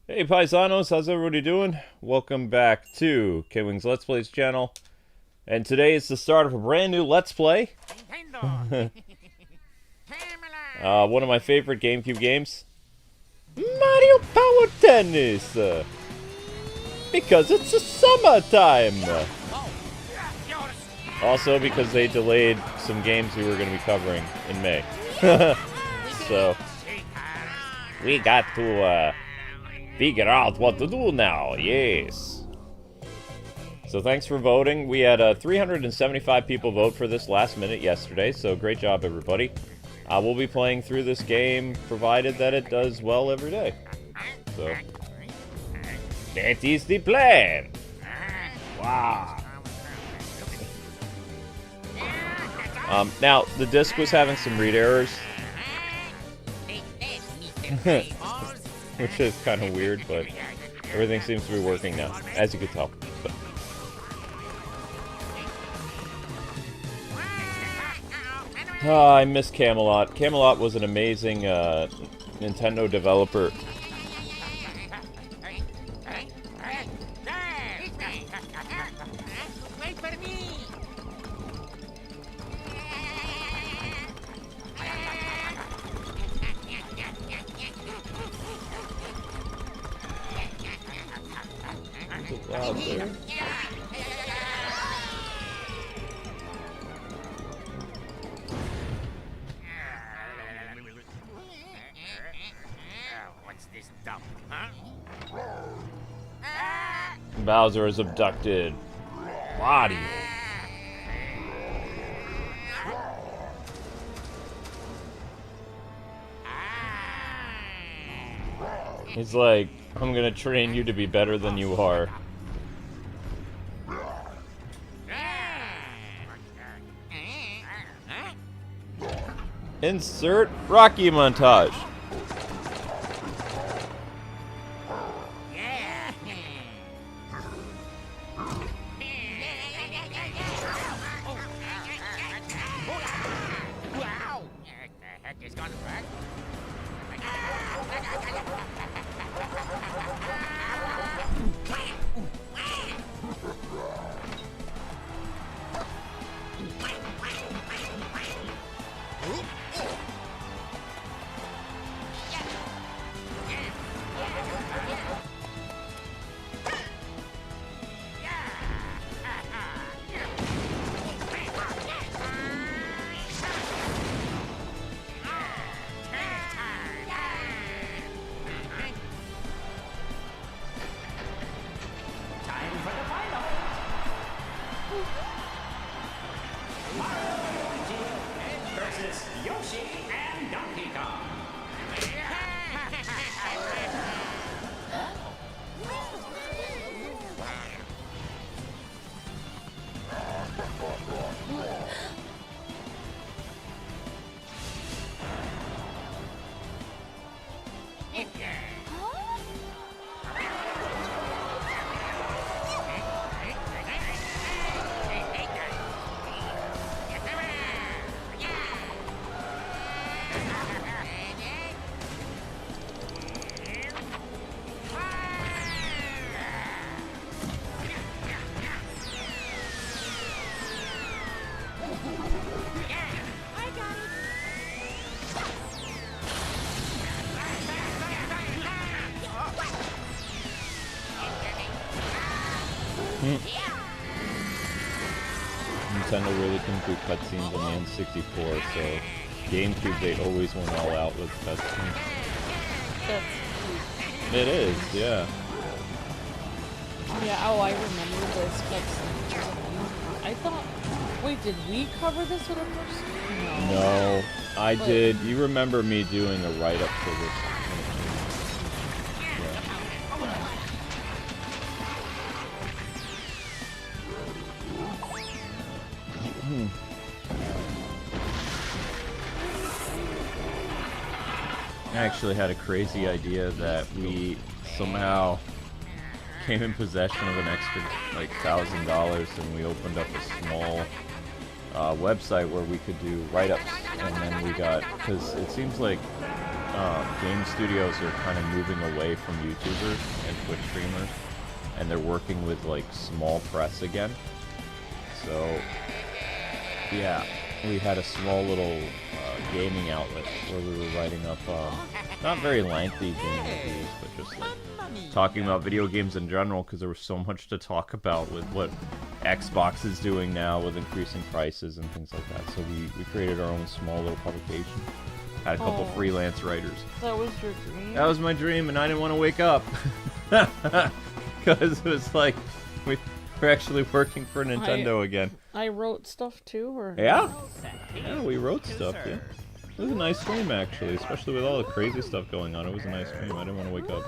Hey paisanos, how's everybody doing? Welcome back to Kwingsletsplays channel. And today is the start of a brand new Let's Play. One of my favorite Gamecube games. Mario Power Tennis! Because it's the summertime! Also because they delayed some games we were going to be covering in May. So, we got to, figure out what to do now, yes. So thanks for voting. We had 375 people vote for this last minute yesterday, so great job, everybody. We'll be playing through this game, provided that it does well every day. So, that is the plan. Wow. Now, the disc was having some read errors. Which is kind of weird, but everything seems to be working now, as you can tell. But. I miss Camelot. Camelot was an amazing Nintendo developer. Out there. What's this dump, huh? Bowser is abducted. Body. He's like, I'm gonna train you to be better than you are. Insert Rocky montage. Wow! What the heck is going on? Versus Yoshi and Donkey Kong. Nintendo really couldn't do cutscenes on the N64, so GameCube they always went all out with cutscenes. It is, yeah. Yeah, oh, I remember this cutscene. I thought, wait, did we cover this for the first? No, I did. You remember me doing a write-up for this? I actually had a crazy idea that we somehow came in possession of an extra like $1,000 and we opened up a small website where we could do write-ups, and then we got, because it seems like game studios are kind of moving away from YouTubers and Twitch streamers, and they're working with like small press again. So yeah, we had a small little gaming outlet where we were writing up not very lengthy game reviews, but just like talking about video games in general, because there was so much to talk about with what Xbox is doing now with increasing prices and things like that. So we created our own small little publication. Had a couple freelance writers. That was your dream? That was my dream, and I didn't want to wake up. Because it was like, we're actually working for Nintendo again. I wrote stuff too, or? Yeah? Yeah, we wrote stuff, yeah. It was a nice dream, actually, especially with all the crazy stuff going on. It was a nice dream. I didn't want to wake up.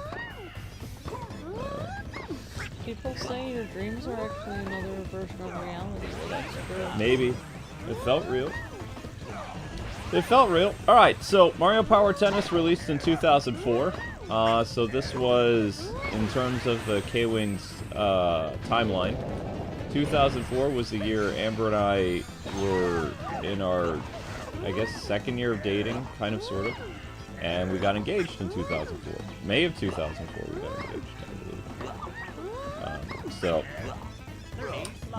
People say your dreams are actually another version of reality, but that's true. Maybe. It felt real. It felt real. Alright, so Mario Power Tennis released in 2004. So this was, in terms of the Kwings timeline, 2004 was the year Amber and I were in our, I guess, second year of dating, kind of, sort of. And we got engaged in 2004. May of 2004 we got engaged, I believe. So,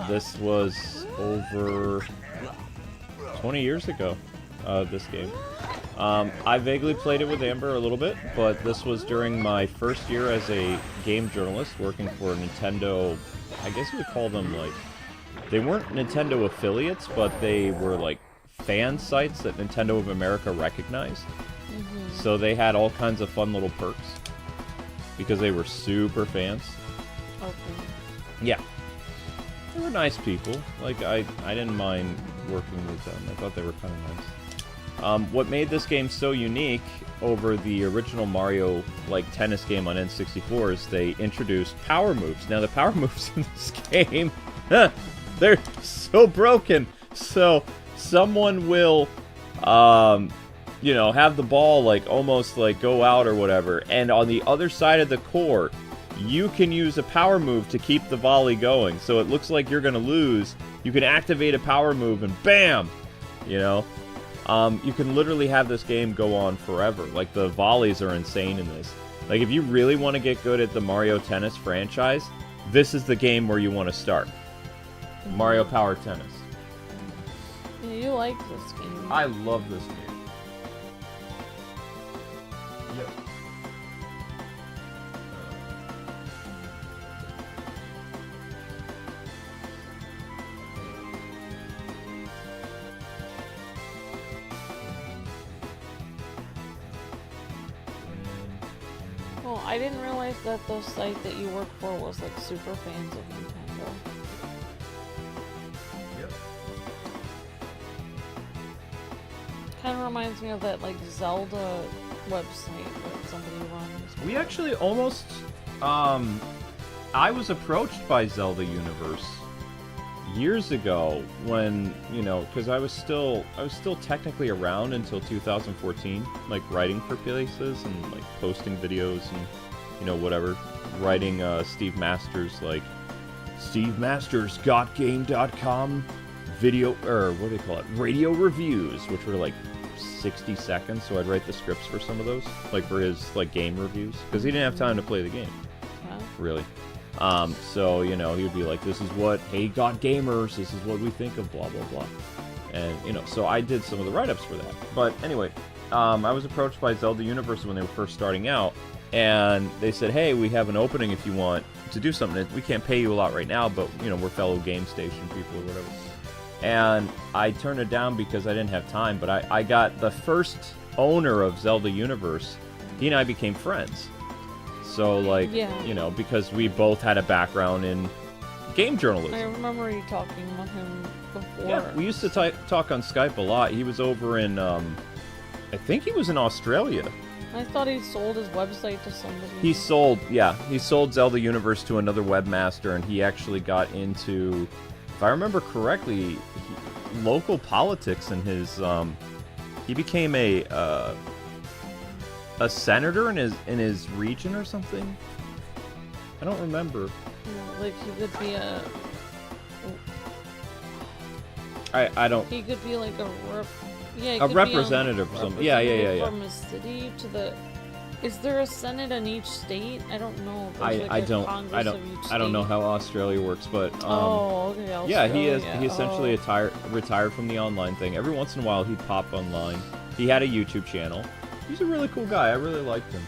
this was over 20 years ago, this game. I vaguely played it with Amber a little bit, but this was during my first year as a game journalist working for Nintendo. I guess you would call them, like, they weren't Nintendo affiliates, but they were like fan sites that Nintendo of America recognized. So they had all kinds of fun little perks because they were super fans. Okay. Yeah. They were nice people. Like, I didn't mind working with them. I thought they were kind of nice. What made this game so unique over the original Mario, like, tennis game on N64 is they introduced power moves. Now, the power moves in this game, they're so broken. So, someone will, you know, have the ball, like, almost, like, go out or whatever, and on the other side of the court, you can use a power move to keep the volley going. So it looks like you're going to lose. You can activate a power move and bam! You know? You can literally have this game go on forever. Like, the volleys are insane in this. Like, if you really want to get good at the Mario Tennis franchise, this is the game where you want to start. Mario Power Tennis. Yeah, you like this game. I love this game. Yep. Well, I didn't realize that the site that you work for was like super fans of Nintendo. Yep. Kind of reminds me of that like Zelda website that somebody runs. We actually almost, I was approached by Zelda Universe years ago when, you know, because I was still technically around until 2014, like writing for places and like posting videos and, you know, whatever, writing Steve Masters, like SteveMasters.game.com video, or what do they call it, radio reviews, which were like 60 seconds, so I'd write the scripts for some of those, like for his like game reviews, because he didn't have time to play the game, really. So, you know, he would be like, this is what, hey, got gamers, this is what we think of blah, blah, blah. And, you know, so I did some of the write-ups for that. But anyway, I was approached by Zelda Universe when they were first starting out, and they said, hey, we have an opening if you want to do something. We can't pay you a lot right now, but, you know, we're fellow Game Station people or whatever. And I turned it down because I didn't have time, but I got the first owner of Zelda Universe. He and I became friends. So, like, you know, because we both had a background in game journalism. I remember you talking with him before. Yeah, we used to talk on Skype a lot. He was over in, I think he was in Australia. I thought he sold his website to somebody. He sold Zelda Universe to another webmaster, and he actually got into, if I remember correctly, local politics in his, he became a senator in his region or something? I don't remember. Yeah, like he could be a... I don't... He could be like a Yeah, it A could representative or be something. Yeah. From a city to the. Is there a senate in each state? I don't know. If there's I like a don't Congress of each I don't know state. how Australia works, but Oh, okay. Australia. yeah, he essentially Oh. retired from the online thing. Every once in a while, he'd pop online. He had a YouTube channel. He's a really cool guy. I really liked him.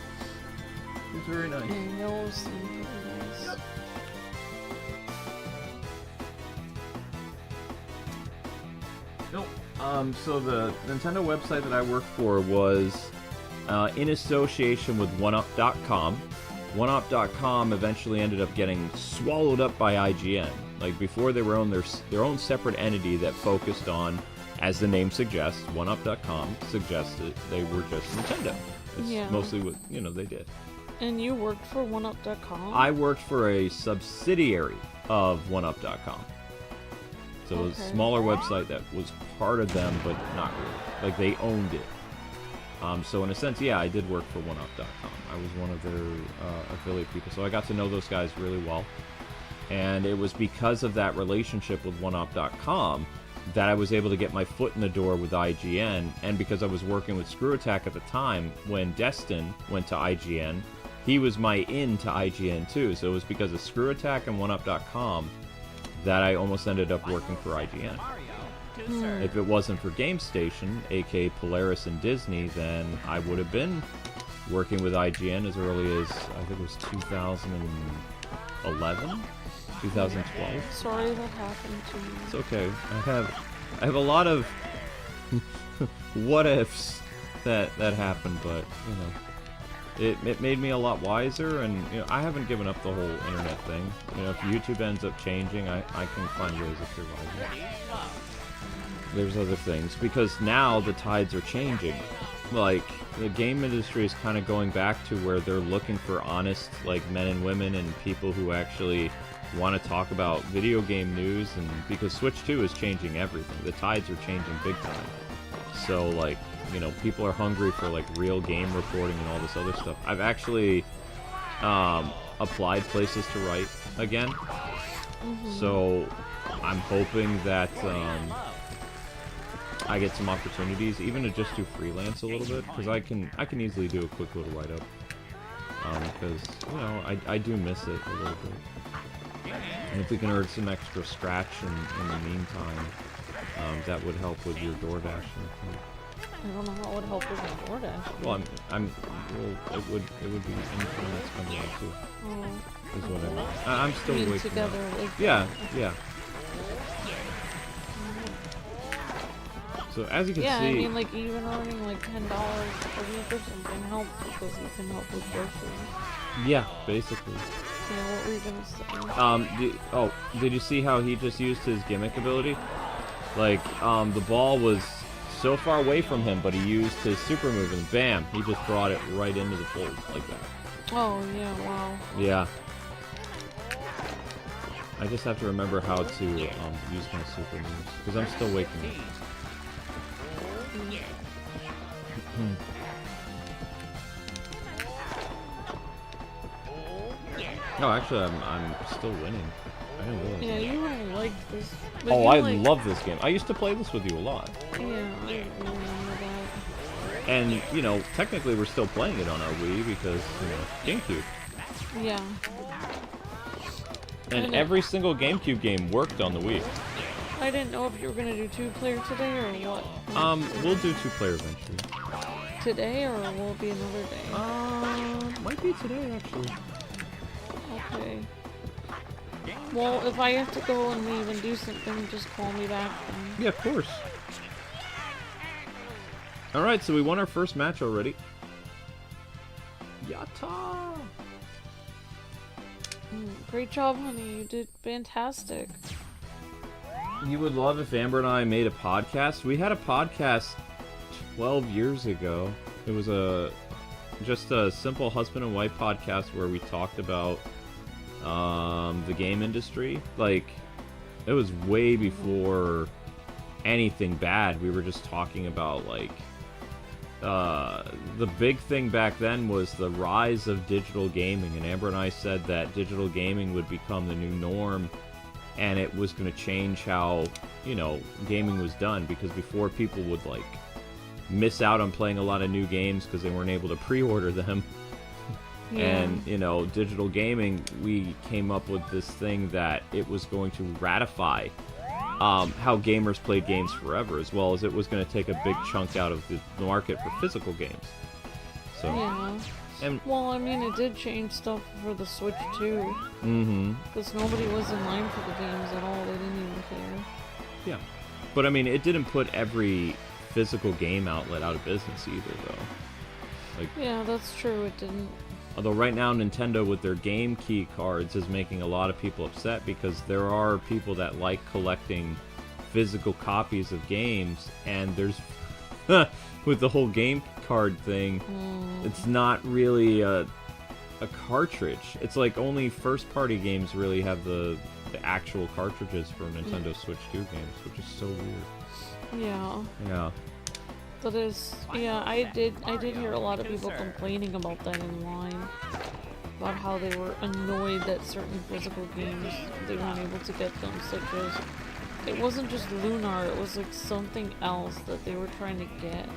He's very nice. And those seem pretty nice. Yep. Nope. So the Nintendo website that I worked for was in association with OneUp.com. OneUp.com eventually ended up getting swallowed up by IGN. Like before, they were on their own separate entity that focused on, as the name suggests, OneUp.com suggested they were just Nintendo. It's mostly what they did. And you worked for OneUp.com? I worked for a subsidiary of OneUp.com. So it was a smaller website that was part of them, but not really. Like, they owned it. So in a sense, yeah, I did work for OneUp.com. I was one of their affiliate people. So I got to know those guys really well. And it was because of that relationship with OneUp.com that I was able to get my foot in the door with IGN. And because I was working with Screw Attack at the time, when Destin went to IGN, he was my in to IGN too. So it was because of Screw Attack and OneUp.com that I almost ended up working for IGN. If it wasn't for GameStation, aka Polaris and Disney, then I would have been working with IGN as early as, I think it was 2011? 2012? Sorry that happened to you. It's okay. I have a lot of what ifs that happened, but it made me a lot wiser, and I haven't given up the whole internet thing. If YouTube ends up changing, I can find ways of surviving. There's other things, because now the tides are changing. Like, the game industry is kind of going back to where they're looking for honest, like, men and women and people who actually want to talk about video game news, and because Switch 2 is changing everything. The tides are changing big time. So, like, people are hungry for, like, real game reporting and all this other stuff. I've actually applied places to write again. So I'm hoping that I get some opportunities, even to just do freelance a little bit, because I can easily do a quick little write-up. Because, I do miss it a little bit. And if we can earn some extra scratch in the meantime, that would help with your DoorDash. I don't know how it would help with my DoorDash. Well, it would be anything that's coming out too. Oh. Is what I mean. I'm still waking together, up. like, Yeah. So as you can see, I mean, like, even earning like $10 a week or something helps, because you can help with groceries. yeah, basically. Yeah, what were you gonna say? Did you see how he just used his gimmick ability? Like, the ball was so far away from him, but he used his super move, and bam, he just brought it right into the fold like that. Oh, yeah, wow. Yeah. I just have to remember how to use my super moves, because I'm still waking up. No, actually, I'm still winning. I didn't realize Yeah, that. you really liked this. But Oh, you, I like, love this game. I used to play this with you a lot. Yeah, I remember that. And, technically we're still playing it on our Wii because, GameCube. Yeah. And every single GameCube game worked on the Wii. I didn't know if you were gonna do 2-player today or what. We'll do 2-player eventually. Today, or will it be another day? Might be today, actually. Okay. Well, if I have to go and leave and do something, just call me back then. Yeah, of course. Alright, so we won our first match already. Yatta! Great job, honey. You did fantastic. You would love if Amber and I made a podcast. We had a podcast 12 years ago. It was just a simple husband and wife podcast where we talked about the game industry. Like, it was way before anything bad. We were just talking about, like, the big thing back then was the rise of digital gaming, and Amber and I said that digital gaming would become the new norm, and it was going to change how, gaming was done, because before people would, like, miss out on playing a lot of new games because they weren't able to pre-order them. Yeah. And, you know, digital gaming, we came up with this thing that it was going to ratify how gamers played games forever, as well as it was going to take a big chunk out of the market for physical games. So, Yeah. and Well, I mean, it did change stuff for the Switch too. Because nobody was in line for the games at all. They didn't even care. yeah. But, I mean, it didn't put every physical game outlet out of business either, though. Like, Yeah, that's true. It didn't. although right now Nintendo with their game key cards is making a lot of people upset because there are people that like collecting physical copies of games, and there's with the whole game card thing, it's not really a cartridge. It's like only first party games really have the actual cartridges for Nintendo Switch 2 games, which is so weird. Yeah. Yeah. That is. Yeah, I did hear a lot of people complaining about that in line. About how they were annoyed that certain physical games, they weren't able to get them, such as. It wasn't just Lunar, it was like something else that they were trying to get.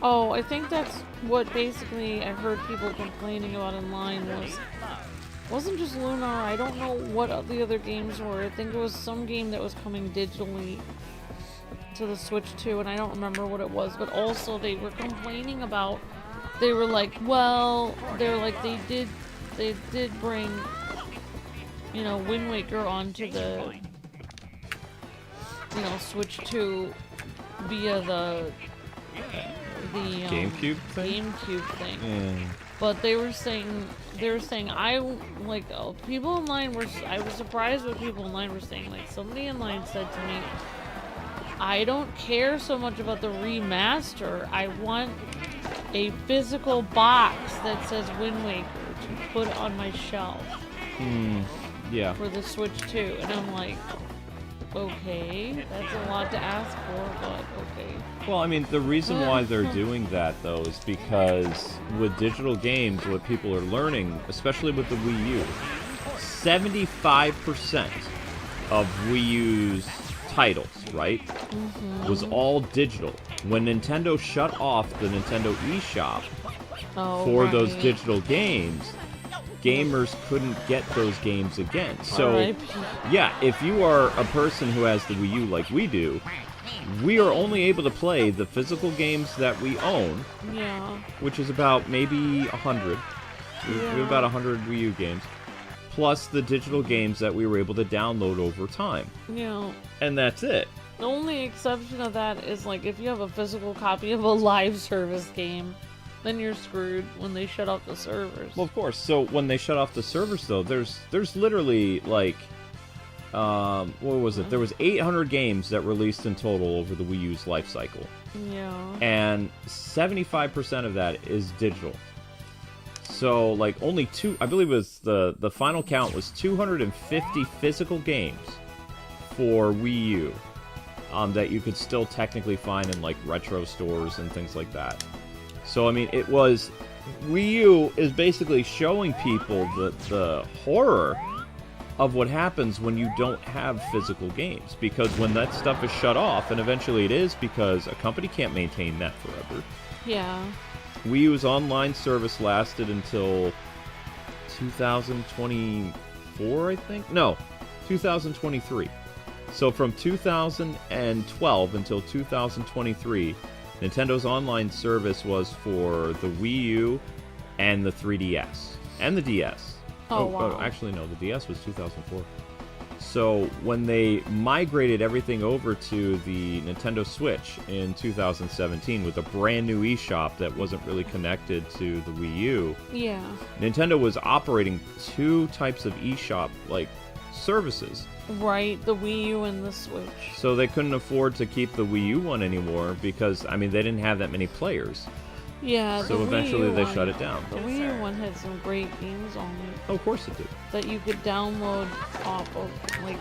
Oh, I think that's what basically I heard people complaining about in line wasn't just Lunar. I don't know what the other games were. I think it was some game that was coming digitally to the Switch 2, and I don't remember what it was, but also they were complaining about, they were like, well, they're like, they did bring, you know, Wind Waker onto the, you know, Switch 2 via the GameCube thing? GameCube thing. Yeah. But they were saying people in line were, I was surprised what people in line were saying. Like, somebody in line said to me, I don't care so much about the remaster. I want a physical box that says Wind Waker to put on my shelf. Yeah. For the Switch 2. And I'm like, okay, that's a lot to ask for, but okay. Well, I mean, the reason why they're doing that, though, is because with digital games, what people are learning, especially with the Wii U, 75% of Wii U's titles, right, was all digital. When Nintendo shut off the Nintendo eShop for those digital games, gamers couldn't get those games again. So, yeah, if you are a person who has the Wii U like we do, we are only able to play the physical games that we own, which is about maybe 100. We have about 100 Wii U games, plus the digital games that we were able to download over time. Yeah. And that's it. The only exception of that is, like, if you have a physical copy of a live service game, then you're screwed when they shut off the servers. Well, of course. So when they shut off the servers, though, there's literally, like, what was it? There was 800 games that released in total over the Wii U's life cycle. Yeah. And 75% of that is digital. So, like, only I believe it was the final count was 250 physical games for Wii U that you could still technically find in, like, retro stores and things like that. So, I mean, it was... Wii U is basically showing people the horror of what happens when you don't have physical games. Because when that stuff is shut off, and eventually it is because a company can't maintain that forever. Yeah. Wii U's online service lasted until 2024, I think? No, 2023. So from 2012 until 2023, Nintendo's online service was for the Wii U and the 3DS. And the DS. Wow. Actually, no, the DS was 2004. So when they migrated everything over to the Nintendo Switch in 2017 with a brand new eShop that wasn't really connected to the Wii U, Nintendo was operating two types of eShop, like, services. Right, the Wii U and the Switch. So they couldn't afford to keep the Wii U one anymore because, I mean, they didn't have that many players. Yeah, so eventually they shut it down. The Wii U one had some great games on it. Oh, of course it did. That you could download off of, like,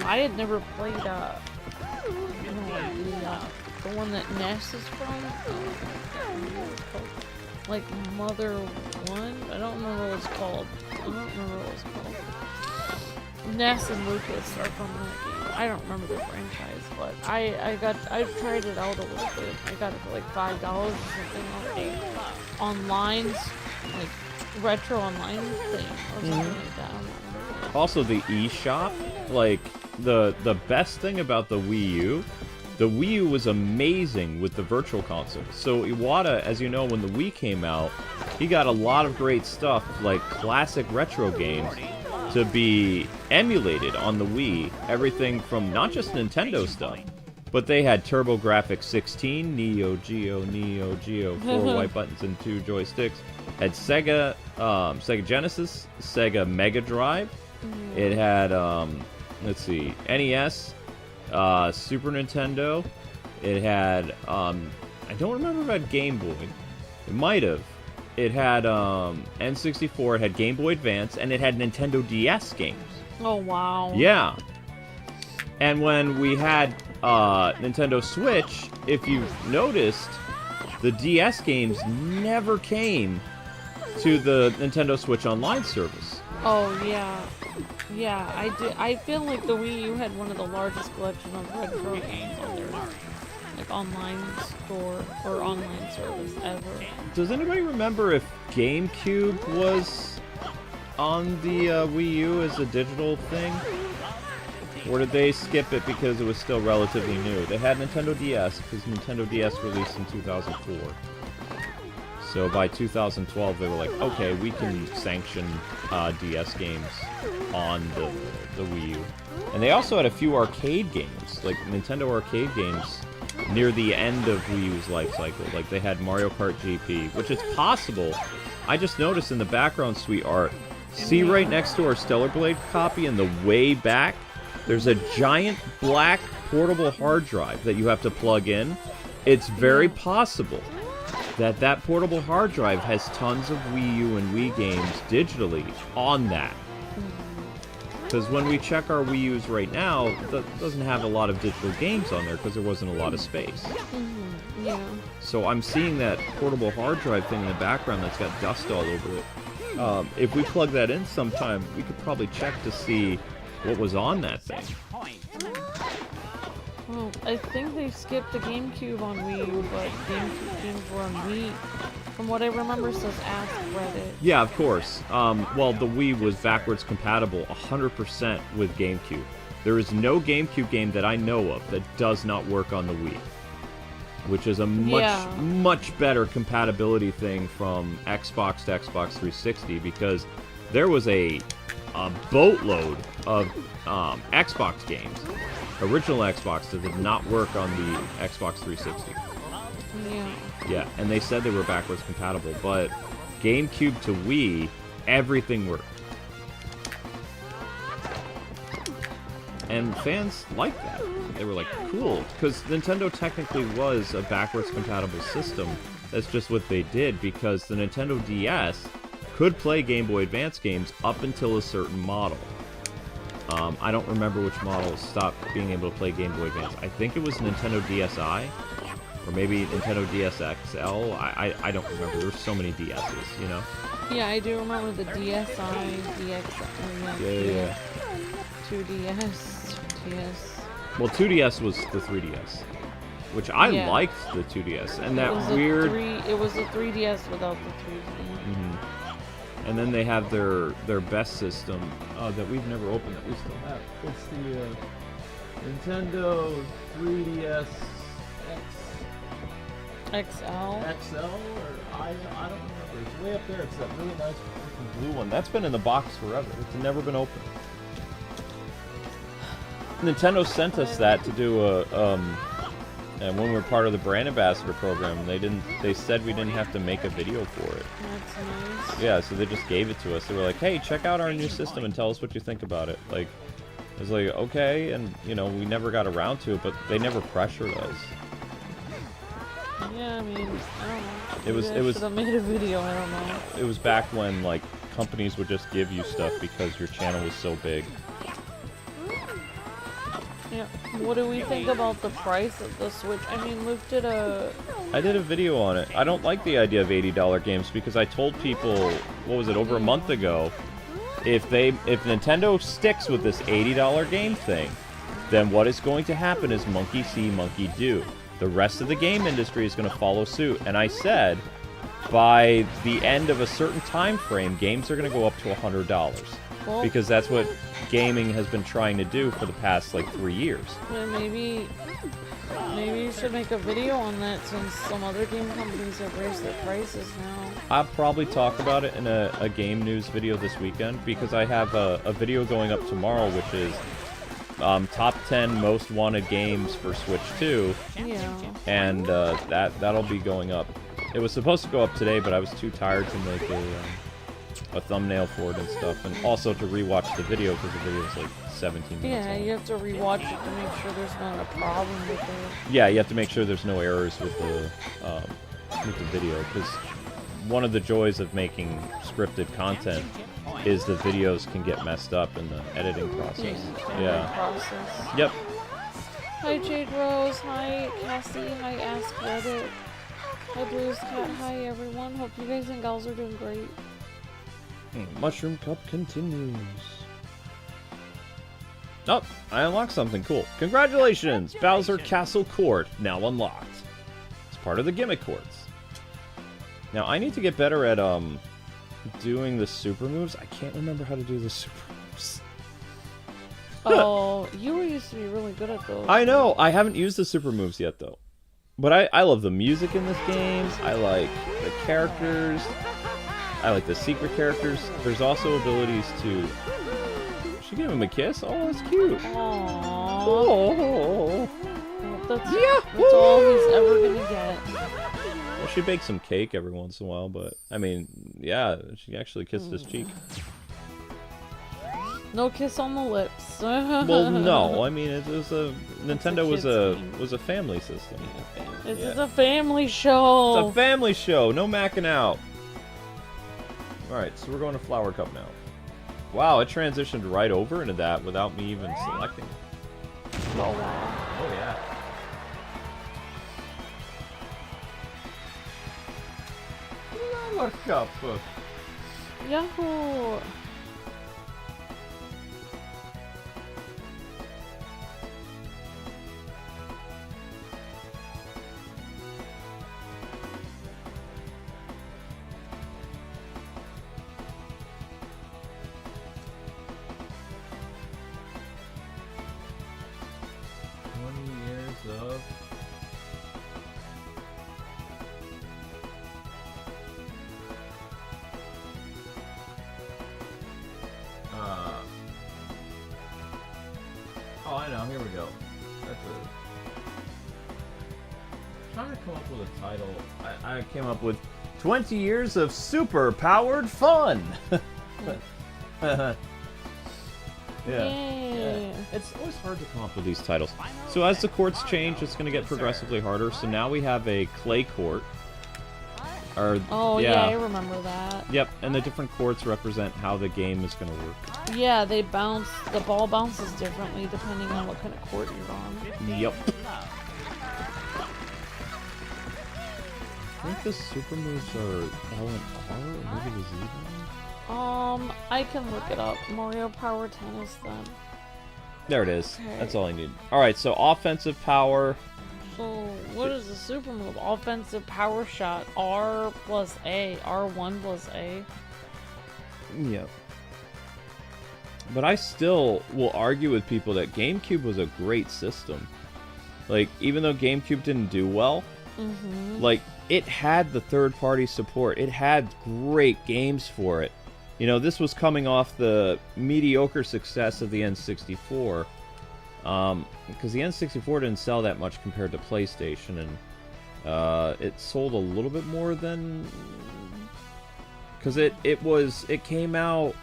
I had never played, the one that Ness is from. Like, Mother 1? I don't remember what it's called. Ness and Lucas are from that game. I don't remember the franchise, but I tried it out a little bit. I got it for like $5 or something on a online, like retro online thing or something like that. I don't remember. Also, the eShop, like the best thing about the Wii U was amazing with the Virtual Console. So Iwata, as you know, when the Wii came out, he got a lot of great stuff, like classic retro games, to be emulated on the Wii. Everything from not just Nintendo stuff, but they had TurboGrafx 16, Neo Geo, 4 white buttons and 2 joysticks. Had Sega Genesis, Sega Mega Drive. It had, let's see, NES, Super Nintendo. It had, I don't remember if it had Game Boy. It might have. It had N64, it had Game Boy Advance, and it had Nintendo DS games. Oh, wow. Yeah. And when we had Nintendo Switch, if you've noticed, the DS games never came to the Nintendo Switch Online service. Oh, yeah. Yeah, I did. I feel like the Wii U had one of the largest collections of retro games on their like online store or online service ever. Does anybody remember if Gamecube was on the Wii U as a digital thing? Or did they skip it because it was still relatively new? They had Nintendo DS because Nintendo DS released in 2004. So by 2012, they were like, okay, we can sanction DS games on the Wii U. And they also had a few arcade games, like Nintendo arcade games, near the end of Wii U's life cycle. Like they had Mario Kart GP, which is possible. I just noticed in the background suite art, see right next to our Stellar Blade copy in the way back, there's a giant black portable hard drive that you have to plug in. It's very possible that that portable hard drive has tons of Wii U and Wii games digitally on that. Because when we check our Wii U's right now, that doesn't have a lot of digital games on there because there wasn't a lot of space. Yeah. So I'm seeing that portable hard drive thing in the background that's got dust all over it. If we plug that in sometime, we could probably check to see what was on that thing. Well, I think they skipped the GameCube on Wii U, but GameCube games were on Wii. From what I remember, it says Ask Reddit. Yeah, of course. Well, the Wii was backwards compatible 100% with GameCube. There is no GameCube game that I know of that does not work on the Wii, which is a much better compatibility thing from Xbox to Xbox 360 because there was a boatload of Xbox games, original Xbox, that did not work on the Xbox 360. Yeah. Yeah, and they said they were backwards compatible, but GameCube to Wii, everything worked. And fans liked that. They were like, cool, because Nintendo technically was a backwards compatible system. That's just what they did, because the Nintendo DS could play Game Boy Advance games up until a certain model. I don't remember which model stopped being able to play Game Boy Advance. I think it was Nintendo DSi, or maybe Nintendo DS XL. I don't remember. There's so many DSs, you know? Yeah, I do remember the DSi, DX, Yeah. 2DS, DS. Well, 2DS was the 3DS, which I liked the 2DS, and that weird. It was a 3DS without the 3D. And then they have their best system that we've never opened that we still have. It's the Nintendo 3DS XL? XL, or I don't remember. It's way up there. It's that really nice freaking blue one. That's been in the box forever. It's never been opened. Nintendo sent us that to do and when we were part of the brand ambassador program, they said we didn't have to make a video for it. That's nice. Yeah, so they just gave it to us. They were like, hey, check out our new system and tell us what you think about it. Like, I was like, okay, and, you know, we never got around to it, but they never pressured us. Yeah, I mean, I don't know. It was should have made a video, I don't know. It was back when, like, companies would just give you stuff because your channel was so big. Yeah. What do we think about the price of the Switch? I mean, Luke did I did a video on it. I don't like the idea of $80 games because I told people, what was it, over a month ago, if Nintendo sticks with this $80 game thing, then what is going to happen is monkey see, monkey do. The rest of the game industry is going to follow suit. And I said, by the end of a certain time frame, games are going to go up to $100. Well, because that's what gaming has been trying to do for the past, like, 3 years. Well, maybe you should make a video on that since some other game companies have raised their prices now. I'll probably talk about it in a game news video this weekend, because I have a video going up tomorrow, which is top 10 most wanted games for Switch 2. Yeah. And that'll be going up. It was supposed to go up today, but I was too tired to make a thumbnail for it and stuff, and also to rewatch the video because the video is like 17 minutes Yeah, long. you have to rewatch it to make sure there's not a problem with it. Yeah, you have to make sure there's no errors with the video, because one of the joys of making scripted content is the videos can get messed up in the editing process. Yeah. Process. Yep. Hi Jade Rose, hi Cassie, hi Ask Reddit, hi Blues Cat, hi everyone. Hope you guys and gals are doing great. Mushroom Cup continues. Oh, I unlocked something cool. Congratulations! Bowser Castle Court, now unlocked. It's part of the gimmick courts. Now, I need to get better at, doing the super moves. I can't remember how to do the super moves. Oh, you used to be really good at those. I know! I haven't used the super moves yet, though. But I love the music in this game. I like the characters. I like the secret characters. There's also abilities to... She gave him a kiss? Oh, that's cute. Aww. Oh. That's all he's ever gonna get. Well, she bakes some cake every once in a while, but, I mean, yeah, she actually kissed his cheek. No kiss on the lips. Well, no, I mean, it was Nintendo was a family system. This is a family show. It's a family show, no macking out. Alright, so we're going to Flower Cup now. Wow, it transitioned right over into that without me even selecting it. Oh, wow. Oh, yeah. Flower Cup. Yahoo! Of oh, I know, here we go. That's trying to come up with a title. I came up with 20 years of super powered fun. Yeah. It's always hard to come up with these titles. So as the courts change, it's going to get progressively harder. So now we have a clay court. Oh, yeah, I remember that. Yep, and the different courts represent how the game is going to work. Yeah, they bounce. The ball bounces differently depending on what kind of court you're on. Yep. I think the super moves are L and R, or maybe the Z button? I can look it up. Mario Power Tennis then. There it is. Okay. That's all I need. Alright, so offensive power. So, what is the super move? Offensive power shot. R plus A. R1 plus A. Yep. But I still will argue with people that GameCube was a great system. Like, even though GameCube didn't do well, like, it had the third-party support. It had great games for it. You know, this was coming off the mediocre success of the N64. Because the N64 didn't sell that much compared to PlayStation, and it sold a little bit more than... Because it came out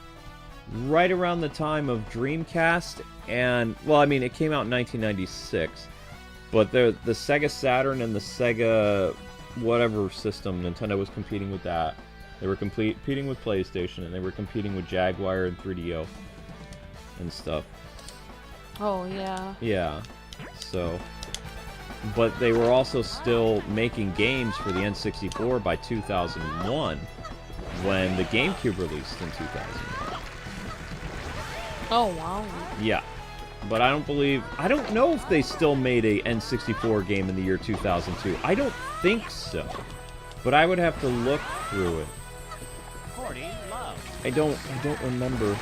right around the time of Dreamcast, and, well, I mean, it came out in 1996, but the Sega Saturn and the Sega whatever system, Nintendo was competing with that. They were competing with PlayStation, and they were competing with Jaguar and 3DO and stuff. Oh, yeah. Yeah, so... But they were also still making games for the N64 by 2001, when the GameCube released in 2001. Oh, wow. Yeah. But I don't know if they still made a N64 game in the year 2002. I don't think so. But I would have to look through it. I don't remember.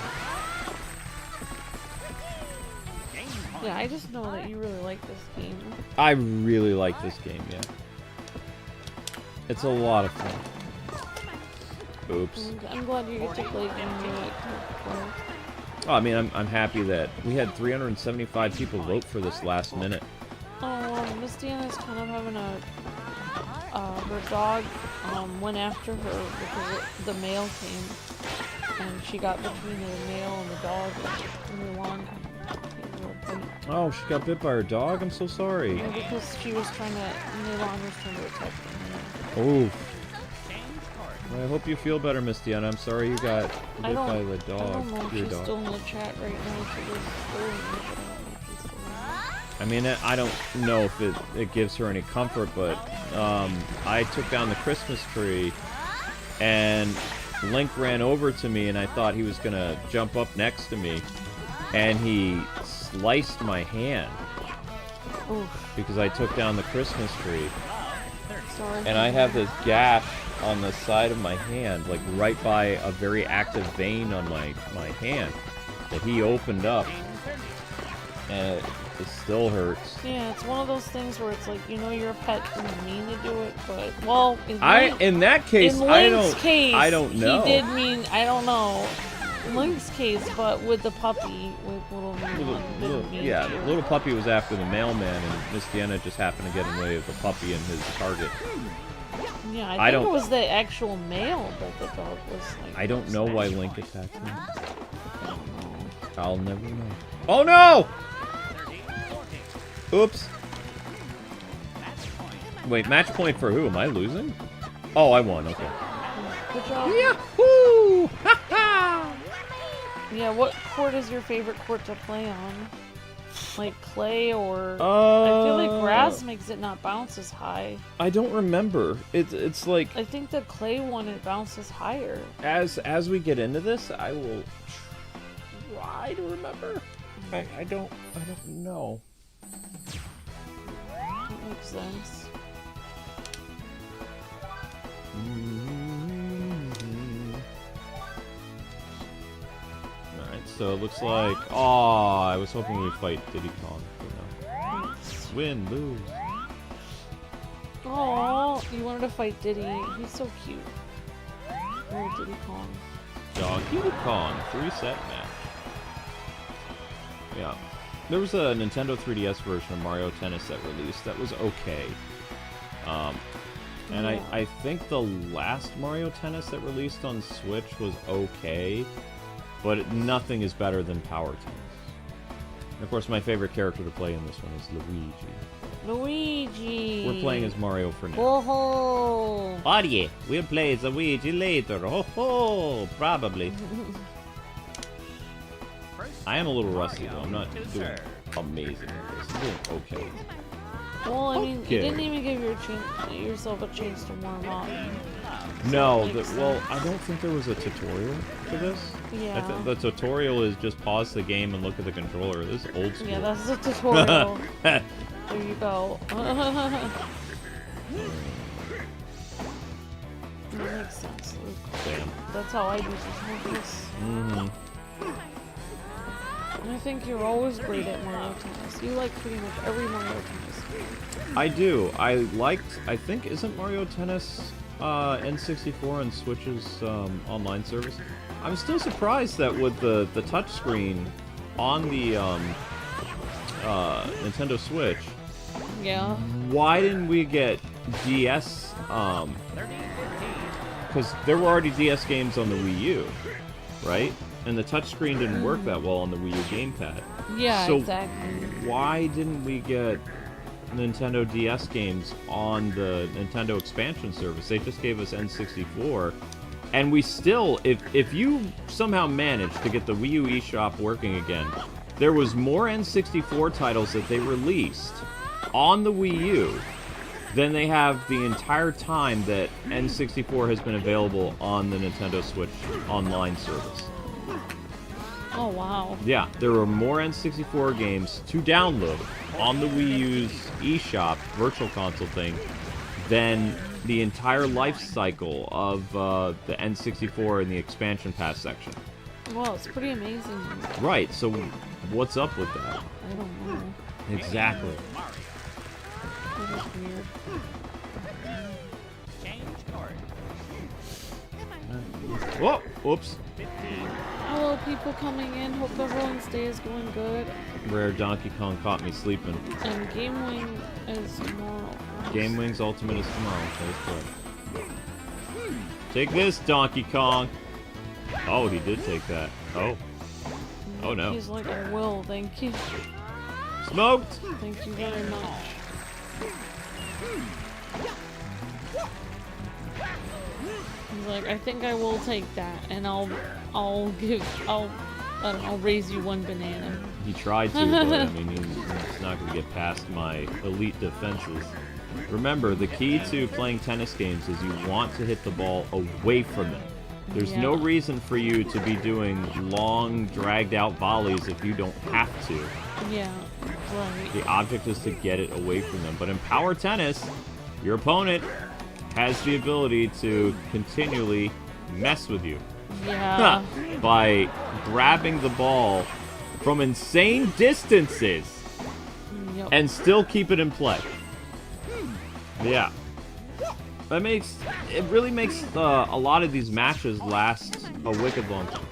Yeah, I just know that you really like this game. I really like this game, yeah. It's a lot of fun. Oops. I'm glad you get to play a game you like to play. Oh, I mean, I'm happy that we had 375 people vote for this last minute. Oh, Miss Deanna's kind of having her dog went after her because the mail came, and she got between the mail and the dog, and Mulan. Oh, she got bit by her dog? I'm so sorry. Yeah, because Mulan was trying to attack her. Oh. Well, I hope you feel better, Miss Deanna. I'm sorry you got bit by the dog. I don't know if your she's dog. still in the chat right now. She was still in the chat. I mean, I don't know if it gives her any comfort, but I took down the Christmas tree, and Link ran over to me, and I thought he was going to jump up next to me, and he sliced my hand. Oof. Because I took down the Christmas tree. Sorry. And I have this gash on the side of my hand, like right by a very active vein on my hand that he opened up, and it still hurts. Yeah, it's one of those things where it's like, you know, your pet didn't mean to do it, but well, in that case, in Link's case, I don't know. He did mean, I don't know, Link's case, but with the puppy, with little Mulan, yeah, the little puppy was after the mailman, and Miss Deanna just happened to get in the way of the puppy and his target. Yeah, I think it was the actual mail that the dog was like. I don't know why Link attacked him. I'll never know. Oh no! Oops. Wait, match point for who? Am I losing? Oh, I won. Okay. Good job. Yahoo! Ha ha! Yeah, what court is your favorite court to play on? Like clay or I feel like grass makes it not bounce as high. I don't remember. It's like I think the clay one it bounces higher. As we get into this, I will try to remember. I don't know. That makes sense. Alright, so it looks like... Oh, I was hoping we'd fight Diddy Kong. But no. Win, lose. Oh, you wanted to fight Diddy. He's so cute. Oh, Diddy Kong. Donkey Kong 3-set match. Yeah. There was a Nintendo 3DS version of Mario Tennis that released that was okay. And yeah. I think the last Mario Tennis that released on Switch was okay, but nothing is better than Power Tennis. And of course, my favorite character to play in this one is Luigi. Luigi! We're playing as Mario for now. Oh! Oh yeah, we'll play as Luigi later. Oh ho, probably. I am a little rusty though. I'm not doing amazing at this. I'm doing okay. Well, I mean, you didn't even give yourself a chance to warm up. No, well, I don't think there was a tutorial for this. Yeah. The tutorial is just pause the game and look at the controller. This is old school. Yeah, that's the tutorial. There you go. That makes sense, Luke. Damn. That's how I do tutorials. Mm-hmm. I think you're always great at Mario Tennis. You like pretty much every Mario Tennis game. I do. I think, isn't Mario Tennis N64 and Switch's online service? I'm still surprised that with the touchscreen on the Nintendo Switch, Yeah. why didn't we get DS? Because there were already DS games on the Wii U, right? And the touchscreen didn't work that well on the Wii U gamepad. Yeah, so exactly. Why didn't we get Nintendo DS games on the Nintendo expansion service? They just gave us N64. And we still, if you somehow managed to get the Wii U eShop working again, there was more N64 titles that they released on the Wii U than they have the entire time that N64 has been available on the Nintendo Switch online service. Oh, wow. Yeah, there were more N64 games to download on the Wii U's eShop virtual console thing than the entire life cycle of the N64 and the expansion pass section. Well, it's pretty amazing. Right, so what's up with that? I don't know. Exactly. It is weird. Whoa! Whoops. Hello, people coming in. Hope everyone's day is going good. Rare Donkey Kong caught me sleeping. And Game Wing is tomorrow. Game Wings Ultimate is tomorrow. That is correct. Take this, Donkey Kong. Oh, he did take that. Oh. Oh no. He's like, I will, thank you. Smoked! Thank you very much. He's like, I think I will take that, and I'll raise you one banana. He tried to, but I mean, he's not going to get past my elite defenses. Remember, the key to playing tennis games is you want to hit the ball away from it. There's no reason for you to be doing long, dragged-out volleys if you don't have to. Yeah, right. The object is to get it away from them. But in power tennis, your opponent has the ability to continually mess with you. Yeah. By grabbing the ball from insane distances and still keep it in play. Yeah. It really makes a lot of these matches last a wicked long time.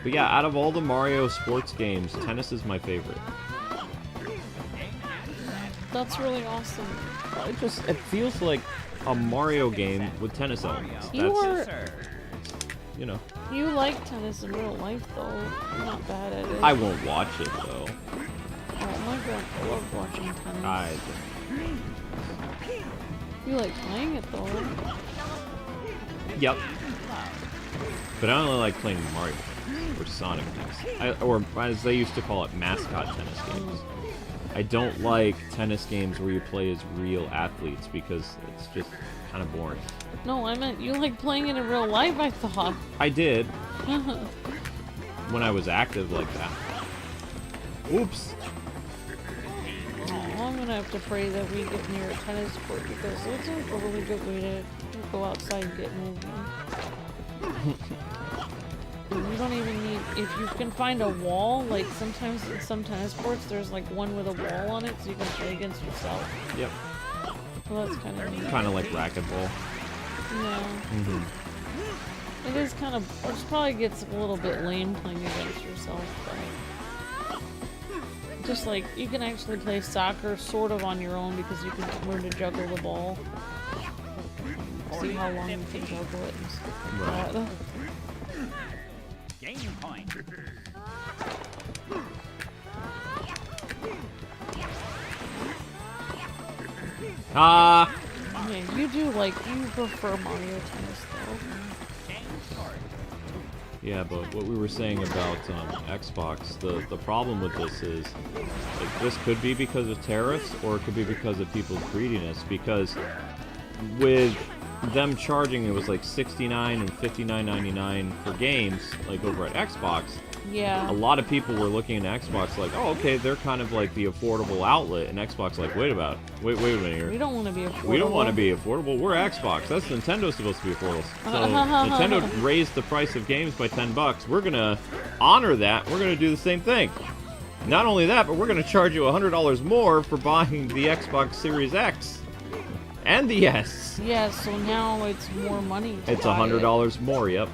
But yeah, out of all the Mario sports games, tennis is my favorite. That's really awesome. It feels like a Mario game with tennis elements. You know. You like tennis in real life, though. You're not bad at it. I won't watch it, though. Oh my god, I love watching tennis. You like playing it, though. Yep. But I only like playing Mario or Sonic tennis. Or as they used to call it, mascot tennis games. I don't like tennis games where you play as real athletes because it's just kind of boring. No, I meant you like playing it in real life, I thought. I did. When I was active like that. Oops. Oh, I'm gonna have to pray that we get near a tennis court because it's like a really good way to go outside and get moving. You don't even need, if you can find a wall, like sometimes in some tennis courts there's like one with a wall on it so you can play against yourself. Yep. Well, that's kind of neat. Kind of like racquetball. Yeah. It is kind of, it probably gets a little bit lame playing against yourself, but just like, you can actually play soccer sort of on your own because you can learn to juggle the ball. See how long you can juggle it and stuff like that. Game point. Yeah, you do like, you prefer Mario Tennis though. Yeah, but what we were saying about Xbox, the problem with this is, like, this could be because of tariffs, or it could be because of people's greediness, because with them charging, it was like $69 and $59.99 for games, like over at Xbox. Yeah. A lot of people were looking at Xbox like, oh, okay, they're kind of like the affordable outlet, and Xbox like, wait a minute here. We don't want to be affordable. We don't want to be affordable. We're Xbox. That's Nintendo's supposed to be affordable. So Nintendo raised the price of games by $10. We're gonna honor that. We're gonna do the same thing. Not only that, but we're gonna charge you $100 more for buying the Xbox Series X and the S. Yeah, so now it's more money. It's $100 more. Yep.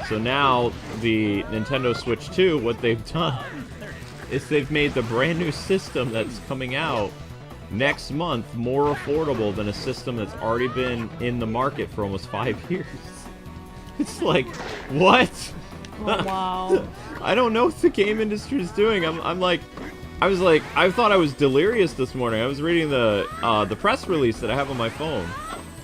So now the Nintendo Switch 2, what they've done is they've made the brand new system that's coming out next month more affordable than a system that's already been in the market for almost 5 years. It's like, what? Oh, wow. I don't know what the game industry is doing. I thought I was delirious this morning. I was reading the press release that I have on my phone.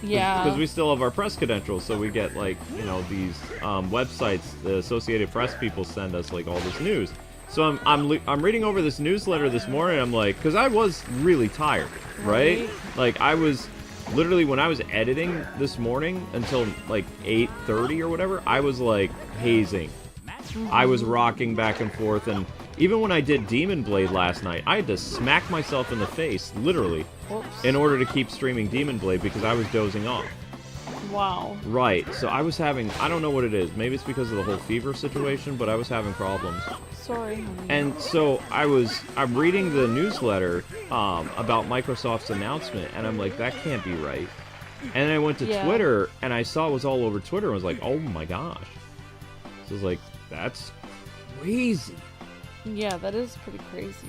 Yeah. Because we still have our press credentials, so we get, like, you know, these websites, the Associated Press people send us, like, all this news. So I'm reading over this newsletter this morning, I'm like, because I was really tired, right? Like, I was, literally, when I was editing this morning until, like, 8:30 or whatever, I was, like, hazing. I was rocking back and forth, and even when I did Demon Blade last night, I had to smack myself in the face, literally, Whoops. in order to keep streaming Demon Blade because I was dozing off. Wow. Right, so I was having, I don't know what it is, maybe it's because of the whole fever situation, but I was having problems. Sorry, honey. And so I'm reading the newsletter about Microsoft's announcement, and I'm like, that can't be right. And then I went to Twitter, and I saw it was all over Twitter, and I was like, oh my gosh. So I was like, that's crazy. Yeah, that is pretty crazy.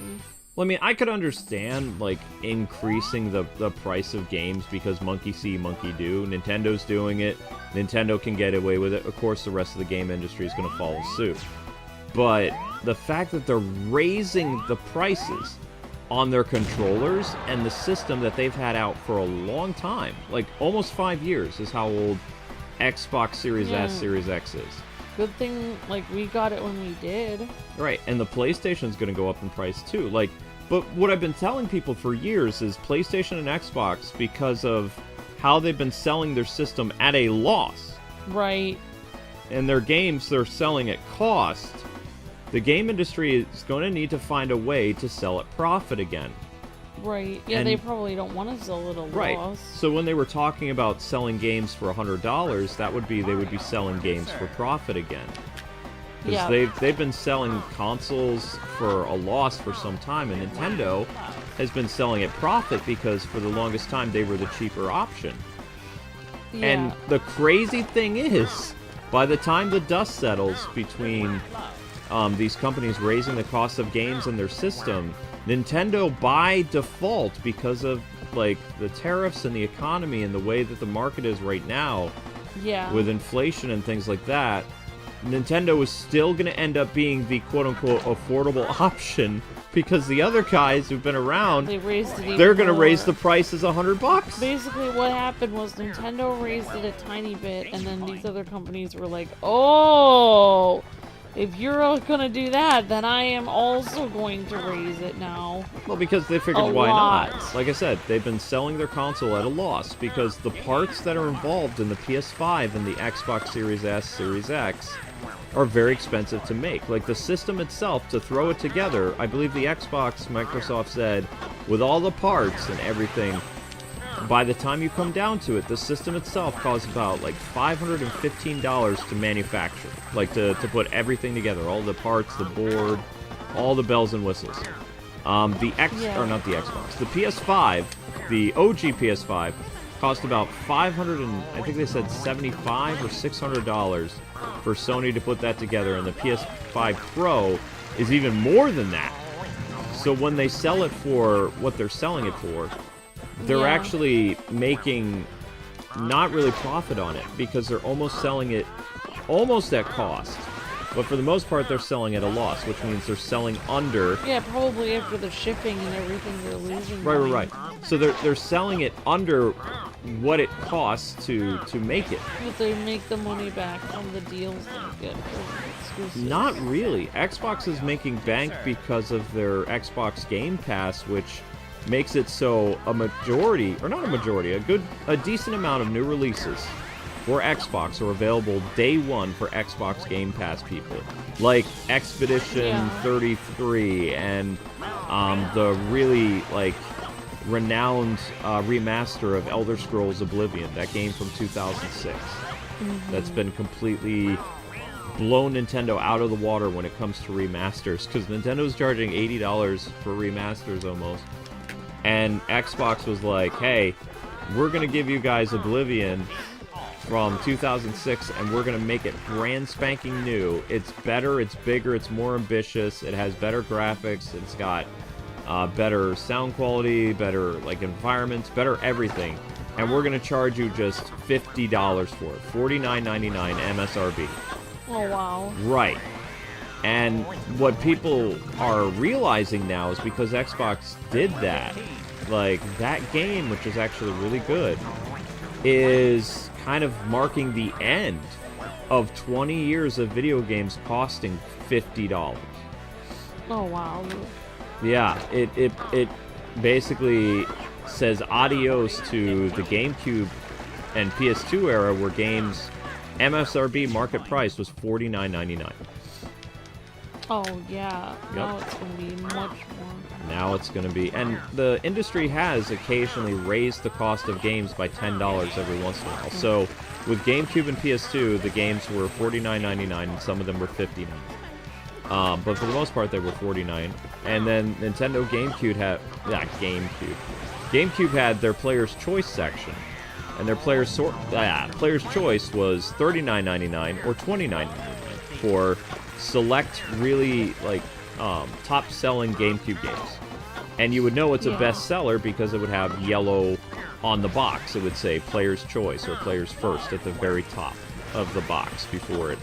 Well, I mean, I could understand, like, increasing the price of games because monkey see, monkey do. Nintendo's doing it. Nintendo can get away with it. Of course, the rest of the game industry is going to follow suit. But the fact that they're raising the prices on their controllers and the system that they've had out for a long time, like almost 5 years is how old Xbox Series S, Series X is. Good thing, like, we got it when we did. Right, and the PlayStation's going to go up in price too. Like, but what I've been telling people for years is PlayStation and Xbox, because of how they've been selling their system at a loss. Right. And their games they're selling at cost. The game industry is going to need to find a way to sell at profit again. Right. Yeah, And- they probably don't want to sell it at Right. loss. So when they were talking about selling games for $100, that would be they would be selling games for profit again. Because Yeah. they've been selling consoles for a loss for some time, and Nintendo has been selling at profit because for the longest time they were the cheaper option. Yeah. And the crazy thing is, by the time the dust settles between these companies raising the cost of games in their system, Nintendo, by default, because of like the tariffs and the economy and the way that the market is right now, yeah. with inflation and things like that, Nintendo is still going to end up being the quote-unquote affordable option because the other guys who've been around, They raised it even they're going to more. raise the prices $100. Basically, what happened was Nintendo raised it a tiny bit, and then these other companies were like, "Oh, if you're gonna do that, then I am also going to raise it now." Well, because they figured A why lot. not? Like I said, they've been selling their console at a loss because the parts that are involved in the PS5 and the Xbox Series S, Series X are very expensive to make. Like the system itself, to throw it together, I believe the Xbox, Microsoft said, with all the parts and everything, by the time you come down to it, the system itself costs about like $515 to manufacture. Like to put everything together, all the parts, the board, all the bells and whistles. Or not the Xbox, the PS5, the OG PS5 cost about I think they said $75 or $600 for Sony to put that together, and the PS5 Pro is even more than that. So when they sell it for what they're selling it for, they're actually making not really profit on it because they're almost selling it almost at cost. But for the most part, they're selling at a loss, which means they're selling under. Yeah, probably after the shipping and everything, they're losing money. Right. So they're selling it under what it costs to make it. But they make the money back from the deals they get for exclusives. Not really. Xbox is making bank because of their Xbox Game Pass, which makes it so a decent amount of new releases for Xbox are available day one for Xbox Game Pass people. Like Expedition 33 and the really like renowned remaster of Elder Scrolls Oblivion, that game from 2006. That's been completely blown Nintendo out of the water when it comes to remasters, because Nintendo's charging $80 for remasters almost. And Xbox was like, hey, we're going to give you guys Oblivion from 2006, and we're going to make it brand spanking new. It's better, it's bigger, it's more ambitious, it has better graphics, it's got better sound quality, better like environments, better everything. And we're going to charge you just $50 for it. $49.99 MSRP. Oh, wow. Right. And what people are realizing now is because Xbox did that, like that game, which is actually really good, is kind of marking the end of 20 years of video games costing $50. Oh, wow. Yeah, it basically says adios to the Gamecube and PS2 era where games MSRP market price was $49.99. Oh yeah, now Yep. it's gonna be much more. Now it's going to be, and the industry has occasionally raised the cost of games by $10 every once in a while. So with GameCube and PS2, the games were $49.99, and some of them were $59. But for the most part, they were $49. And then Nintendo GameCube had GameCube had their Player's Choice section, and their Player's Choice was $39.99 or $29.99 for select really like top-selling GameCube games. And you would know it's a bestseller because it would have yellow on the box. It would say Player's Choice or Player's First at the very top of the box before it,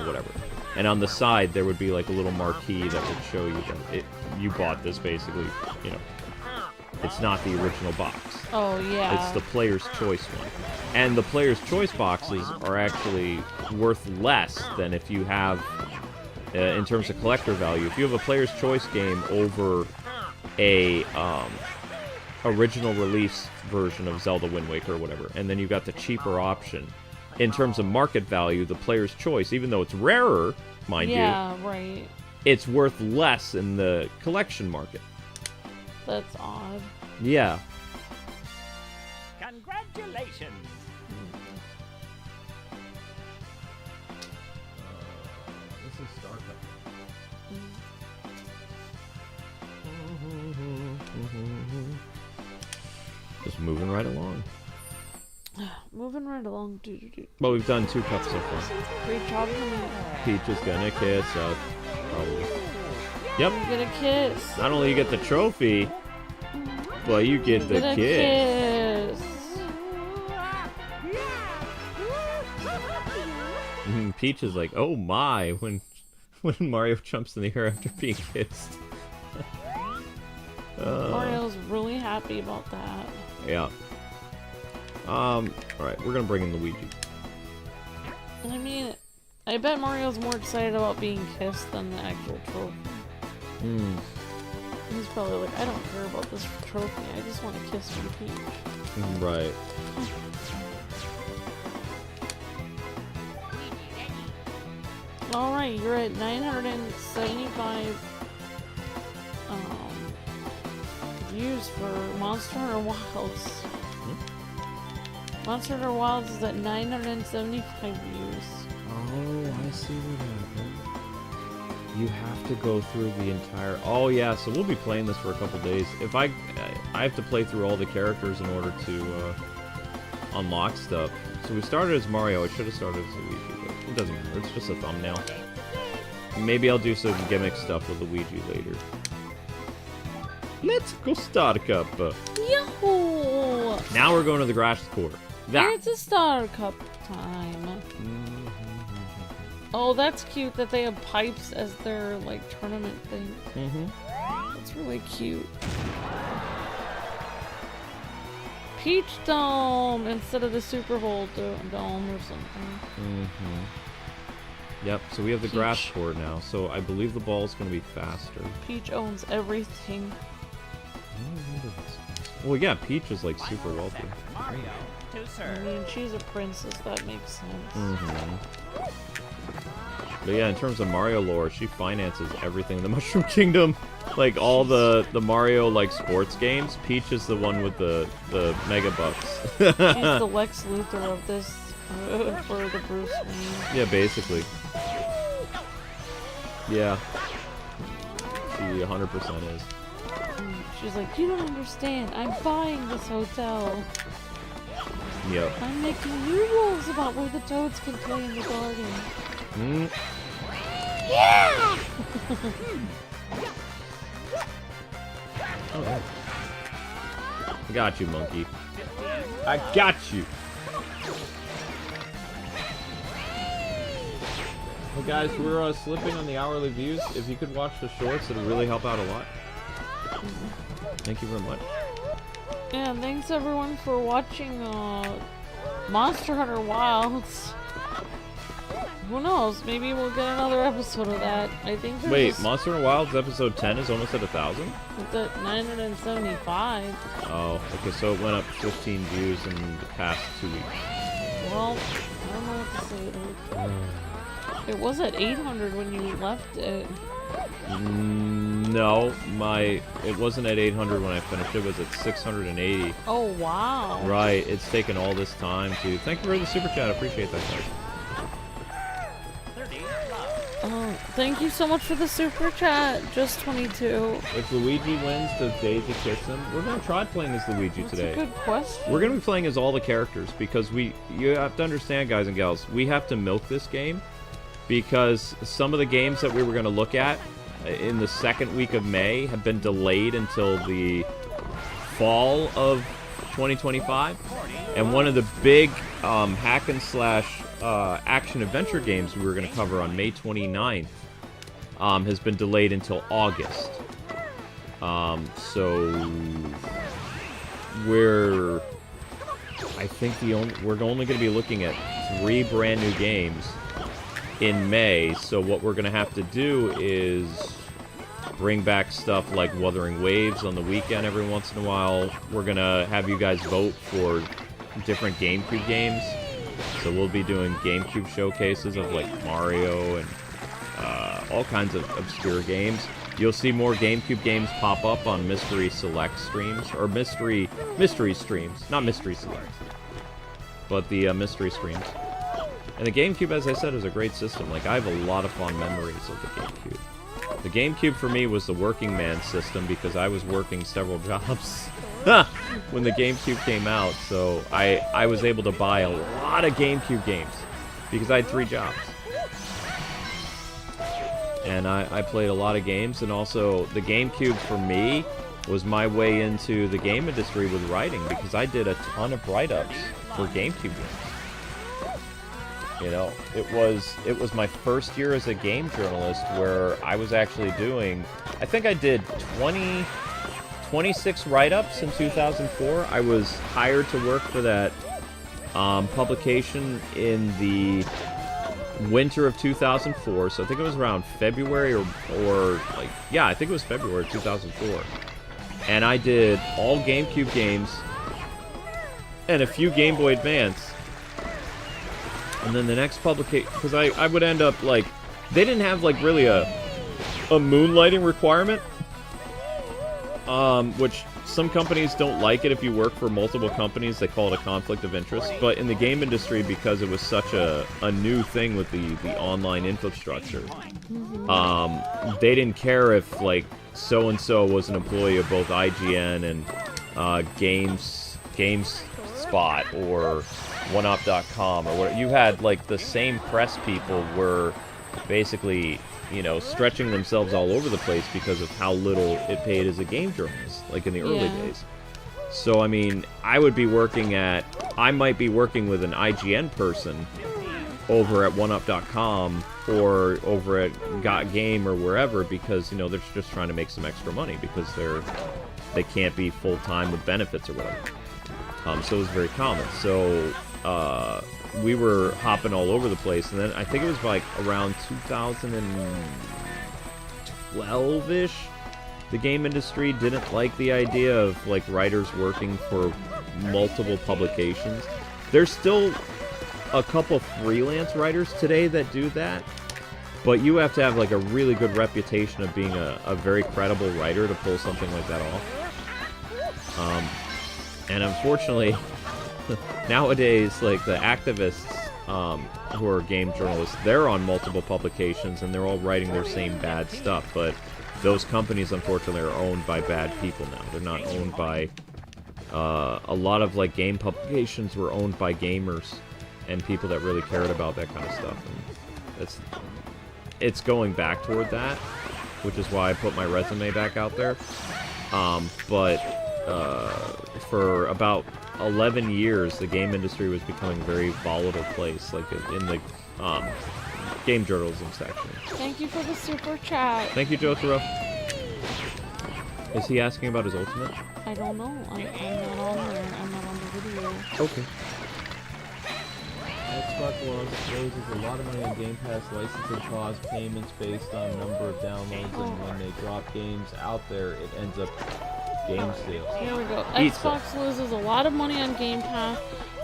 whatever. And on the side, there would be like a little marquee that would show you that you bought this basically, It's not the original box. Oh, yeah. It's the Player's Choice one. And the Player's Choice boxes are actually worth less than if you have... in terms of collector value, if you have a Player's Choice game over a original release version of Zelda Wind Waker or whatever, and then you've got the cheaper option, in terms of market value, the Player's Choice, even though it's rarer, mind you, yeah, right. it's worth less in the collection market. That's odd. Yeah. Congratulations. This is Star Cup. Just moving right along. Moving right along. Well, we've done 2 cups so far. Great job, honey. Peach is gonna kiss us. Probably. Yep. You get a kiss. Not only you get the trophy, but you get the Get a kiss. kiss. Peach is like, oh my, when Mario jumps in the air after being kissed. Mario's really happy about that. Yeah. Alright, we're gonna bring in Luigi. I mean, I bet Mario's more excited about being kissed than the actual trophy. He's probably like, I don't care about this trophy, I just want to kiss from Peach. Right. Alright, you're at 975 views for Monster Hunter Wilds. Monster Hunter Wilds is at 975 views. Oh, I see what happened. You have to go through the entire... Oh, yeah, so we'll be playing this for a couple days. If I have to play through all the characters in order to unlock stuff. So we started as Mario. I should have started as Luigi, but it doesn't matter. It's just a thumbnail. Maybe I'll do some gimmick stuff with Luigi later. Let's go Star Cup. Yahoo! Now we're going to the grass court. It's a Star Cup time. Oh, that's cute that they have pipes as their, like, tournament thing. That's really cute. Peach Dome instead of the Super Bowl Dome or something. Yep, so we have the Peach. grass court now, so I believe the ball's going to be faster. Peach owns everything. Well, yeah, Peach is, like, super wealthy. Mario to I serve. mean, she's a princess, that makes sense. But yeah, in terms of Mario lore, she finances everything in the Mushroom Kingdom. Like, all the Mario, like, sports games, Peach is the one with the mega bucks. She's the Lex Luthor of this, for the Bruce Wayne. Yeah, basically. Yeah. She 100% is. She's like, you don't understand, I'm buying this hotel. Yep. I'm making new rules about where the toads can play in the garden. Yeah! Oh. I got you, monkey. I got you! Well, guys, we're slipping on the hourly views. If you could watch the shorts, it'll really help out a lot. Thank you very much. Yeah, thanks everyone for watching Monster Hunter Wilds. Who knows? Maybe we'll get another episode of that. I think there's Wait, Monster Hunter Wilds episode 10 is almost at 1,000? It's at 975. Oh, okay, so it went up 15 views in the past 2 weeks. Well, I don't know what to say. It was at 800 when you left it. No, it wasn't at 800 when I finished. It was at 680. Oh, wow. Right, it's taken all this time to... Thank you for the super chat. I appreciate that, guys. Thank you so much for the super chat. Just 22. If Luigi wins, does Daisy kiss him? We're going to try playing as Luigi today. That's a good question. We're going to be playing as all the characters because you have to understand, guys and gals, we have to milk this game because some of the games that we were going to look at in the second week of May have been delayed until the fall of 2025. And one of the big hack and slash action adventure games we were going to cover on May 29th has been delayed until August. So we're only going to be looking at 3 brand new games in May. So what we're going to have to do is bring back stuff like Wuthering Waves on the weekend every once in a while. We're going to have you guys vote for different GameCube games. So we'll be doing GameCube showcases of like Mario and all kinds of obscure games. You'll see more GameCube games pop up on Mystery Select streams, or Mystery streams, not Mystery Select, but the Mystery streams. And the GameCube, as I said, is a great system. Like, I have a lot of fond memories of the GameCube. The GameCube for me was the working man system because I was working several jobs when the GameCube came out. So I was able to buy a lot of GameCube games because I had 3 jobs. And I played a lot of games, and also the GameCube for me was my way into the game industry with writing because I did a ton of write-ups for GameCube games. You know, it was my first year as a game journalist where I was actually doing, I think I did 26 write-ups in 2004. I was hired to work for that publication in the winter of 2004, so I think it was around February or like, yeah, I think it was February 2004. And I did all GameCube games and a few Game Boy Advance. And then the next publication, because I would end up, like, they didn't have, like, really a moonlighting requirement, which some companies don't like it if you work for multiple companies. They call it a conflict of interest. But in the game industry, because it was such a new thing with the online infrastructure, they didn't care if, like, so-and-so was an employee of both IGN and GameSpot or OneUp.com or what. You had, like, the same press people were basically, you know, stretching themselves all over the place because of how little it paid as a game journalist, like in the early days. So, I mean, I might be working with an IGN person over at OneUp.com or over at Got Game or wherever because, you know, they're just trying to make some extra money because they can't be full-time with benefits or whatever. So it was very common. So, we were hopping all over the place, and then I think it was like around 2012-ish, the game industry didn't like the idea of like writers working for multiple publications. There's still a couple freelance writers today that do that, but you have to have like a really good reputation of being a very credible writer to pull something like that off. And unfortunately, nowadays, like, the activists who are game journalists, they're on multiple publications, and they're all writing their same bad stuff, but those companies, unfortunately, are owned by bad people now. They're not owned by... a lot of, like, game publications were owned by gamers and people that really cared about that kind of stuff. And it's going back toward that, which is why I put my resume back out there. For about 11 years, the game industry was becoming a very volatile place, like in the game journalism section. Thank you for the super chat. Thank you, Jotaro. Is he asking about his ultimate? I don't know. I'm not on there. I'm not on the video. Okay. Xbox loses a lot of money on Game Pass licensing costs, payments based on number of downloads, and when they drop games out there, it ends up game sales. Here we go. Xbox loses a lot of money on Game Pass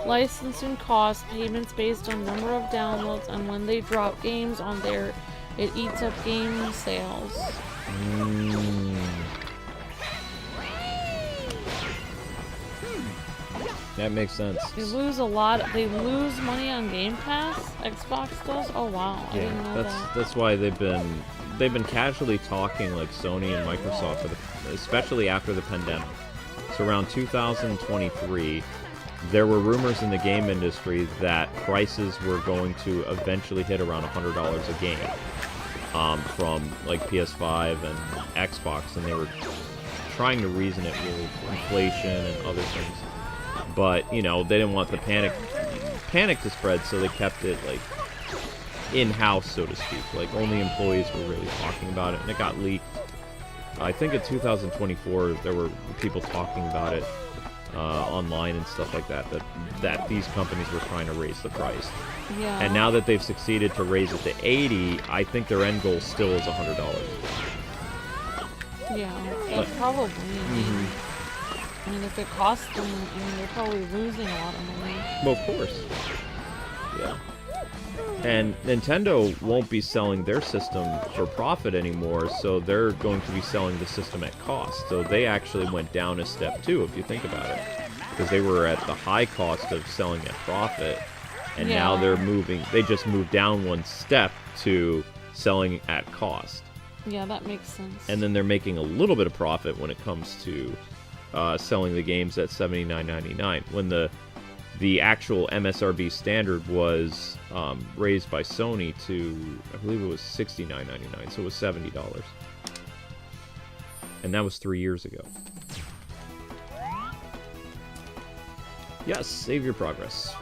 licensing costs, payments based on number of downloads, and when they drop games on there, it eats up game sales. That makes sense. They lose a lot. They lose money on Game Pass. Xbox does. Oh wow, I didn't know that. That's why they've been casually talking like Sony and Microsoft, especially after the pandemic. So around 2023, there were rumors in the game industry that prices were going to eventually hit around $100 a game from like PS5 and Xbox, and they were trying to reason it with inflation and other things. But, you know, they didn't want the panic to spread, so they kept it, like, in-house, so to speak. Like, only employees were really talking about it, and it got leaked. I think in 2024, there were people talking about it online and stuff like that, that these companies were trying to raise the price. Yeah. And now that they've succeeded to raise it to $80, I think their end goal still is $100. Yeah, probably. I mean, if it costs them, I mean, they're probably losing a lot of money. Well, of course. Yeah. And Nintendo won't be selling their system for profit anymore, so they're going to be selling the system at cost. So they actually went down a step too, if you think about it. Because they were at the high cost of selling at profit, and now they just moved down one step to selling at cost. Yeah, that makes sense. And then they're making a little bit of profit when it comes to selling the games at $79.99, when the actual MSRP standard was raised by Sony to, I believe it was $69.99, so it was $70. And that was 3 years ago. Yes, save your progress.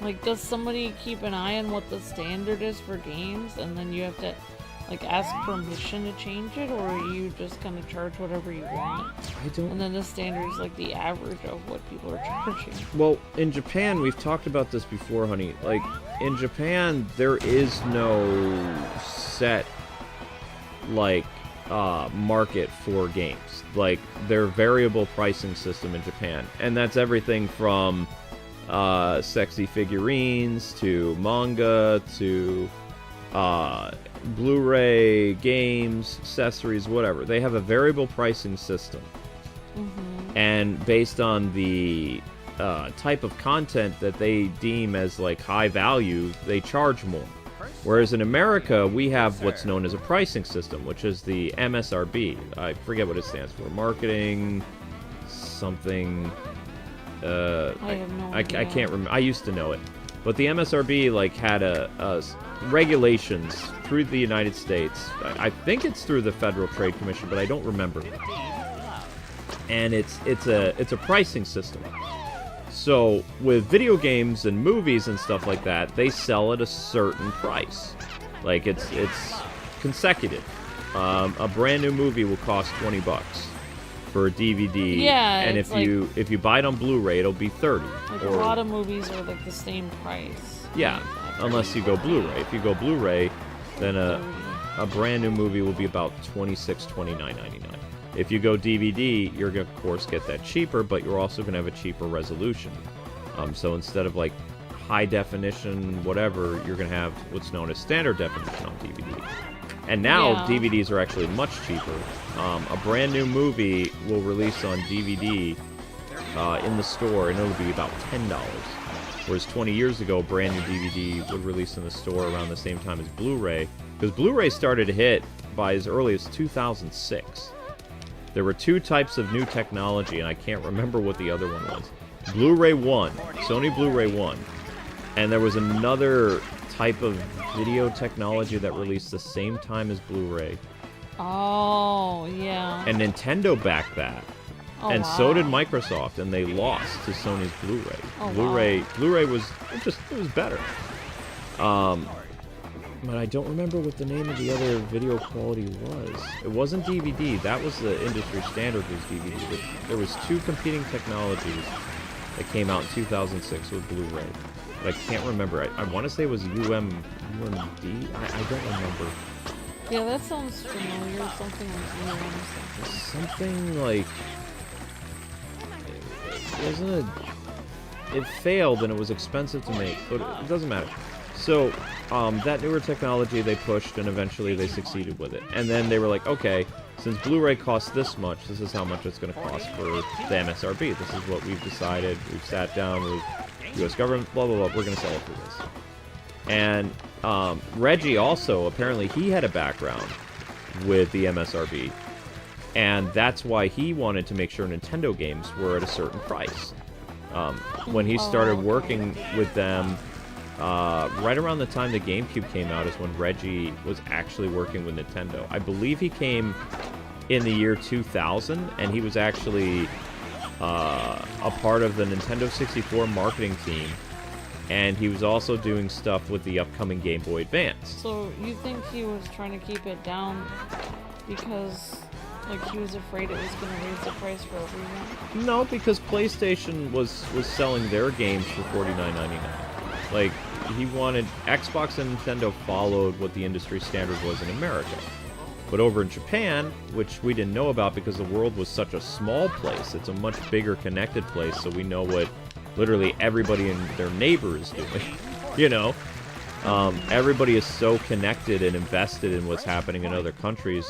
Like, does somebody keep an eye on what the standard is for games, and then you have to like ask permission to change it, or are you just gonna charge whatever you want? I don't. And then the standard is like the average of what people are charging. Well, in Japan, we've talked about this before, honey. Like, in Japan, there is no set like market for games. Like, their variable pricing system in Japan, and that's everything from sexy figurines to manga to Blu-ray, games, accessories, whatever. They have a variable pricing system. And based on the type of content that they deem as like high value, they charge more. Whereas in America, we have what's known as a pricing system, which is the MSRP. I forget what it stands for. Marketing something. I have no idea. I can't remember. I used to know it. But the MSRP like had a regulations through the United States. I think it's through the Federal Trade Commission, but I don't remember. And it's a pricing system. So with video games and movies and stuff like that, they sell at a certain price. Like it's consecutive. A brand new movie will cost $20 for a DVD. Yeah, and it's if you buy it on Blu-ray, it'll be $30. Like a lot of movies are like the same price. Yeah, unless you go Blu-ray. If you go Blu-ray, then a brand new movie will be about $29.99. If you go DVD, you're going to, of course, get that cheaper, but you're also going to have a cheaper resolution. So instead of like high definition, whatever, you're going to have what's known as standard definition on DVD. And now DVDs are actually much cheaper. A brand new movie will release on DVD in the store, and it'll be about $10. Whereas 20 years ago, a brand new DVD would release in the store around the same time as Blu-ray, because Blu-ray started to hit by as early as 2006. There were two types of new technology, and I can't remember what the other one was. Blu-ray 1, Sony Blu-ray 1, and there was another type of video technology that released the same time as Blu-ray. Oh, yeah. And Nintendo backed that. Oh, and wow. so did Microsoft, and they lost to Sony's Blu-ray. Oh, Blu-ray was better. But I don't remember what the name of the other video quality was. It wasn't DVD. That was the industry standard, was DVD. But there was two competing technologies that came out in 2006 with Blu-ray. But I can't remember. I want to say it was UMD. I don't remember. Yeah, that sounds familiar. Something like Something like... Wasn't it it failed and it was expensive to make, but it doesn't matter. So, that newer technology they pushed, and eventually they succeeded with it. And then they were like, okay, since Blu-ray costs this much, this is how much it's going to cost for the MSRP. This is what we've decided. We've sat down with U.S. government, blah, blah, blah. We're going to sell it for this. And Reggie also, apparently, he had a background with the MSRP. And that's why he wanted to make sure Nintendo games were at a certain price. When he started working with them, right around the time the GameCube came out is when Reggie was actually working with Nintendo. I believe he came in the year 2000, and he was actually a part of the Nintendo 64 marketing team, and he was also doing stuff with the upcoming Game Boy Advance. So you think he was trying to keep it down because, like, he was afraid it was going to raise the price for everyone? No, because PlayStation was selling their games for $49.99. Like, he wanted... Xbox and Nintendo followed what the industry standard was in America. But over in Japan, which we didn't know about because the world was such a small place, it's a much bigger connected place, so we know what literally everybody and their neighbor is doing. You know? Everybody is so connected and invested in what's happening in other countries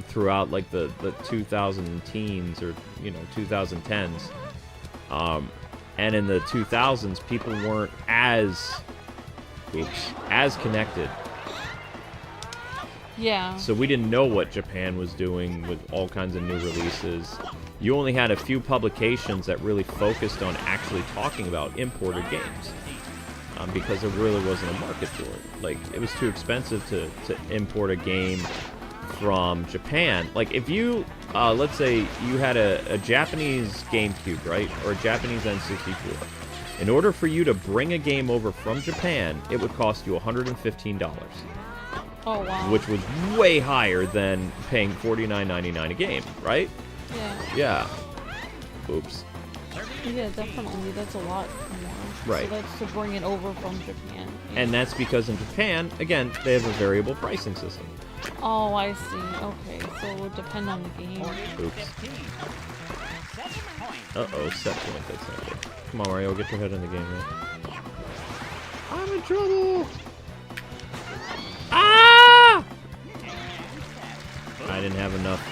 throughout, like, the 2010s or, you know, 2010s. And in the 2000s, people weren't as connected. Yeah. So we didn't know what Japan was doing with all kinds of new releases. You only had a few publications that really focused on actually talking about imported games. Because there really wasn't a market for it. Like, it was too expensive to import a game from Japan. Like, if you, let's say you had a Japanese GameCube, right? Or a Japanese N64. In order for you to bring a game over from Japan, it would cost you $115. Oh, wow. Which was way higher than paying $49.99 a game, right? Yeah. Yeah. Oops. Yeah, definitely. That's a lot more. Right. So that's to bring it over from Japan. Yeah. And that's because in Japan, again, they have a variable pricing system. Oh, I see. Okay, so it would depend on the game. Oops. Uh-oh, set point. That's not good. Come on, Mario, get your head in the game, man. I'm in trouble! Ah! I didn't have enough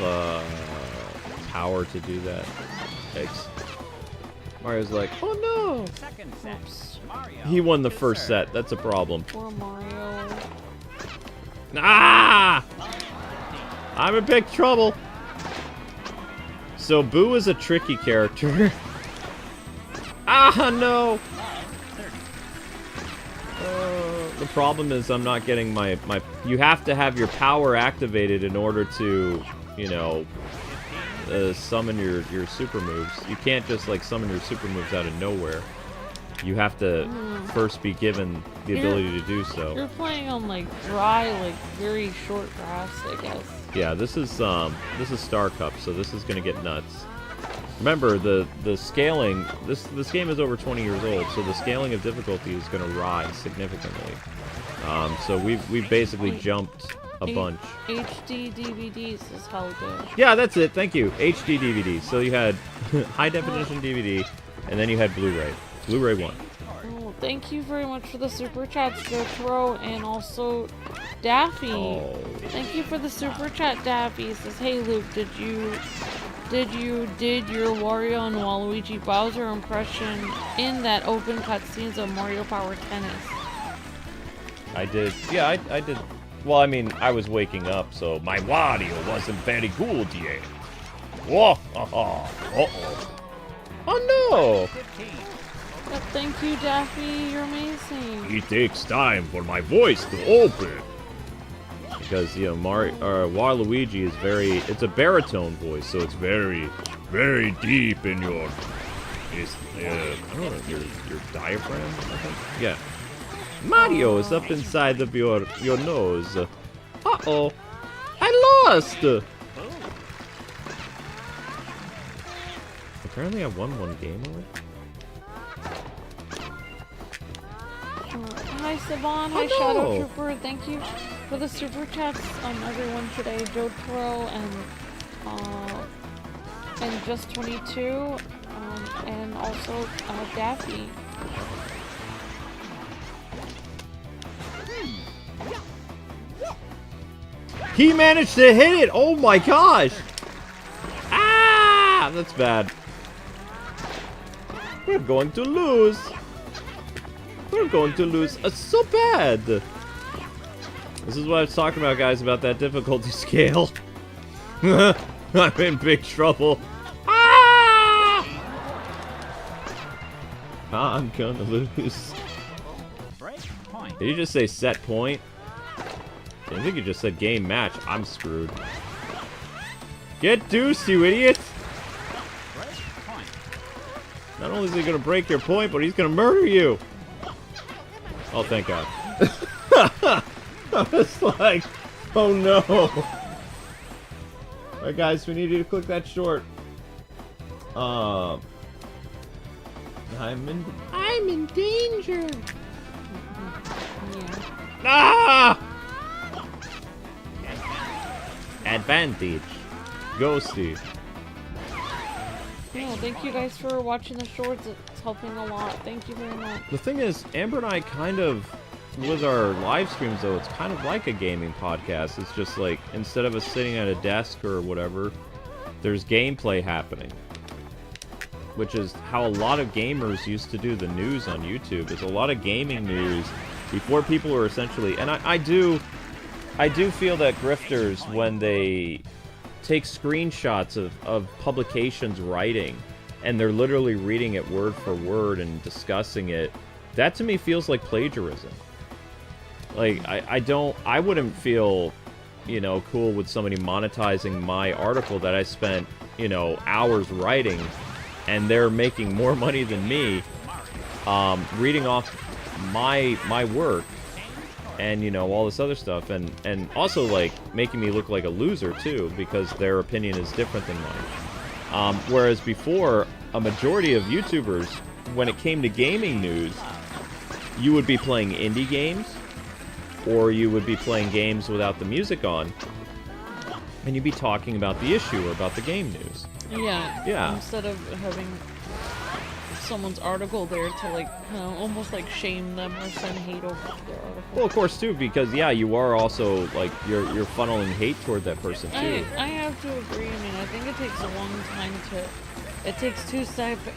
power to do that. Thanks. Mario's like, oh no! Oops. He won the first set. That's a problem. Poor Mario. Ah! I'm in big trouble. So Boo is a tricky character. Ah, no! The problem is I'm not getting my... You have to have your power activated in order to, you know, summon your super moves. You can't just, like, summon your super moves out of nowhere. You have to first be given the ability to do so. You're playing on, like, dry, like, very short grass, I guess. Yeah, this is Star Cup, so this is gonna get nuts. Remember, the scaling, this game is over 20 years old, so the scaling of difficulty is gonna rise significantly. So we've basically jumped a bunch. HD DVDs is how good. Yeah, that's it. Thank you. HD DVD. So you had high definition DVD, and then you had Blu-ray. Blu-ray 1. Oh, thank you very much for the super chats, Jotaro, and also Daffy. Oh. Thank you for the super chat, Daffy. It says, hey Luke, did your Wario and Waluigi Bowser impression in that open cutscenes of Mario Power Tennis? I did. Yeah, I did. Well, I mean, I was waking up, so my Wario wasn't very good yet. Whoa! Uh-oh. Oh no! But thank you, Daffy. You're amazing. It takes time for my voice to open. Because, you know, Waluigi is it's a baritone voice, so it's very, very deep in your, I don't know, your diaphragm, I think? Yeah. Mario is up inside of your nose. Uh-oh. I lost! Apparently I won one game already. Hi, Saban. Hi, Shadow Trooper. Thank you for the super chats, everyone today. Jotaro and Just22, and also Daffy. He managed to hit it! Oh my gosh! Ah! That's bad. We're going to lose. We're going to lose. So bad. This is what I was talking about, guys, about that difficulty scale. I'm in big trouble. Ah! I'm gonna lose. Did you just say set point? I think you just said game match. I'm screwed. Get deuced, you idiot! Not only is he gonna break your point, but he's gonna murder you! Oh, thank God. I was like, oh no! Alright guys, we need you to click that short. I'm in danger! Yeah. Ah! Advantage. Ghosty. Yeah, thank you guys for watching the shorts. It's helping a lot. Thank you very much. The thing is, Amber and I kind of, with our live streams though, it's kind of like a gaming podcast. It's just like, instead of us sitting at a desk or whatever, there's gameplay happening. Which is how a lot of gamers used to do the news on YouTube. There's a lot of gaming news before people were essentially, and I do feel that grifters, when they take screenshots of publications writing, and they're literally reading it word for word and discussing it, that to me feels like plagiarism. Like, I wouldn't feel, you know, cool with somebody monetizing my article that I spent, you know, hours writing, and they're making more money than me, reading off my work, and, you know, all this other stuff, and also, like, making me look like a loser, too, because their opinion is different than mine. Whereas before, a majority of YouTubers, when it came to gaming news, you would be playing indie games, or you would be playing games without the music on, and you'd be talking about the issue or about the game news. Yeah. Yeah. Instead of having someone's article there to, like, almost like shame them or send hate over their article. Well, of course, too, because, yeah, you are also, like, you're funneling hate toward that person, too. I have to agree. I mean, I think it takes a long time to... It takes 2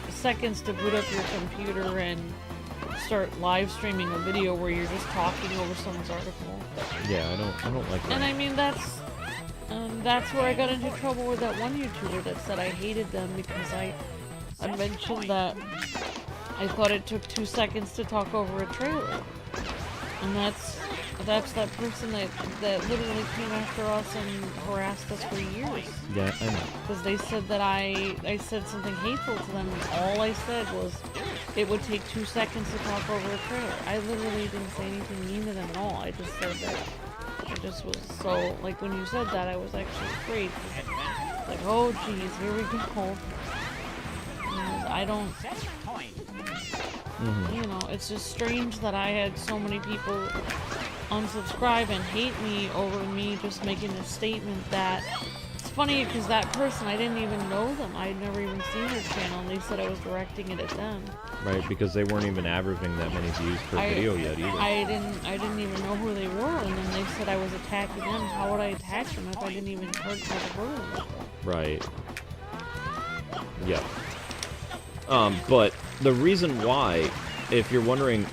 seconds to boot up your computer and start live streaming a video where you're just talking over someone's article. Yeah, I don't like that. And I mean, that's where I got into trouble with that one YouTuber that said I hated them because I mentioned that I thought it took 2 seconds to talk over a trailer. And that's that person that literally came after us and harassed us for years. Yeah, I know. Because they said that I said something hateful to them, and all I said was it would take 2 seconds to talk over a trailer. I literally didn't say anything mean to them at all. I just said that I just was so, like, when you said that, I was actually afraid. Like, oh geez, here we go. And I don't... You know, it's just strange that I had so many people unsubscribe and hate me over me just making a statement that... It's funny because that person, I didn't even know them. I'd never even seen their channel, and they said I was directing it at them. Right, because they weren't even averaging that many views per video yet either. I didn't even know who they were, and then they said I was attacking them. How would I attack them if I didn't even heard them before? Right. Yeah. But the reason why, if you're wondering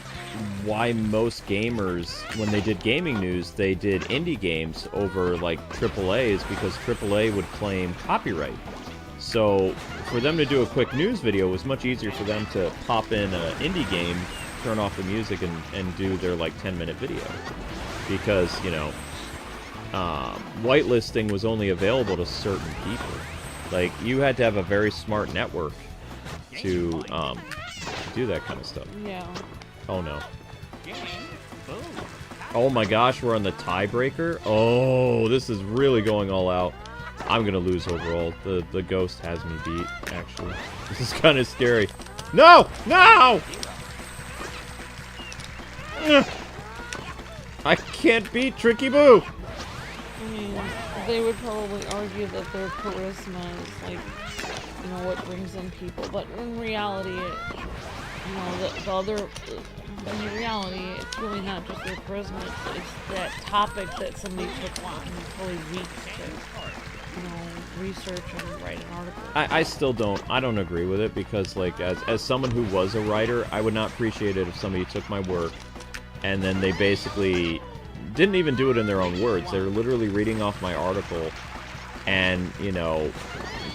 why most gamers, when they did gaming news, they did indie games over, like, AAA, is because AAA would claim copyright. So, for them to do a quick news video, it was much easier for them to pop in an indie game, turn off the music, and do their, like, 10-minute video. Because, you know, whitelisting was only available to certain people. Like, you had to have a very smart network to do that kind of stuff. Yeah. Oh no. Oh my gosh, we're on the tiebreaker? Oh, this is really going all out. I'm gonna lose overall. The ghost has me beat, actually. This is kind of scary. No! No! Ugh. I can't beat Tricky Boo! I mean, they would probably argue that their charisma is, like, you know, what brings in people. But in reality, you know, in reality, it's really not just their charisma. It's that topic that somebody took on fully weeks to, you know, research and write an article. I still don't agree with it, because, like, as someone who was a writer, I would not appreciate it if somebody took my work and then they basically didn't even do it in their own words. They were literally reading off my article, and, you know,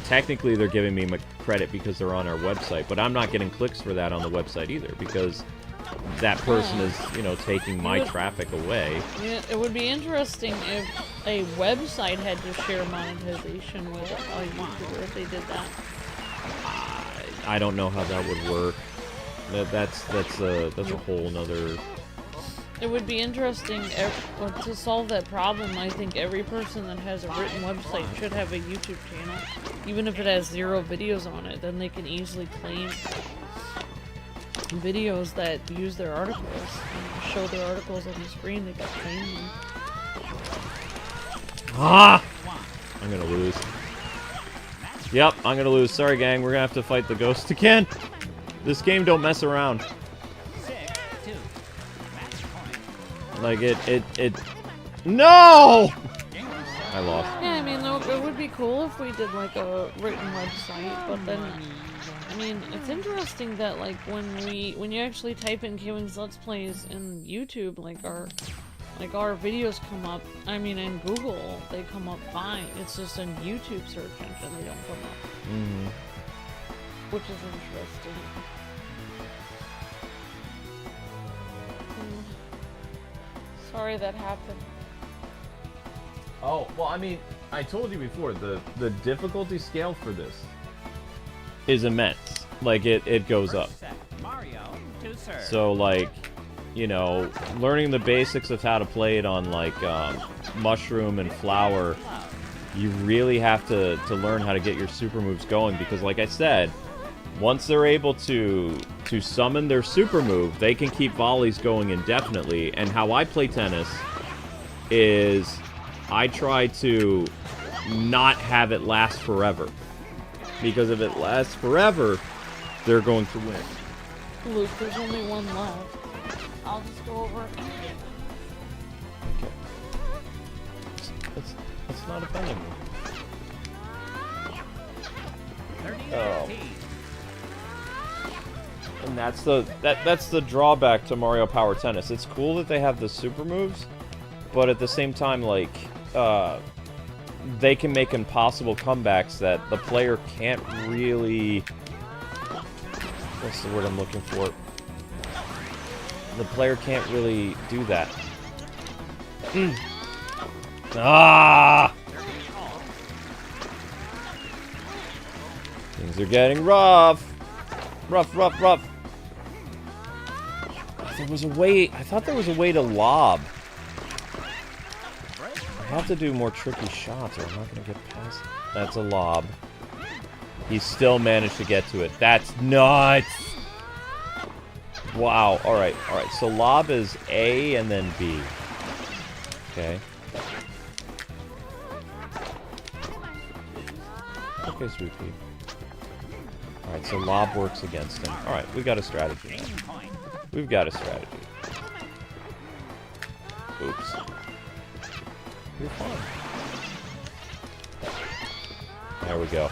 technically they're giving me my credit because they're on our website, but I'm not getting clicks for that on the website either, because that person is, you know, taking my traffic away. Yeah, it would be interesting if a website had to share monetization with a YouTuber if they did that. I don't know how that would work. That's a whole nother. It would be interesting to solve that problem. I think every person that has a written website should have a YouTube channel, even if it has 0 videos on it. Then they can easily claim videos that use their articles and show their articles on the screen. They can claim them. Ah! I'm gonna lose. Yep, I'm gonna lose. Sorry, gang. We're gonna have to fight the ghost again. This game don't mess around. Like, it... No! I lost. Yeah, I mean, it would be cool if we did, like, a written website, but then, I mean, it's interesting that, like, when you actually type in Kwingsletsplays in YouTube, like our videos come up, I mean, in Google, they come up fine. It's just in YouTube search engine they don't come up. Mm-hmm. Which is interesting. Sorry that happened. Oh, well, I mean, I told you before, the difficulty scale for this is immense. Like, it goes up. So, like, you know, learning the basics of how to play it on, like, Mushroom and Flower, you really have to learn how to get your super moves going, because, like I said, once they're able to summon their super move, they can keep volleys going indefinitely. And how I play tennis is I try to not have it last forever. Because if it lasts forever, they're going to win. Luke, there's only one left. I'll just go over and Okay. It's not offending me. Oh. And that's the drawback to Mario Power Tennis. It's cool that they have the super moves, but at the same time, like, they can make impossible comebacks that the player can't really... What's the word I'm looking for? The player can't really do that. Ah! Things are getting rough. Rough. There was a way... I thought there was a way to lob. I have to do more tricky shots or I'm not going to get past it. That's a lob. He still managed to get to it. That's nuts! Wow. Alright. So lob is A and then B. Okay. Okay, sweet pea. Alright, so lob works against him. Alright, we've got a strategy now. We've got a strategy. Oops. You're fine. There we go.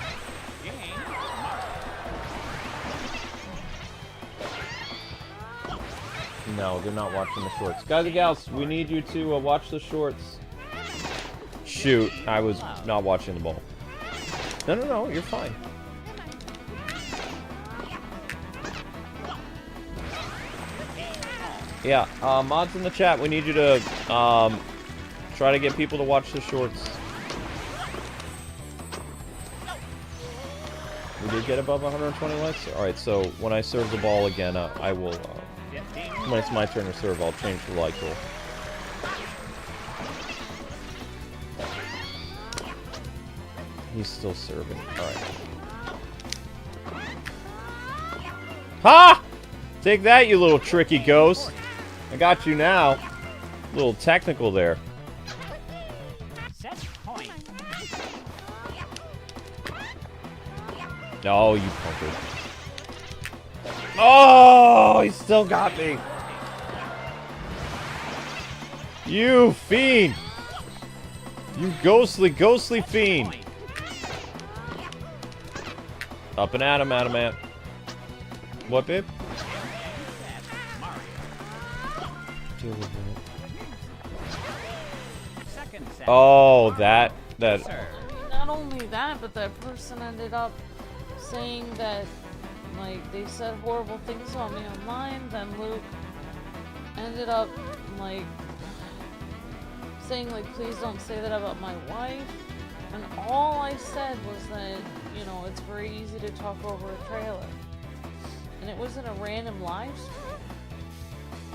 No, they're not watching the shorts. Guys and gals, we need you to watch the shorts. Shoot, I was not watching the ball. No, you're fine. Yeah, mods in the chat, we need you to try to get people to watch the shorts. We did get above 120 likes? Alright, so when I serve the ball again, I will, when it's my turn to serve, I'll change the like rule. He's still serving. Alright. Ha! Take that, you little tricky ghost. I got you now. A little technical there. Set point. No, you punker. Oh, he still got me. You fiend. You ghostly fiend. Up and at him, Adamat. What, babe? Deal with it. Oh, that. Not only that, but that person ended up saying that, like, they said horrible things about me online. Then Luke ended up, like, saying, like, please don't say that about my wife. And all I said was that, you know, it's very easy to talk over a trailer. And it was in a random live stream.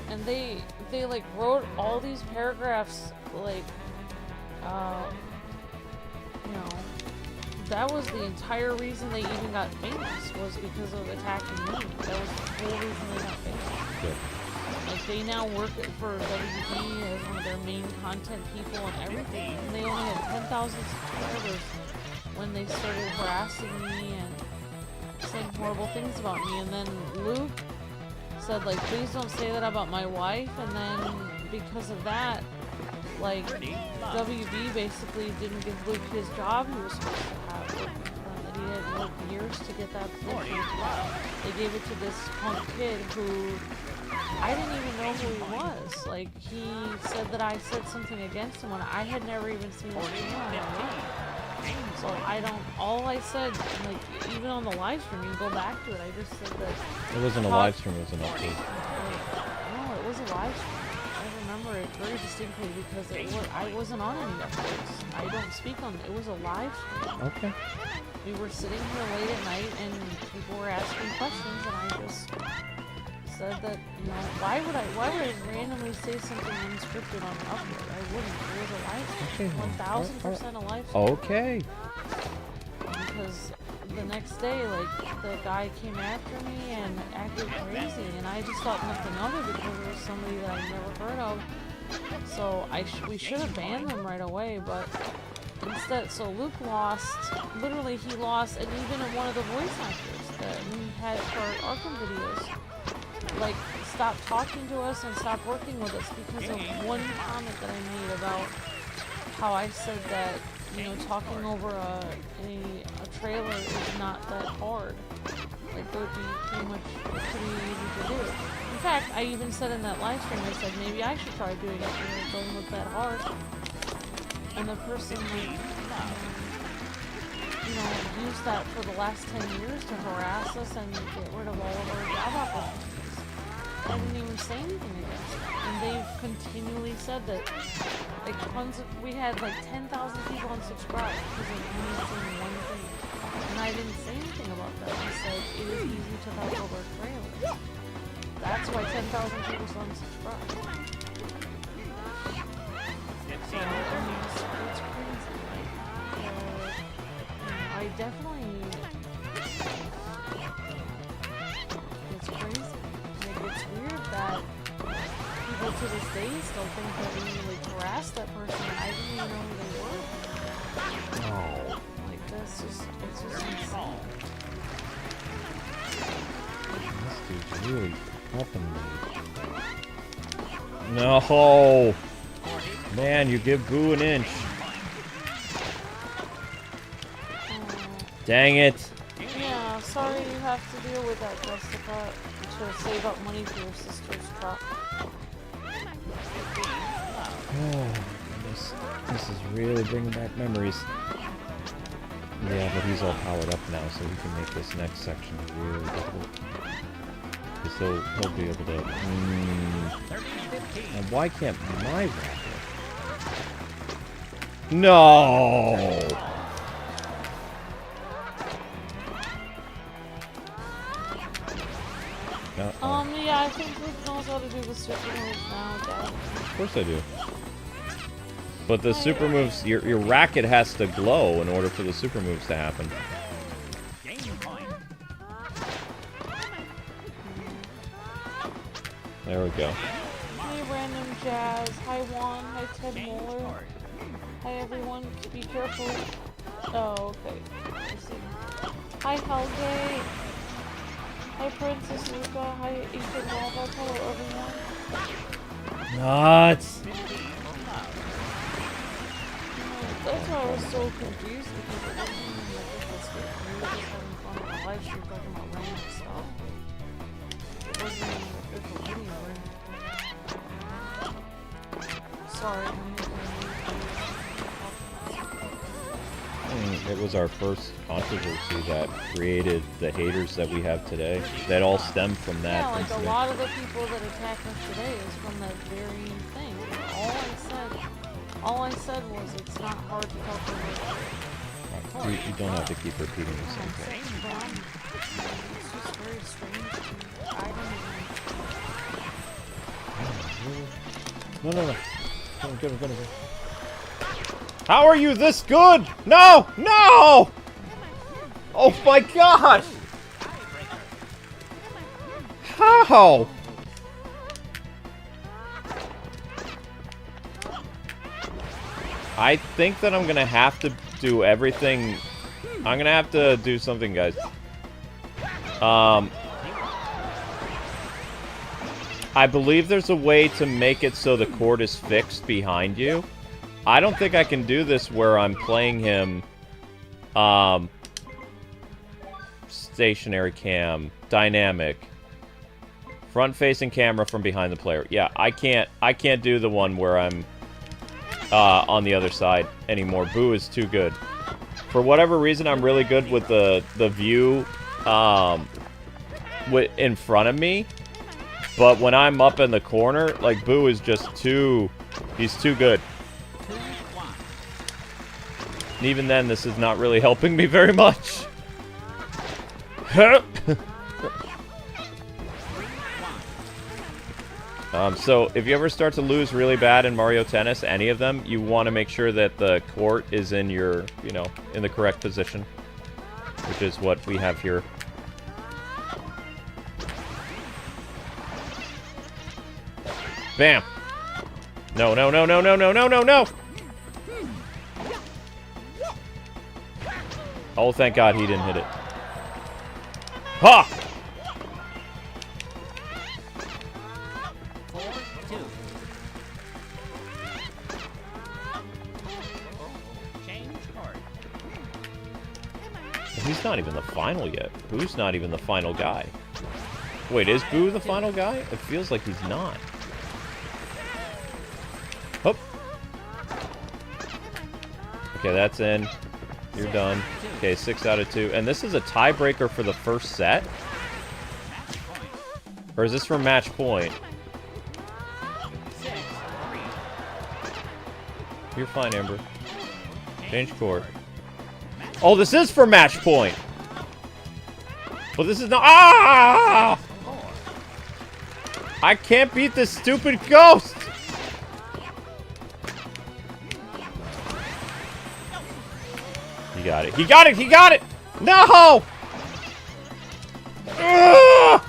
And they like, wrote all these paragraphs, like, you know, that was the entire reason they even got famous, was because of attacking me. That was the whole reason they got famous. Good. Like, they now work for WB as one of their main content people and everything. And they only had 10,000 subscribers when they started harassing me and saying horrible things about me. And then Luke said, like, please don't say that about my wife. And then because of that, like, WB basically didn't give Luke his job he was supposed to have. That he had worked years to get that position. They gave it to this punk kid who I didn't even know who he was. Like, he said that I said something against him when I had never even seen his channel. So I don't, all I said, like, even on the live stream, you can go back to it, I just said that... It wasn't a live stream, it was an update. No, it was a live stream. I remember it very distinctly because I wasn't on any updates. I don't speak on it. It was a live stream. Okay. We were sitting here late at night and people were asking questions and I just said that, you know, why would I randomly say something unscripted on an upload? I wouldn't. It was a live stream. 1000% a live stream. Okay. Because the next day, like, the guy came after me and acted crazy, and I just thought nothing of it because it was somebody that I never heard of. So we should have banned them right away, but instead, so Luke lost. Literally, he lost, and even one of the voice actors that we had for our Arkham videos, like, stopped talking to us and stopped working with us because of one comment that I made about how I said that, you know, talking over a trailer is not that hard. Like, it would be pretty easy to do. In fact, I even said in that live stream, I said maybe I should try doing it, it doesn't look that hard. And the person, like, you know, used that for the last 10 years to harass us and get rid of all of our job opportunities. I didn't even say anything against them. And they've continually said that, like, we had like 10,000 people unsubscribe because of me saying one thing. And I didn't say anything about that. I said it is easy to talk over trailers. That's why 10,000 people unsubscribe. So, I mean, it's crazy. Like, I definitely... It's crazy. It's weird that people to this day still think that we, like, harassed that person and I didn't even know who they were. Oh. Like, it's just insane. This dude's really helping me. No! Man, you give Boo an inch. Dang it. Yeah, sorry you have to deal with that, Jessica, to save up money for your sister's truck. Oh, this is really bringing back memories. Yeah, but he's all powered up now, so we can make this next section really difficult. Because he'll be able to... And why can't my rocket? No! Yeah, I think Luke knows how to do the super moves now, Dad. Of course I do. But the super moves, your racket has to glow in order for the super moves to happen. There we go. Hey, Random Jazz. Hi, Juan. Hi, Ted Moeller. Hi, everyone. Be careful. Oh, okay. I see. Hi, Helgate. Hi, Princess Luca. Hi, Ethan Nova. Hello, everyone. Nuts! That's why I was so confused because it wasn't even like this week. We were just having fun on the live stream talking about random stuff. It wasn't even an official video, right? Sorry, It was our first controversy that created the haters that we have today. That all stemmed from that. Yeah, like incident. a lot of the people that attack us today is from that very thing. All I said was it's not hard to calculate. You don't have to keep repeating the same thing. It's just very strange. I don't even... No. Go. How are you this good? No! No! Oh my god! How? I think that I'm gonna have to do everything. I'm gonna have to do something, guys. I believe there's a way to make it so the cord is fixed behind you. I don't think I can do this where I'm playing him, stationary cam, dynamic, front-facing camera from behind the player. Yeah, I can't do the one where I'm, on the other side anymore. Boo is too good. For whatever reason, I'm really good with the view, in front of me. But when I'm up in the corner, like, Boo is just he's too good. And even then, this is not really helping me very much. So, if you ever start to lose really bad in Mario Tennis, any of them, you want to make sure that the court is in your, in the correct position. Which is what we have here. Bam! No. Oh, thank God he didn't hit it. Ha! 4-2. Change card. He's not even the final yet. Boo's not even the final guy. Wait, is Boo the final guy? It feels like he's not. Hoop. Okay, that's in. You're done. Okay, 6 out of 2. And this is a tiebreaker for the first set? Or is this for match point? You're fine, Amber. Change court. Oh, this is for match point! Well, this is not... Ah! I can't beat this stupid ghost! He got it. He got it! He got it! No! Ugh!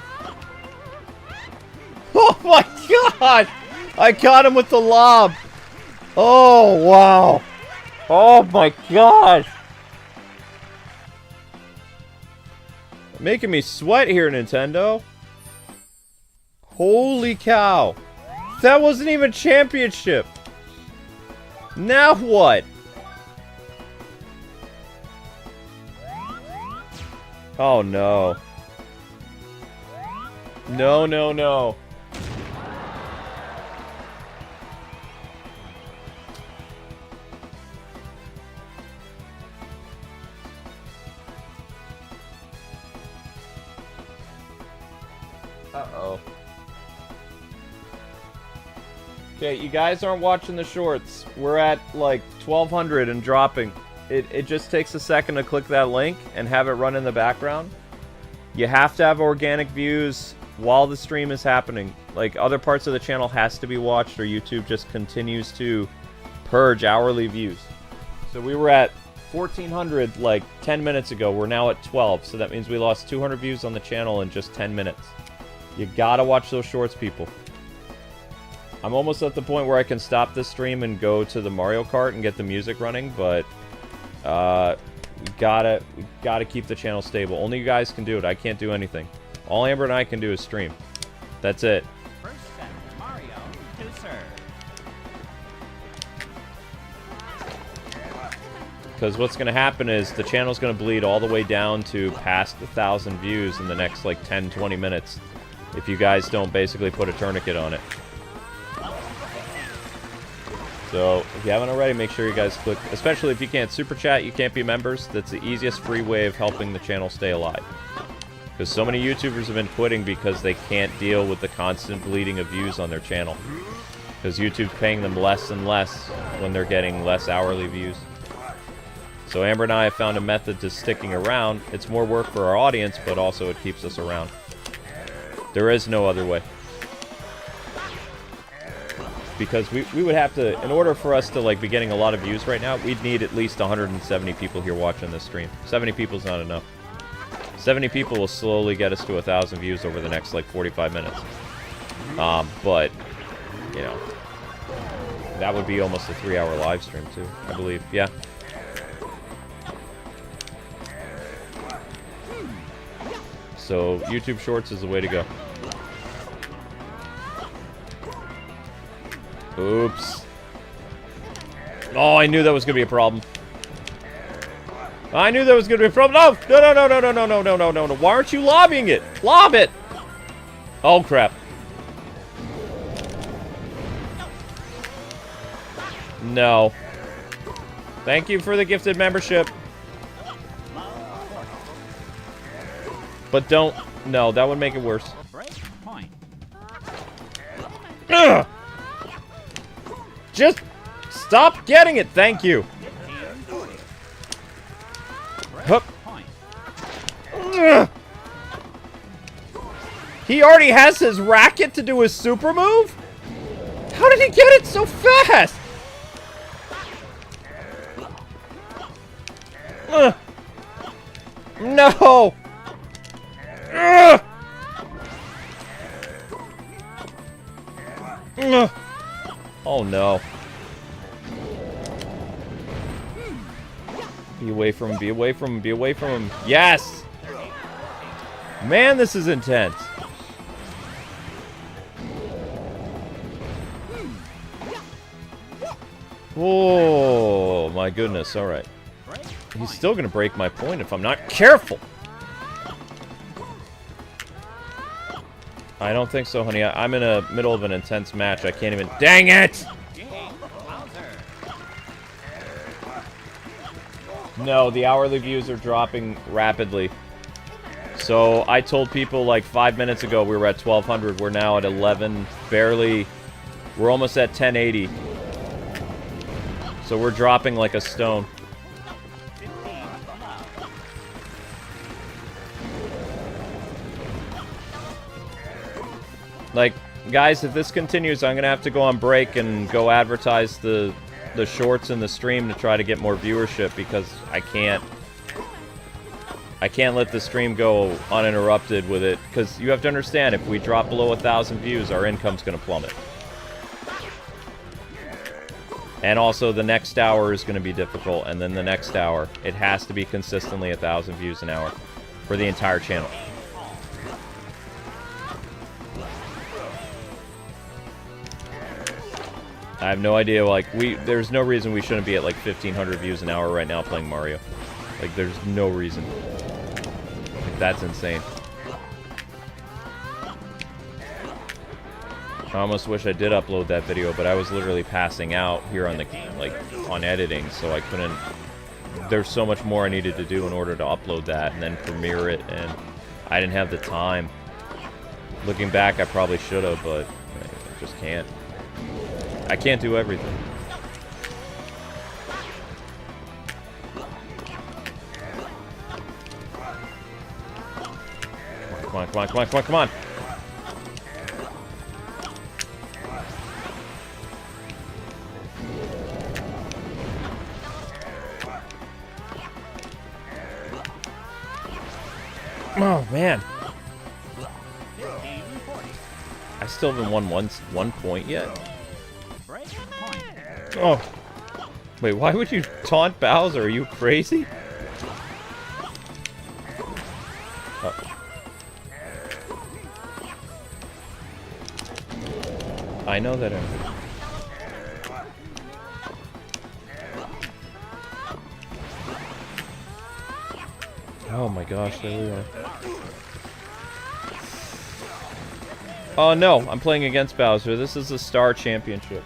Oh my god! I got him with the lob! Oh, wow! Oh my gosh! Making me sweat here, Nintendo. Holy cow! That wasn't even championship! Now what? Oh no. No. Uh-oh. Okay, you guys aren't watching the shorts. We're at, like, 1,200 and dropping. It just takes a second to click that link and have it run in the background. You have to have organic views while the stream is happening. Like, other parts of the channel has to be watched or YouTube just continues to purge hourly views. So we were at 1,400, like, 10 minutes ago. We're now at 12, so that means we lost 200 views on the channel in just 10 minutes. You gotta watch those shorts, people. I'm almost at the point where I can stop this stream and go to the Mario Kart and get the music running, but We gotta keep the channel stable. Only you guys can do it. I can't do anything. All Amber and I can do is stream. That's it. First set, Mario to serve. Because what's going to happen is the channel's going to bleed all the way down to past 1,000 views in the next, like, 10, 20 minutes. If you guys don't basically put a tourniquet on it. So, if you haven't already, make sure you guys click. Especially if you can't super chat, you can't be members. That's the easiest free way of helping the channel stay alive. Because so many YouTubers have been quitting because they can't deal with the constant bleeding of views on their channel. Because YouTube's paying them less and less when they're getting less hourly views. So Amber and I have found a method to sticking around. It's more work for our audience, but also it keeps us around. There is no other way. Because we would have to, in order for us to like be getting a lot of views right now, we'd need at least 170 people here watching this stream. 70 people's not enough. 70 people will slowly get us to 1,000 views over the next like 45 minutes. But, you know, that would be almost a 3-hour live stream too, I believe. Yeah. So YouTube Shorts is the way to go. Oops. Oh, I knew that was going to be a problem. I knew that was going to be a problem. No! No, no, no, no, no, no, no, no, no, no. Why aren't you lobbying it? Lob it! Oh, crap. No. Thank you for the gifted membership. But don't... No, that would make it worse. Break point. Ugh! Just stop getting it. Thank you. Hup. Ugh. He already has his racket to do his super move? How did he get it so fast? Ugh. No. Ugh. Ugh. Oh no. Be away from him, be away from him, be away from him. Yes! Man, this is intense. Oh my goodness, alright. He's still gonna break my point if I'm not careful. I don't think so, honey. I'm in the middle of an intense match. I can't even... Dang it! No, the hourly views are dropping rapidly. So I told people like 5 minutes ago we were at 1,200. We're now at 11. Barely... We're almost at 1080. So we're dropping like a stone. Like, guys, if this continues, I'm gonna have to go on break and go advertise the shorts in the stream to try to get more viewership because I can't let the stream go uninterrupted with it. Because you have to understand, if we drop below 1,000 views, our income's gonna plummet. And also, the next hour is gonna be difficult, and then the next hour, it has to be consistently 1,000 views an hour for the entire channel. I have no idea, like, there's no reason we shouldn't be at, like, 1,500 views an hour right now playing Mario. Like, there's no reason. Like, that's insane. I almost wish I did upload that video, but I was literally passing out here on the, like, on editing, so I couldn't... There's so much more I needed to do in order to upload that and then premiere it, and I didn't have the time. Looking back, I probably should have, but I just can't. I can't do everything. Come on, come on, come on, come on, come on! Oh, man. I still haven't won one point yet. Oh. Wait, why would you taunt Bowser? Are you crazy? I know that Ember. Oh my gosh, there we are. Oh no, I'm playing against Bowser. This is the Star Championship.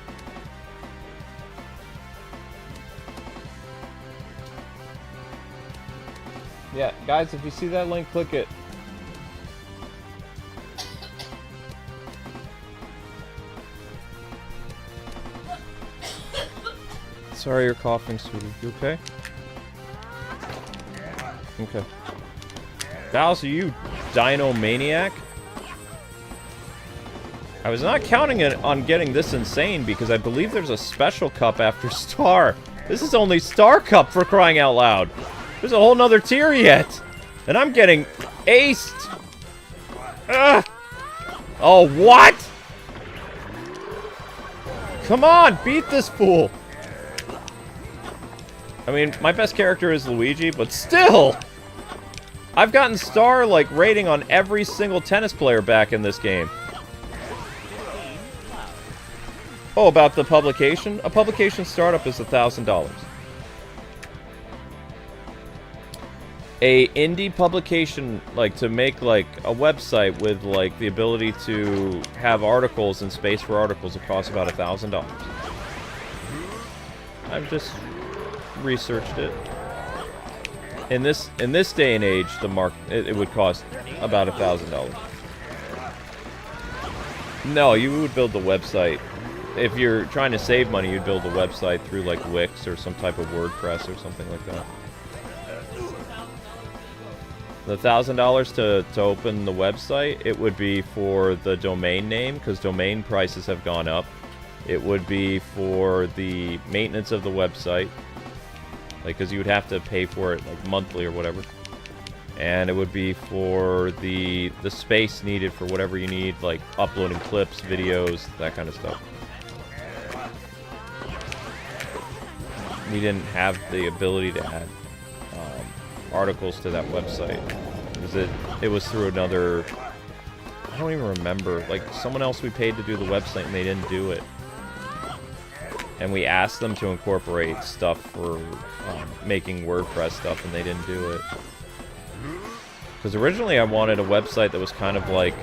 Yeah, guys, if you see that link, click it. Sorry you're coughing, sweetie. You okay? Okay. Bowser, you dino maniac. I was not counting on getting this insane because I believe there's a special cup after Star. This is only Star Cup, for crying out loud. There's a whole nother tier yet. And I'm getting aced. Ugh. Oh, what? Come on, beat this fool. I mean, my best character is Luigi, but still! I've gotten Star, like, rating on every single tennis player back in this game. Oh, about the publication? A publication startup is $1,000. A indie publication, like, to make, like, a website with, like, the ability to have articles and space for articles, it costs about $1,000. I've just researched it. In this day and age, it would cost about $1,000. No, you would build the website. If you're trying to save money, you'd build a website through like Wix or some type of WordPress or something like that. The $1,000 to open the website, it would be for the domain name, because domain prices have gone up. It would be for the maintenance of the website, like, because you would have to pay for it like monthly or whatever. And it would be for the space needed for whatever you need, like uploading clips, videos, that kind of stuff. We didn't have the ability to add articles to that website, because it was through another, I don't even remember, like someone else we paid to do the website and they didn't do it. And we asked them to incorporate stuff for making WordPress stuff, and they didn't do it. Because originally I wanted a website that was kind of like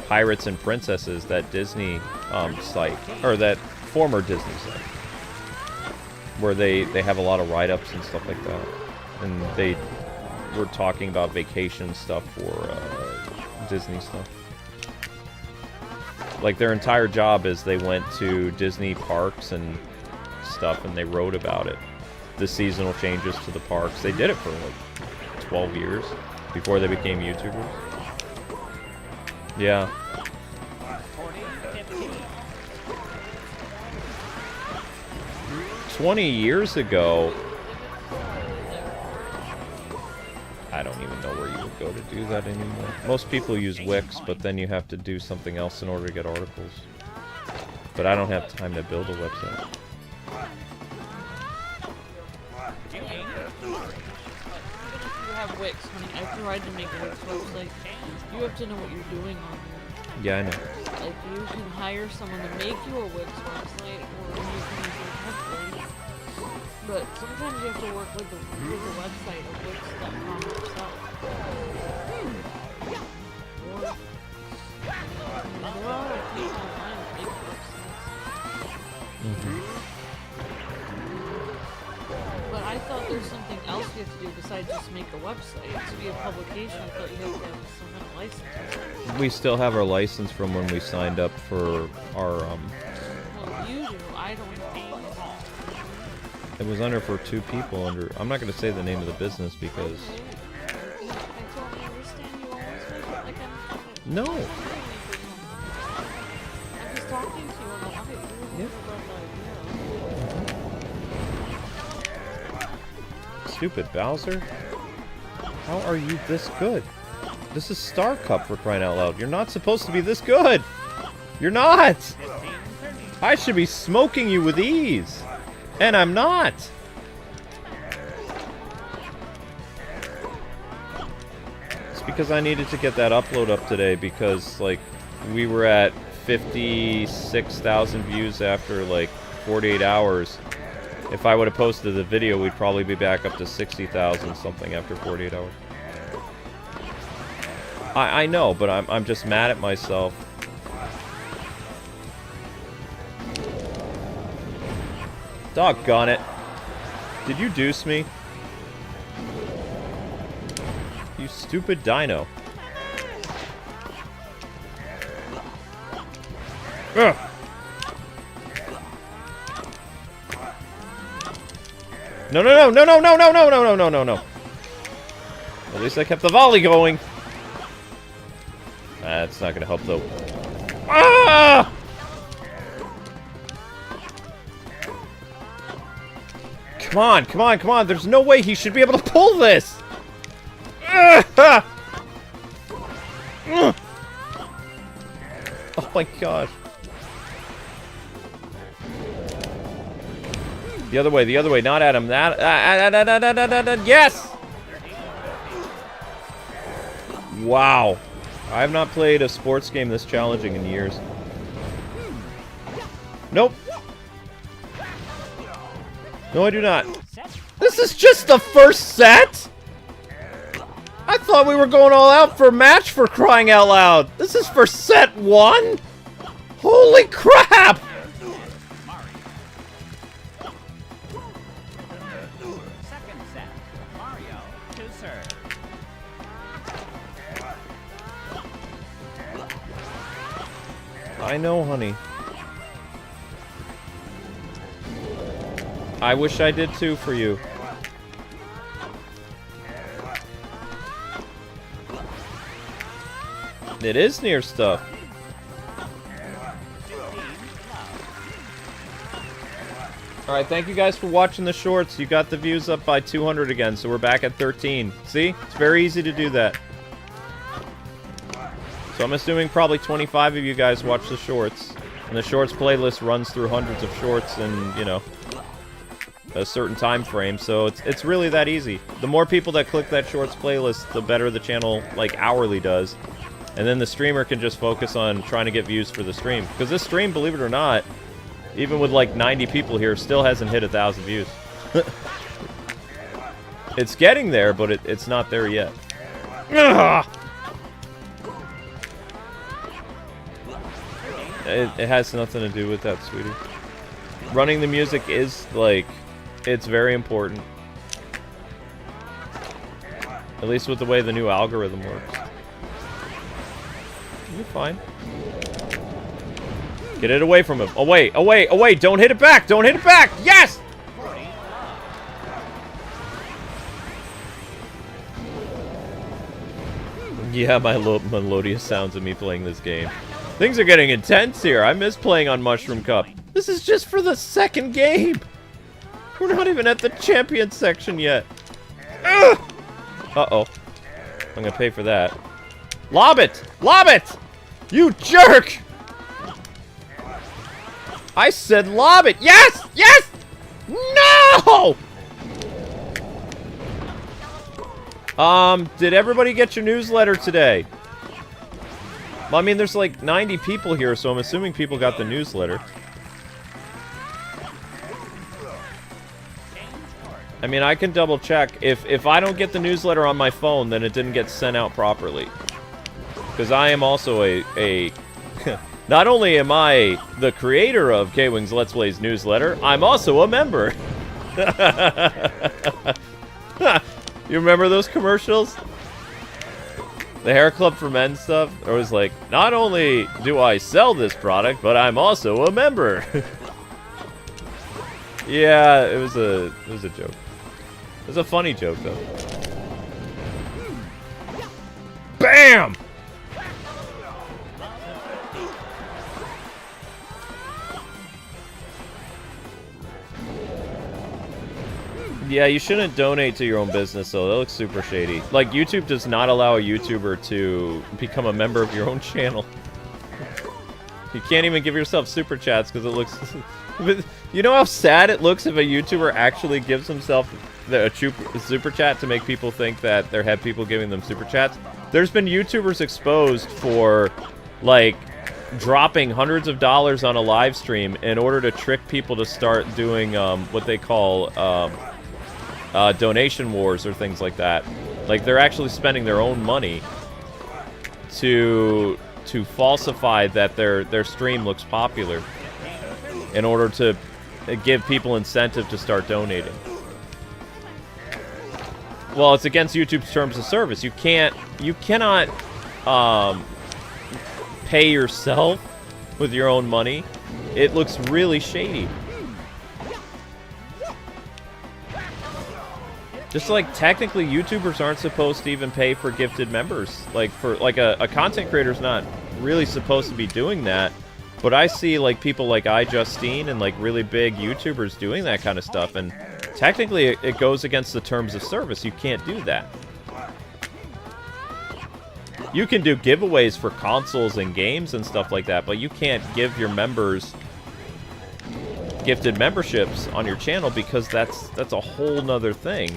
Pirates and Princesses, that Disney site, or that former Disney site, where they have a lot of write-ups and stuff like that. And they were talking about vacation stuff for Disney stuff. Like, their entire job is they went to Disney parks and stuff, and they wrote about it. The seasonal changes to the parks. They did it for, like, 12 years before they became YouTubers. Yeah. "20 years ago..." I don't even know where you would go to do that anymore. Most people use Wix, but then you have to do something else in order to get articles. But I don't have time to build a website. You have Wix, honey. I've tried to make a Wix website. You have to know what you're doing on there. Yeah, I know. Like, you can hire someone to make you a Wix website, or you can use your template. But sometimes you have to work with the website of Wix.com yourself. Or there are people online that make websites. But I thought there's something else you have to do besides just make a website. To be a publication, I thought you have to have some kind of license. We still have our license from when we signed up for our, Well, you do. I don't know. It was under for 2 people under... I'm not going to say the name of the business because... I totally understand you always make it like I'm... No! I'm just talking to you about it. You Yep. Stupid Bowser. How are you this good? This is Star Cup, for crying out loud. You're not supposed to be this good! You're not! I should be smoking you with ease! And I'm not! It's because I needed to get that upload up today because, like, we were at 56,000 views after like 48 hours. If I would have posted the video, we'd probably be back up to 60,000 something after 48 hours. I know, but I'm just mad at myself. Doggone it. Did you deuce me? You stupid dino. Ugh. No, no, no, no, no, no, no, no, no, no, no, no, no. At least I kept the volley going. That's not gonna help though. Ah! Come on, come on, come on. There's no way he should be able to pull this. Ah! Oh my god. The other way, not at him. Yes! Wow. I have not played a sports game this challenging in years. Nope. No, I do not. This is just the first set? I thought we were going all out for a match, for crying out loud. This is for set 1? Holy crap! Second set. Mario to serve. I know, honey. I wish I did too for you. It is near stuff. Alright, thank you guys for watching the shorts. You got the views up by 200 again, so we're back at 13. See? It's very easy to do that. So I'm assuming probably 25 of you guys watch the shorts. And the shorts playlist runs through hundreds of shorts in, you know, a certain time frame. So it's really that easy. The more people that click that shorts playlist, the better the channel, like, hourly does. And then the streamer can just focus on trying to get views for the stream. Because this stream, believe it or not, even with like 90 people here, still hasn't hit 1,000 views. It's getting there, but it's not there yet. Ugh! It has nothing to do with that, sweetie. Running the music is, like, it's very important. At least with the way the new algorithm works. You're fine. Get it away from him. Away, away, away! Don't hit it back! Don't hit it back! Yes! Yeah, my melodious sounds of me playing this game. Things are getting intense here. I miss playing on Mushroom Cup. This is just for the second game. We're not even at the champion section yet. Ugh! Uh-oh. I'm gonna pay for that. Lob it! Lob it! You jerk! I said lob it! Yes! Yes! No! Did everybody get your newsletter today? Well, I mean, there's like 90 people here, so I'm assuming people got the newsletter. I mean, I can double check. If I don't get the newsletter on my phone, then it didn't get sent out properly. Because I am also a not only am I the creator of Kwingsletsplays newsletter, I'm also a member. You remember those commercials? The hair club for men stuff? It was like, not only do I sell this product, but I'm also a member. Yeah, it was a joke. It was a funny joke though. Bam! Yeah, you shouldn't donate to your own business, though. That looks super shady. Like, YouTube does not allow a YouTuber to become a member of your own channel. You can't even give yourself super chats because it looks... You know how sad it looks if a YouTuber actually gives himself a super chat to make people think that there have people giving them super chats? There's been YouTubers exposed for, like, dropping hundreds of dollars on a live stream in order to trick people to start doing what they call donation wars or things like that. Like, they're actually spending their own money to falsify that their stream looks popular in order to give people incentive to start donating. Well, it's against YouTube's terms of service. You cannot pay yourself with your own money. It looks really shady. Just like, technically, YouTubers aren't supposed to even pay for gifted members. Like, a content creator's not really supposed to be doing that. But I see, like, people like iJustine and, like, really big YouTubers doing that kind of stuff. And technically, it goes against the terms of service. You can't do that. You can do giveaways for consoles and games and stuff like that, but you can't give your members gifted memberships on your channel because that's a whole nother thing.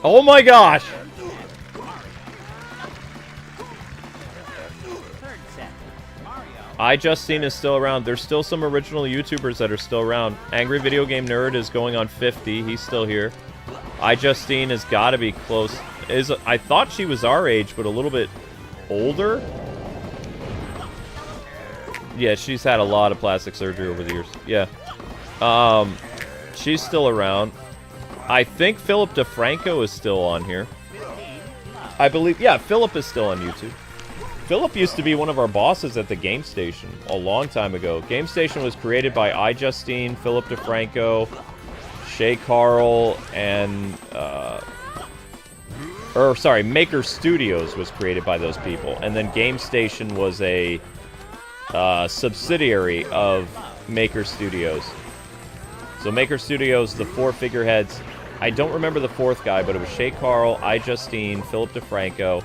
Oh my gosh! iJustine is still around. There's still some original YouTubers that are still around. Angry Video Game Nerd is going on 50. He's still here. iJustine has got to be close. I thought she was our age, but a little bit older. Yeah, she's had a lot of plastic surgery over the years. Yeah. She's still around. I think Philip DeFranco is still on here. I believe, yeah, Philip is still on YouTube. Philip used to be one of our bosses at the Game Station a long time ago. Game Station was created by iJustine, Philip DeFranco, Shay Carl, and Maker Studios was created by those people, and then Game Station was a subsidiary of Maker Studios. So Maker Studios, the 4 figureheads. I don't remember the 4th guy, but it was Shay Carl, iJustine, Philip DeFranco,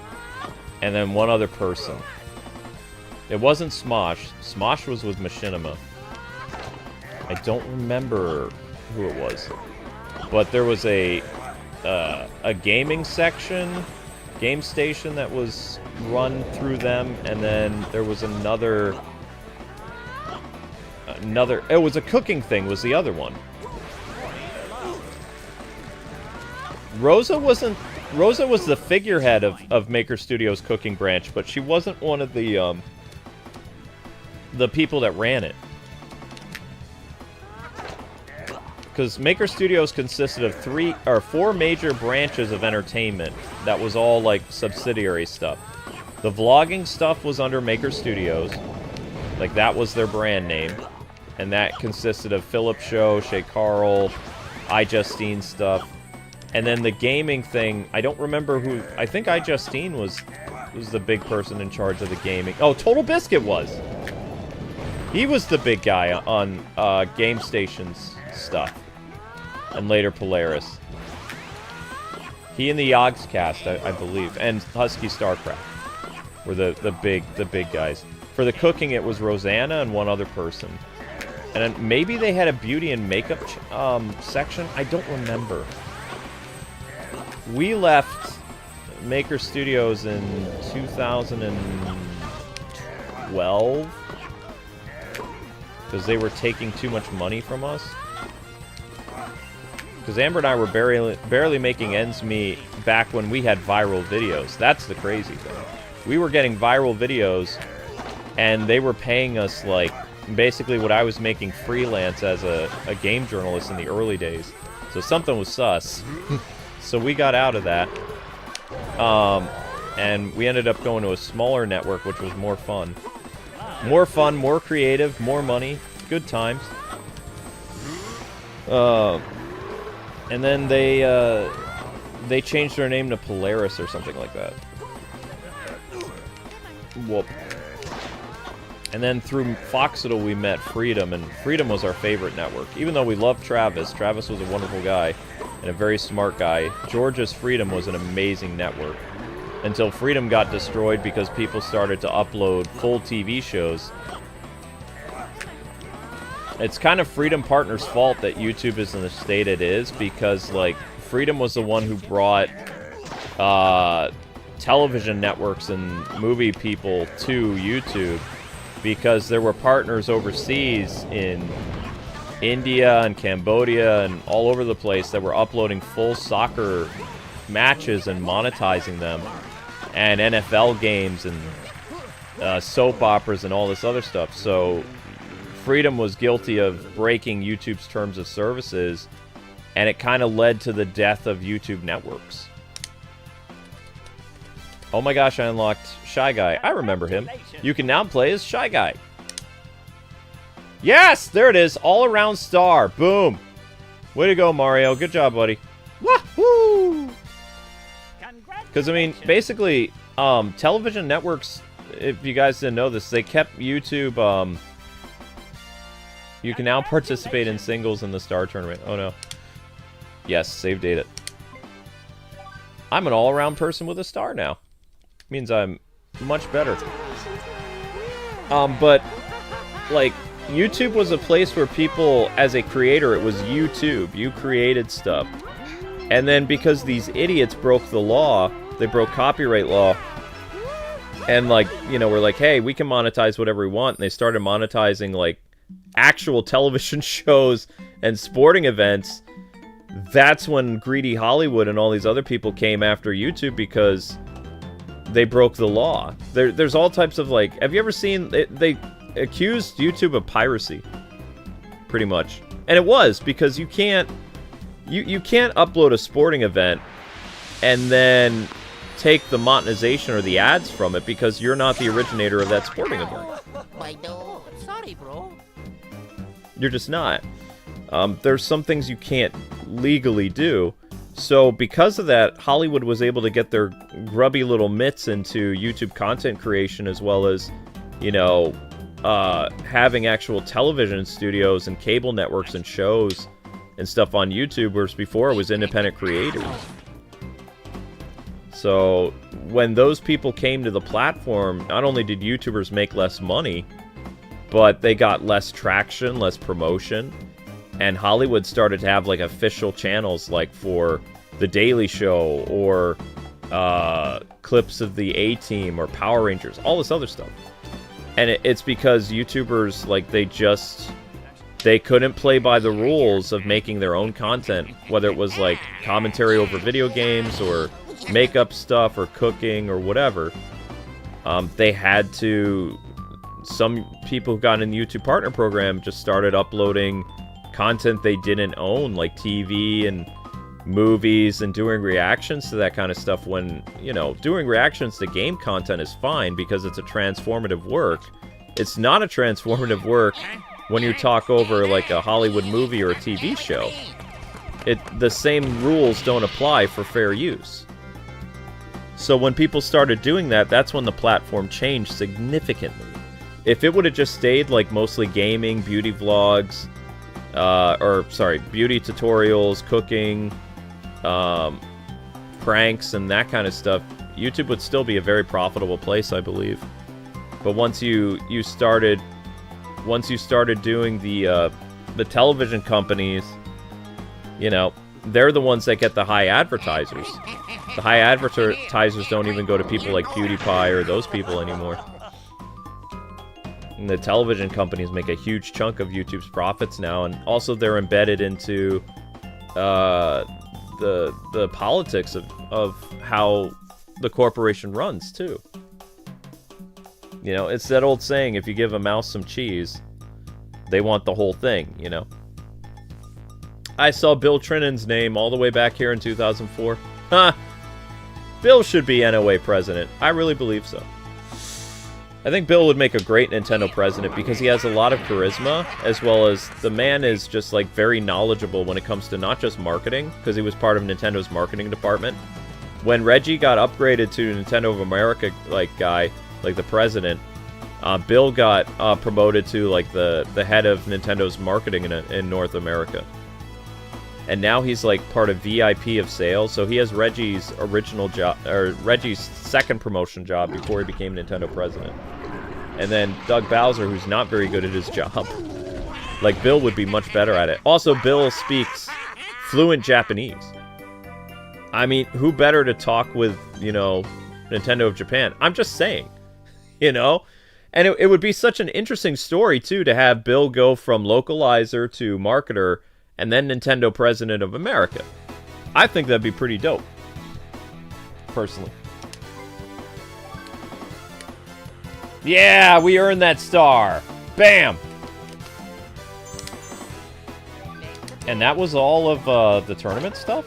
and then one other person. It wasn't Smosh. Smosh was with Machinima. I don't remember who it was. But there was a gaming section, Game Station, that was run through them, and then there was another, it was a cooking thing, was the other one. Rosa was the figurehead of Maker Studios' cooking branch, but she wasn't one of the people that ran it. Because Maker Studios consisted of 4 major branches of entertainment that was all, like, subsidiary stuff. The vlogging stuff was under Maker Studios. Like, that was their brand name. And that consisted of Philip Show, Shay Carl, iJustine stuff. And then the gaming thing, I don't remember who... I think iJustine was the big person in charge of the gaming. Oh, Total Biscuit was! He was the big guy on Game Station's stuff. And later Polaris. He and the Yogscast, I believe, and Husky Starcraft were the big guys. For the cooking, it was Rosanna and one other person. And then maybe they had a beauty and makeup section. I don't remember. We left Maker Studios in 2012 because they were taking too much money from us. Because Amber and I were barely making ends meet back when we had viral videos. That's the crazy thing. We were getting viral videos, and they were paying us, like, basically what I was making freelance as a game journalist in the early days. So something was sus. So we got out of that. And we ended up going to a smaller network, which was more fun. More fun, more creative, more money. Good times. And then they changed their name to Polaris or something like that. Whoop. And then through Foxittle we met Freedom, and Freedom was our favorite network. Even though we loved Travis, Travis was a wonderful guy and a very smart guy. Georgia's Freedom was an amazing network. Until Freedom got destroyed because people started to upload full TV shows. It's kind of Freedom Partners' fault that YouTube is in the state it is, because, like, Freedom was the one who brought television networks and movie people to YouTube, because there were partners overseas in India and Cambodia and all over the place that were uploading full soccer matches and monetizing them, and NFL games and soap operas and all this other stuff. So Freedom was guilty of breaking YouTube's terms of services, and it kind of led to the death of YouTube networks. Oh my gosh, I unlocked Shy Guy. I remember him. You can now play as Shy Guy. Yes! There it is. All-around star. Boom. Way to go, Mario. Good job, buddy. Wahoo! Because, I mean, basically, television networks, if you guys didn't know this, they kept YouTube, you can now participate in singles in the Star Tournament. Oh, no. Yes, save data. I'm an all-around person with a star now. Means I'm much better. But, like, YouTube was a place where people, as a creator, it was YouTube. You created stuff. And then because these idiots broke the law, they broke copyright law, and, like, you know, we're like, hey, we can monetize whatever we want. And they started monetizing, like, actual television shows and sporting events. That's when Greedy Hollywood and all these other people came after YouTube, because they broke the law. There's all types of, like, have you ever seen, they accused YouTube of piracy, pretty much. And it was, because you can't upload a sporting event and then take the monetization or the ads from it, because you're not the originator of that sporting event. Sorry, bro. You're just not. There's some things you can't legally do. So because of that, Hollywood was able to get their grubby little mitts into YouTube content creation, as well as, you know, having actual television studios and cable networks and shows and stuff on YouTube, whereas before it was independent creators. So when those people came to the platform, not only did YouTubers make less money, but they got less traction, less promotion, and Hollywood started to have, like, official channels, like for The Daily Show, or clips of the A-Team or Power Rangers, all this other stuff. And it's because YouTubers, like, they couldn't play by the rules of making their own content, whether it was, like, commentary over video games, or makeup stuff, or cooking, or whatever. They had to... Some people who got in the YouTube Partner Program just started uploading content they didn't own, like TV and movies, and doing reactions to that kind of stuff, when, you know, doing reactions to game content is fine because it's a transformative work. It's not a transformative work when you talk over, like, a Hollywood movie or a TV show. The same rules don't apply for fair use. So when people started doing that, that's when the platform changed significantly. If it would have just stayed, like, mostly gaming, beauty vlogs, beauty tutorials, cooking, pranks, and that kind of stuff, YouTube would still be a very profitable place, I believe. But once you started doing the television companies, you know, they're the ones that get the high advertisers. The high advertisers don't even go to people like PewDiePie or those people anymore. And the television companies make a huge chunk of YouTube's profits now, and also they're embedded into the politics of how the corporation runs too. You know, it's that old saying, if you give a mouse some cheese, they want the whole thing, you know. I saw Bill Trinin's name all the way back here in 2004. Ha! Bill should be NOA president. I really believe so. I think Bill would make a great Nintendo president because he has a lot of charisma, as well as the man is just, like, very knowledgeable when it comes to not just marketing, because he was part of Nintendo's marketing department. When Reggie got upgraded to Nintendo of America, like, guy, like the president, Bill got promoted to, like, the head of Nintendo's marketing in North America. And now he's, like, part of VIP of sales, so he has Reggie's original job, or Reggie's second promotion job before he became Nintendo president. And then Doug Bowser, who's not very good at his job. Like, Bill would be much better at it. Also, Bill speaks fluent Japanese. I mean, who better to talk with, you know, Nintendo of Japan. I'm just saying, you know? And it would be such an interesting story, too, to have Bill go from localizer to marketer and then Nintendo President of America. I think that'd be pretty dope, personally. Yeah, we earned that star. Bam! And that was all of the tournament stuff?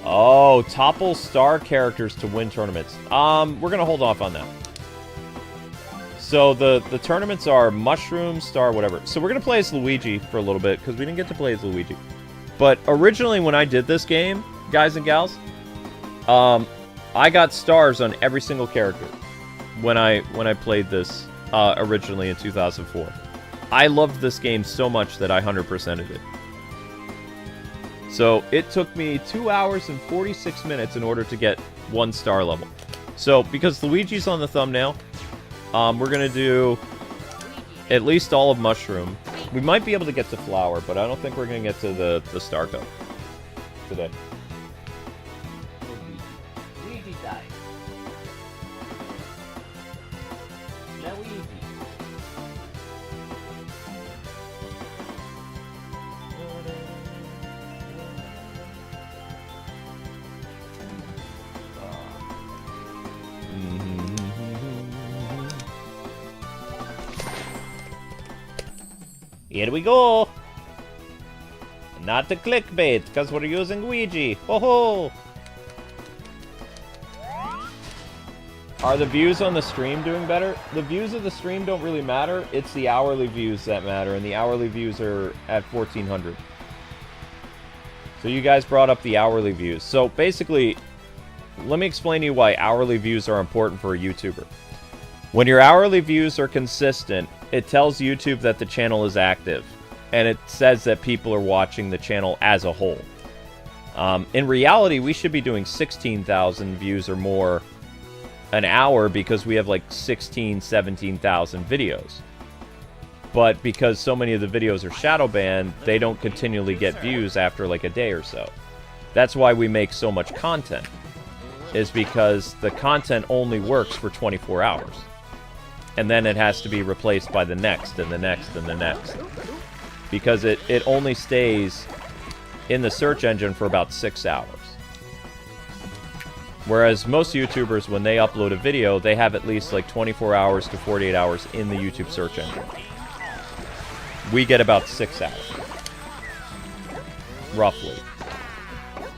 Oh, topple star characters to win tournaments. We're going to hold off on that. So the tournaments are Mushroom, Star, whatever. So we're going to play as Luigi for a little bit, because we didn't get to play as Luigi. But originally when I did this game, guys and gals, I got stars on every single character when I played this originally in 2004. I loved this game so much that I 100%ed it. So it took me 2 hours and 46 minutes in order to get 1 star level. So because Luigi's on the thumbnail, we're going to do at least all of Mushroom. We might be able to get to Flower, but I don't think we're going to get to the Star Cup today. Luigi died. Luigi. Here we go! Not the clickbait, because we're using Luigi. Ho ho! Are the views on the stream doing better? The views of the stream don't really matter. It's the hourly views that matter, and the hourly views are at 1,400. So you guys brought up the hourly views. So basically, let me explain to you why hourly views are important for a YouTuber. When your hourly views are consistent, it tells YouTube that the channel is active, and it says that people are watching the channel as a whole. In reality, we should be doing 16,000 views or more an hour because we have like 16, 17,000 videos. But because so many of the videos are shadow banned, they don't continually get views after like a day or so. That's why we make so much content, is because the content only works for 24 hours. And then it has to be replaced by the next, and the next, and the next. Because it only stays in the search engine for about 6 hours. Whereas most YouTubers, when they upload a video, they have at least like 24 hours to 48 hours in the YouTube search engine. We get about 6 hours. Roughly.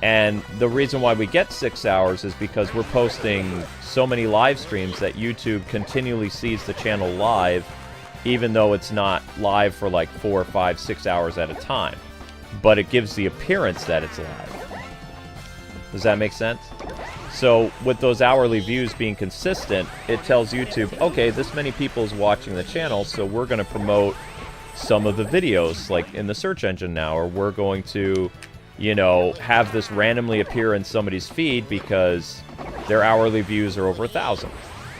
And the reason why we get 6 hours is because we're posting so many live streams that YouTube continually sees the channel live, even though it's not live for like 4, 5, 6 hours at a time. But it gives the appearance that it's live. Does that make sense? So with those hourly views being consistent, it tells YouTube, okay, this many people is watching the channel, so we're going to promote some of the videos like in the search engine now, or we're going to, you know, have this randomly appear in somebody's feed because their hourly views are over 1,000.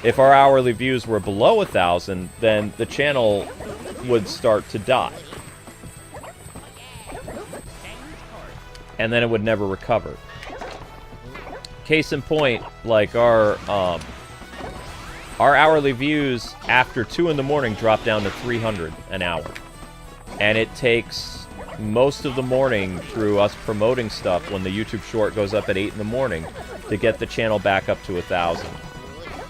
If our hourly views were below 1,000, then the channel would start to die. And then it would never recover. Case in point, like our hourly views after 2 in the morning drop down to 300 an hour. And it takes most of the morning through us promoting stuff when the YouTube short goes up at 8 in the morning to get the channel back up to 1,000.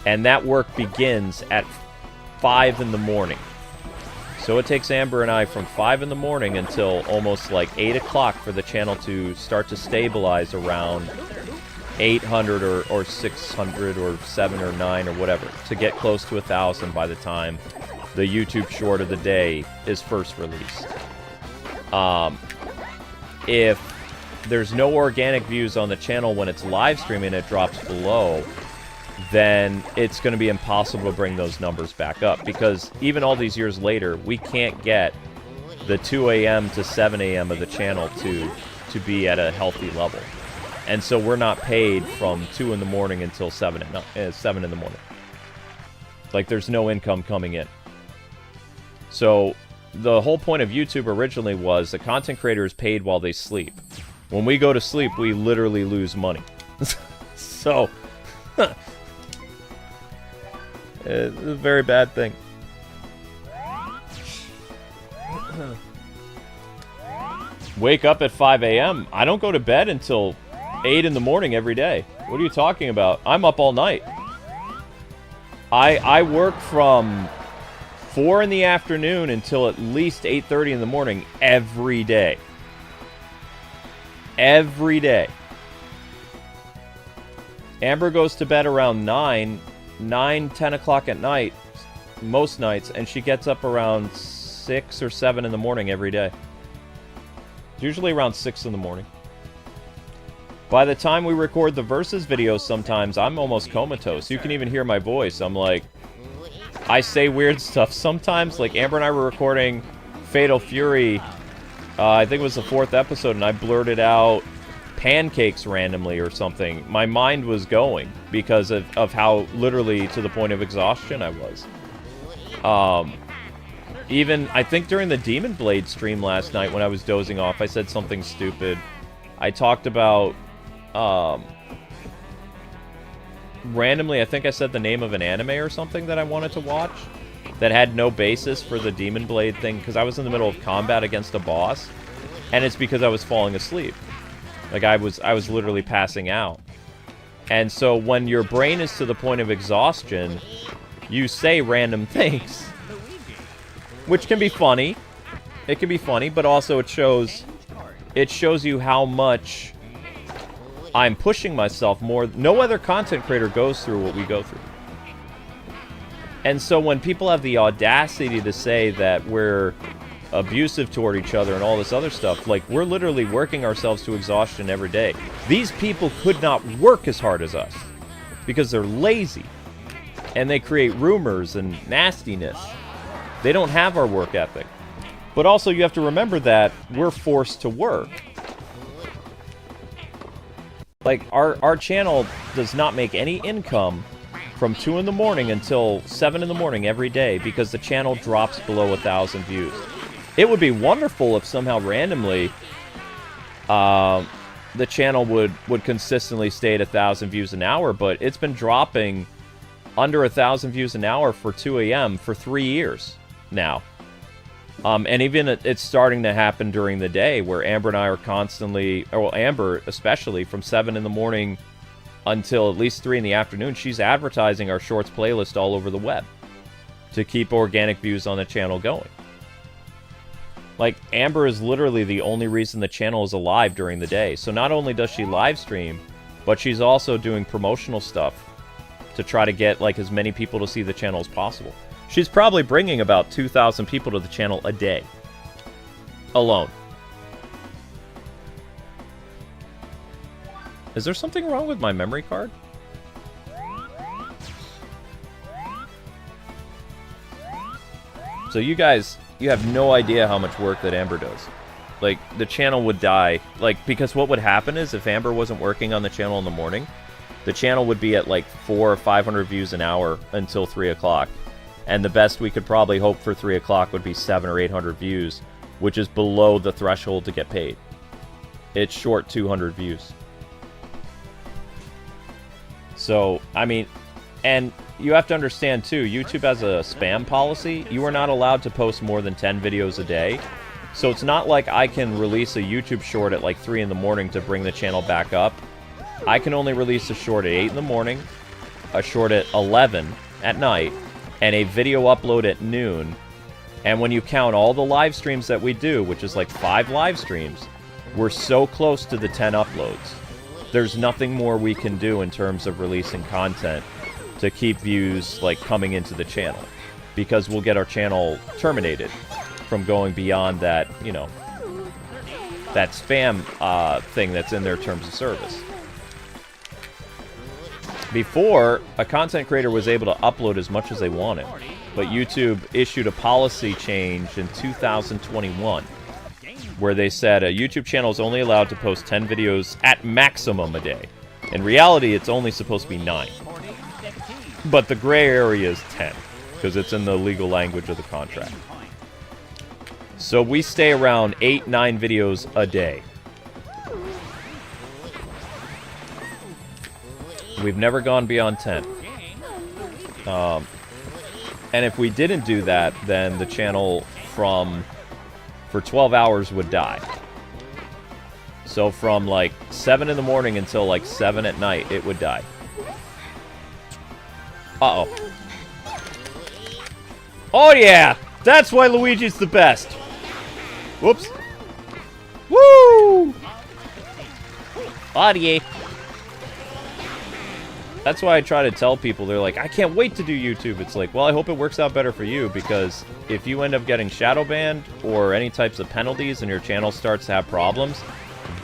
And that work begins at 5 in the morning. So it takes Amber and I from 5 in the morning until almost like 8 o'clock for the channel to start to stabilize around 800 or 600 or 7 or 9 or whatever, to get close to 1,000 by the time the YouTube short of the day is first released. If there's no organic views on the channel when it's live streaming, it drops below, then it's going to be impossible to bring those numbers back up, because even all these years later, we can't get the 2 a.m. to 7 a.m. of the channel to be at a healthy level. And so we're not paid from 2 in the morning until 7 in the morning. Like, there's no income coming in. So the whole point of YouTube originally was the content creator is paid while they sleep. When we go to sleep, we literally lose money. So It's a very bad thing. Wake up at 5 a.m. I don't go to bed until 8 in the morning every day. What are you talking about? I'm up all night. I work from 4 in the afternoon until at least 8:30 in the morning every day. Every day. Amber goes to bed around 9, 10 o'clock at night, most nights, and she gets up around 6 or 7 in the morning every day. It's usually around 6 in the morning. By the time we record the Versus videos sometimes, I'm almost comatose. You can even hear my voice. I'm like... I say weird stuff sometimes. Like, Amber and I were recording Fatal Fury. I think it was the 4th episode, and I blurted out pancakes randomly or something. My mind was going because of how literally to the point of exhaustion I was. Even, I think during the Demon Blade stream last night when I was dozing off, I said something stupid. I talked about... randomly, I think I said the name of an anime or something that I wanted to watch that had no basis for the Demon Blade thing because I was in the middle of combat against a boss, and it's because I was falling asleep. Like, I was literally passing out. And so when your brain is to the point of exhaustion, you say random things. Which can be funny. It can be funny, but also it shows you how much I'm pushing myself more. No other content creator goes through what we go through. And so when people have the audacity to say that we're abusive toward each other and all this other stuff, like, we're literally working ourselves to exhaustion every day. These people could not work as hard as us because they're lazy and they create rumors and nastiness. They don't have our work ethic. But also you have to remember that we're forced to work. Like, our channel does not make any income from 2 in the morning until 7 in the morning every day because the channel drops below 1,000 views. It would be wonderful if somehow randomly the channel would consistently stay at 1,000 views an hour, but it's been dropping under 1,000 views an hour for 2 a.m. for 3 years now. And even it's starting to happen during the day where Amber and I are constantly, or well, Amber especially, from 7 in the morning until at least 3 in the afternoon, she's advertising our shorts playlist all over the web to keep organic views on the channel going. Like, Amber is literally the only reason the channel is alive during the day. So not only does she live stream, but she's also doing promotional stuff to try to get, like, as many people to see the channel as possible. She's probably bringing about 2,000 people to the channel a day. Alone. Is there something wrong with my memory card? So you guys, you have no idea how much work that Amber does. Like, the channel would die. Like, because what would happen is if Amber wasn't working on the channel in the morning, the channel would be at like 400 or 500 views an hour until 3 o'clock. And the best we could probably hope for 3 o'clock would be 700 or 800 views, which is below the threshold to get paid. It's short 200 views. So, I mean, and you have to understand too, YouTube has a spam policy. You are not allowed to post more than 10 videos a day. So it's not like I can release a YouTube short at like 3 in the morning to bring the channel back up. I can only release a short at 8 in the morning, a short at 11 at night, and a video upload at noon. And when you count all the live streams that we do, which is like 5 live streams, we're so close to the 10 uploads. There's nothing more we can do in terms of releasing content to keep views like coming into the channel, because we'll get our channel terminated from going beyond that, you know, that spam thing that's in their terms of service. Before, a content creator was able to upload as much as they wanted, but YouTube issued a policy change in 2021 where they said a YouTube channel is only allowed to post 10 videos at maximum a day. In reality, it's only supposed to be 9. But the gray area is 10, because it's in the legal language of the contract. So we stay around 8, 9 videos a day. We've never gone beyond 10. And if we didn't do that, then the channel for 12 hours would die. So from like 7 in the morning until like 7 at night, it would die. Uh-oh. Oh yeah! That's why Luigi's the best! Whoops. Woo! Oh yeah. That's why I try to tell people, they're like, I can't wait to do YouTube. It's like, well, I hope it works out better for you, because if you end up getting shadow banned or any types of penalties and your channel starts to have problems,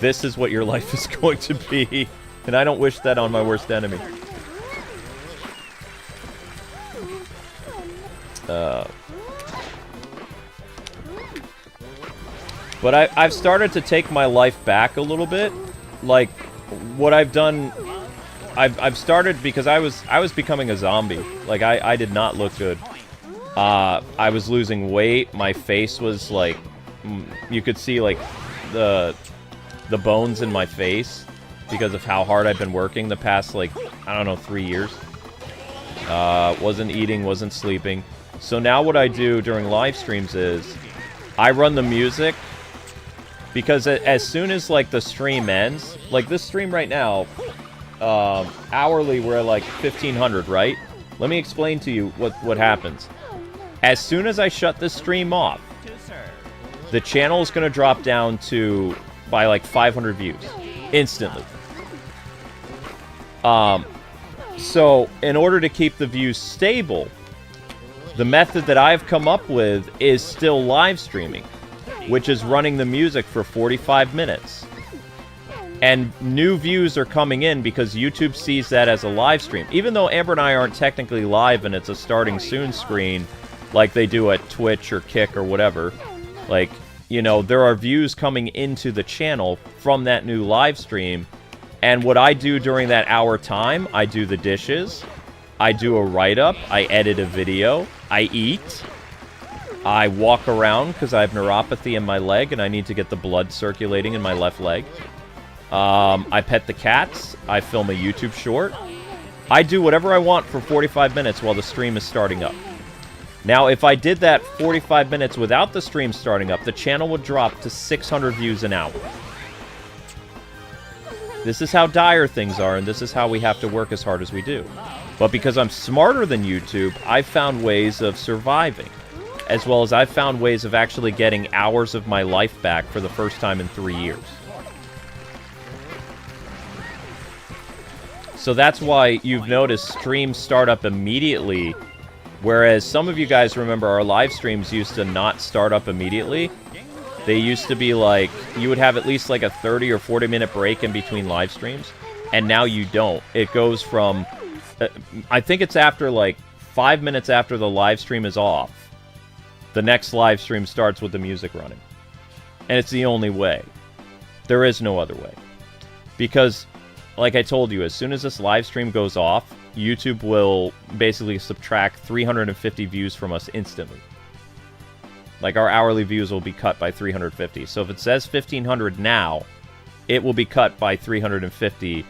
this is what your life is going to be. And I don't wish that on my worst enemy. But I've started to take my life back a little bit. Like, what I've done... I've started because I was becoming a zombie. Like, I did not look good. I was losing weight. My face was like, you could see like the bones in my face because of how hard I've been working the past, like, I don't know, 3 years. Wasn't eating, wasn't sleeping. So now what I do during live streams is I run the music, because as soon as like the stream ends, like this stream right now, hourly we're at like 1500, right? Let me explain to you what happens. As soon as I shut this stream off, the channel is going to drop down to by like 500 views instantly. So in order to keep the views stable, the method that I've come up with is still live streaming, which is running the music for 45 minutes. And new views are coming in because YouTube sees that as a live stream. Even though Amber and I aren't technically live and it's a starting soon screen like they do at Twitch or Kick or whatever, like, you know, there are views coming into the channel from that new live stream. And what I do during that hour time, I do the dishes, I do a write-up, I edit a video, I eat, I walk around because I have neuropathy in my leg and I need to get the blood circulating in my left leg. I pet the cats. I film a YouTube short. I do whatever I want for 45 minutes while the stream is starting up. Now, if I did that 45 minutes without the stream starting up, the channel would drop to 600 views an hour. This is how dire things are, and this is how we have to work as hard as we do. But because I'm smarter than YouTube, I've found ways of surviving, as well as I've found ways of actually getting hours of my life back for the first time in 3 years. So that's why you've noticed streams start up immediately, whereas some of you guys remember our live streams used to not start up immediately. They used to be like, you would have at least like a 30 or 40 minute break in between live streams, and now you don't. It goes from, I think it's after like 5 minutes after the live stream is off, the next live stream starts with the music running. And it's the only way. There is no other way. Because, like I told you, as soon as this live stream goes off, YouTube will basically subtract 350 views from us instantly. Like, our hourly views will be cut by 350. So if it says 1500 now, it will be cut by 350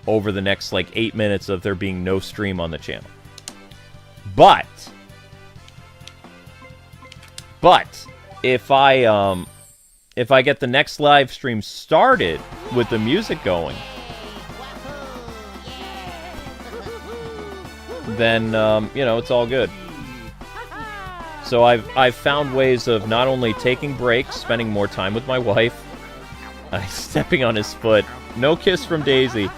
over the next, like, 8 minutes of there being no stream on the channel. But if I get the next live stream started with the music going, then, you know, it's all good. So I've found ways of not only taking breaks, spending more time with my wife, stepping on his foot, no kiss from Daisy,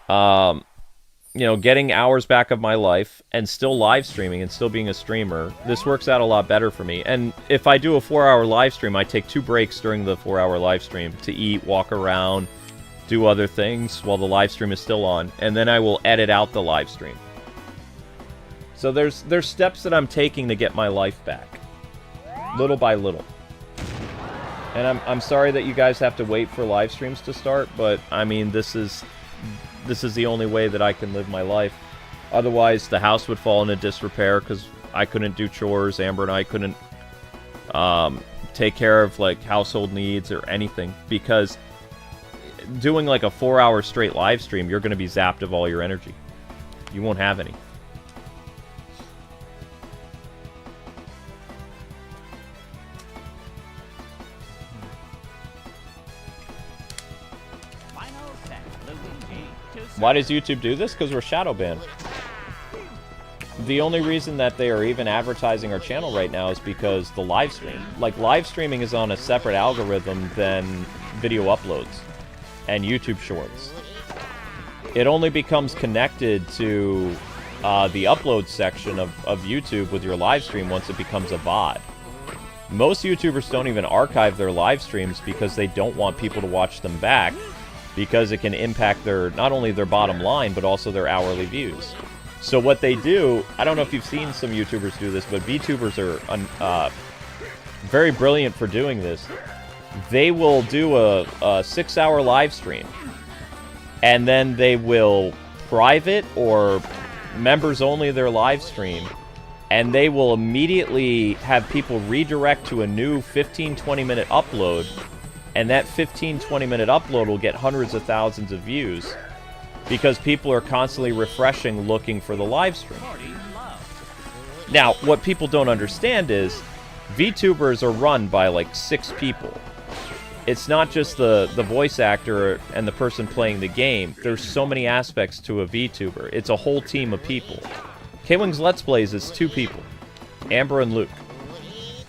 you know, getting hours back of my life, and still live streaming and still being a streamer. This works out a lot better for me. And if I do a 4-hour live stream, I take 2 breaks during the 4-hour live stream to eat, walk around, do other things while the live stream is still on, and then I will edit out the live stream. So there's steps that I'm taking to get my life back, little by little. And I'm sorry that you guys have to wait for live streams to start, but I mean, this is the only way that I can live my life. Otherwise, the house would fall into disrepair because I couldn't do chores. Amber and I couldn't take care of like household needs or anything, because doing like a 4-hour straight live stream, you're going to be zapped of all your energy. You won't have any. Why does YouTube do this? Because we're shadow banned. The only reason that they are even advertising our channel right now is because the live stream. Like, live streaming is on a separate algorithm than video uploads and YouTube Shorts. It only becomes connected to the upload section of YouTube with your live stream once it becomes a VOD. Most YouTubers don't even archive their live streams because they don't want people to watch them back, because it can impact their, not only their bottom line, but also their hourly views. So what they do, I don't know if you've seen some YouTubers do this, but VTubers are very brilliant for doing this. They will do a 6-hour live stream, and then they will private or members only their live stream, and they will immediately have people redirect to a new 15-20 minute upload, and that 15-20 minute upload will get hundreds of thousands of views because people are constantly refreshing looking for the live stream. Now, what people don't understand is VTubers are run by like 6 people. It's not just the voice actor and the person playing the game. There's so many aspects to a VTuber. It's a whole team of people. Kwingsletsplays is 2 people, Amber and Luke.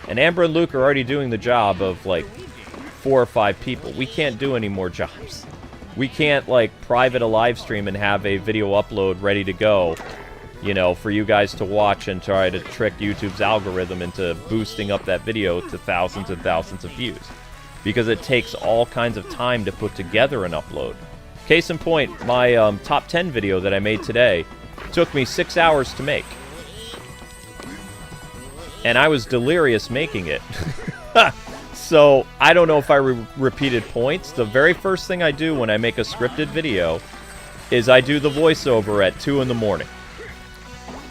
And Amber and Luke are already doing the job of like 4 or 5 people. We can't do any more jobs. We can't like private a live stream and have a video upload ready to go, you know, for you guys to watch and try to trick YouTube's algorithm into boosting up that video to thousands and thousands of views. Because it takes all kinds of time to put together an upload. Case in point, my top 10 video that I made today took me 6 hours to make. And I was delirious making it. So, I don't know if I repeated points. The very first thing I do when I make a scripted video is I do the voiceover at 2 in the morning.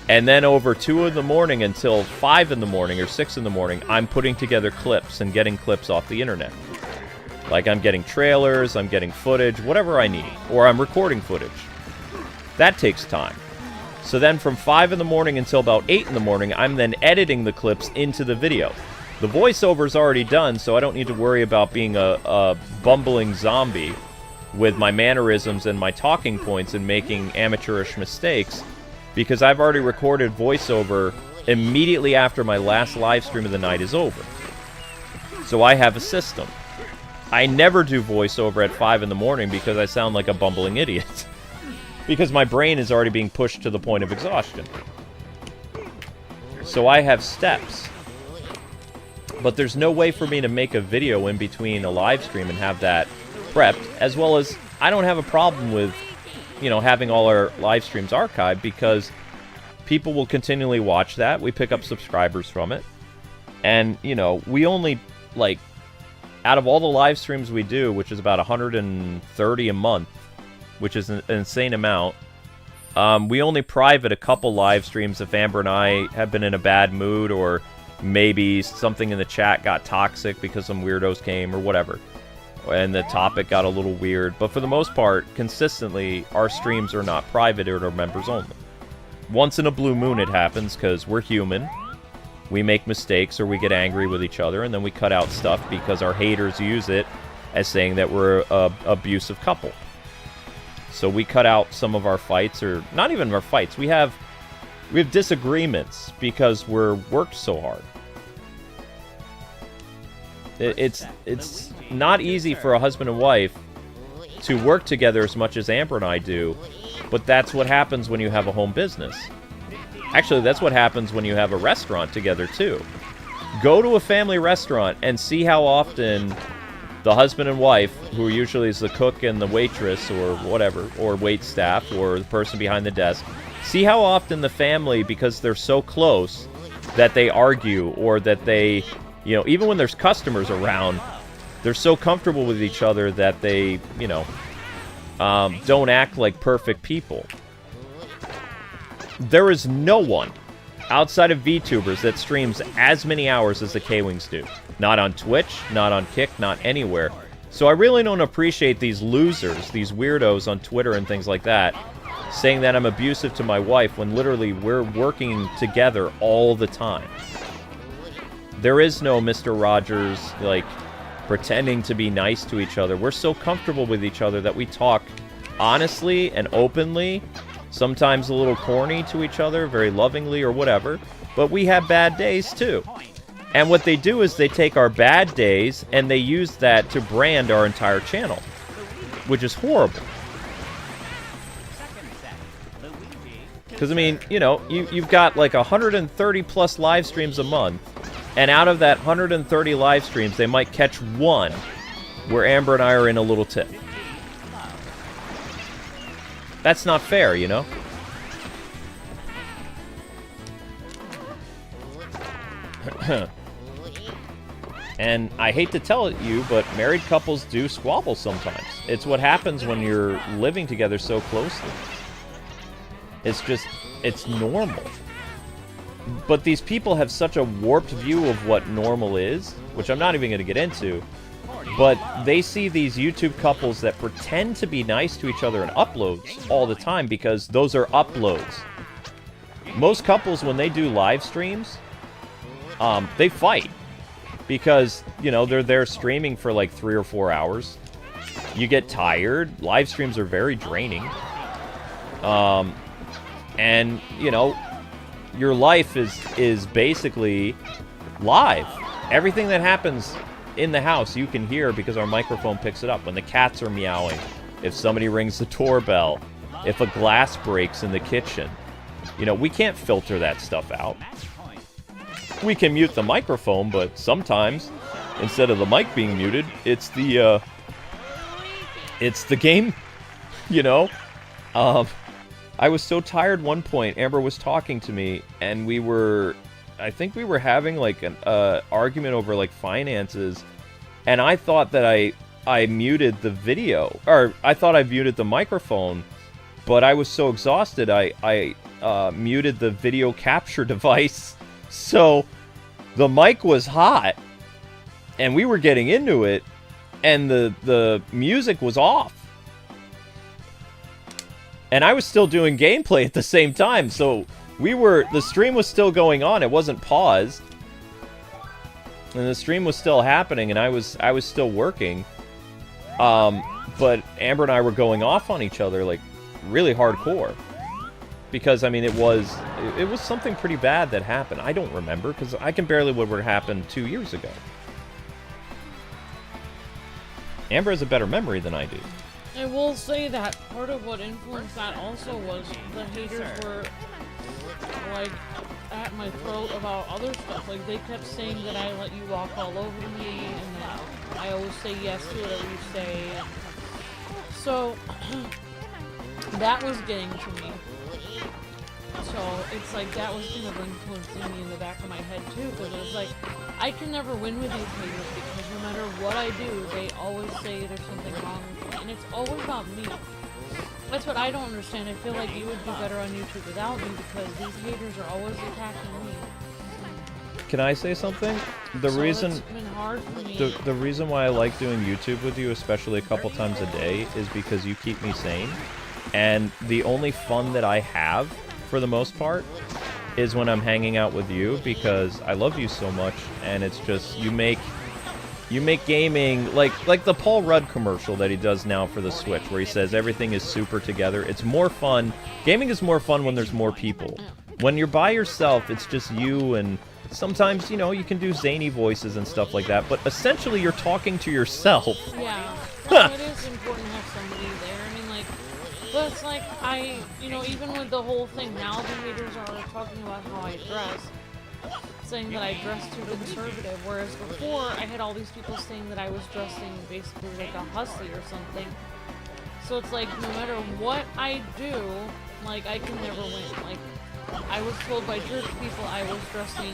And then over 2 in the morning until 5 in the morning or 6 in the morning, I'm putting together clips and getting clips off the internet. Like, I'm getting trailers, I'm getting footage, whatever I need. Or I'm recording footage. That takes time. So then from 5 in the morning until about 8 in the morning, I'm then editing the clips into the video. The voiceover's already done, so I don't need to worry about being a bumbling zombie with my mannerisms and my talking points and making amateurish mistakes, because I've already recorded voiceover immediately after my last live stream of the night is over. So I have a system. I never do voiceover at 5 in the morning because I sound like a bumbling idiot. Because my brain is already being pushed to the point of exhaustion. So I have steps. But there's no way for me to make a video in between a live stream and have that prepped, as well as I don't have a problem with, you know, having all our live streams archived, because people will continually watch that. We pick up subscribers from it. And, you know, we only, like, out of all the live streams we do, which is about 130 a month, which is an insane amount, we only private a couple live streams if Amber and I have been in a bad mood, or maybe something in the chat got toxic because some weirdos came or whatever, and the topic got a little weird. But for the most part, consistently, our streams are not private or are members only. Once in a blue moon it happens, because we're human. We make mistakes or we get angry with each other, and then we cut out stuff because our haters use it as saying that we're a abusive couple. So we cut out some of our fights, or not even our fights. We have disagreements because we're worked so hard. It's not easy for a husband and wife to work together as much as Amber and I do, but that's what happens when you have a home business. Actually, that's what happens when you have a restaurant together, too. Go to a family restaurant and see how often the husband and wife, who usually is the cook and the waitress or whatever, or wait staff, or the person behind the desk, see how often the family, because they're so close, that they argue, or that they, you know, even when there's customers around, they're so comfortable with each other that they, you know, don't act like perfect people. There is no one outside of VTubers that streams as many hours as the Kwings do. Not on Twitch, not on Kick, not anywhere. So I really don't appreciate these losers, these weirdos on Twitter and things like that, saying that I'm abusive to my wife when literally we're working together all the time. There is no Mr. Rogers, like, pretending to be nice to each other. We're so comfortable with each other that we talk honestly and openly, sometimes a little corny to each other, very lovingly or whatever, but we have bad days too. And what they do is they take our bad days and they use that to brand our entire channel, which is horrible. Because, I mean, you know, you've got like 130 plus live streams a month, and out of that 130 live streams, they might catch one where Amber and I are in a little tip. That's not fair, you know? And I hate to tell you, but married couples do squabble sometimes. It's what happens when you're living together so closely. It's just, it's normal. But these people have such a warped view of what normal is, which I'm not even going to get into, but they see these YouTube couples that pretend to be nice to each other in uploads all the time because those are uploads. Most couples, when they do live streams, they fight because, you know, they're there streaming for like 3 or 4 hours. You get tired. Live streams are very draining. And, you know, your life is basically live. Everything that happens in the house you can hear because our microphone picks it up. When the cats are meowing, if somebody rings the doorbell, if a glass breaks in the kitchen. You know, we can't filter that stuff out. We can mute the microphone, but sometimes, instead of the mic being muted, it's the game, you know? I was so tired one point, Amber was talking to me, and I think we were having, like, an argument over, like, finances, and I thought that I muted the video, or I thought I muted the microphone, but I was so exhausted, I muted the video capture device, so the mic was hot, and we were getting into it, and the music was off. And I was still doing gameplay at the same time, so the stream was still going on, it wasn't paused. And the stream was still happening, and I was still working. But Amber and I were going off on each other, like, really hardcore. Because, I mean, it was something pretty bad that happened. I don't remember, because I can barely remember what happened 2 years ago. Amber has a better memory than I do. I will say that part of what influenced that also was the haters were, like, at my throat about other stuff. Like, they kept saying that I let you walk all over me, and that I always say yes to whatever you say. So, that was getting to me. So, it's like, that was kind of influencing me in the back of my head, too, because it was like, I can never win with these haters, because no matter what I do, they always say there's something wrong with me, and it's always about me. That's what I don't understand. I feel like you would do better on YouTube without me, because these haters are always attacking me. Can I say something? The It's been hard for me. The reason why I like doing YouTube with you, especially a couple times a day, is because you keep me sane. And the only fun that I have, for the most part, is when I'm hanging out with you, because I love you so much, and it's just, you make gaming, like the Paul Rudd commercial that he does now for the Switch, where he says everything is super together. It's more fun. Gaming is more fun when there's more people. When you're by yourself, it's just you, and sometimes, you know, you can do zany voices and stuff like that, but essentially you're talking to yourself. Yeah. Well, it is important to have somebody there. I mean, like, but it's like, you know, even with the whole thing now, the haters are talking about how I dress, saying that I dress too conservative, whereas before I had all these people saying that I was dressing basically like a hussy or something. So it's like, no matter what I do, like, I can never win. Like, I was told by church people I was dressing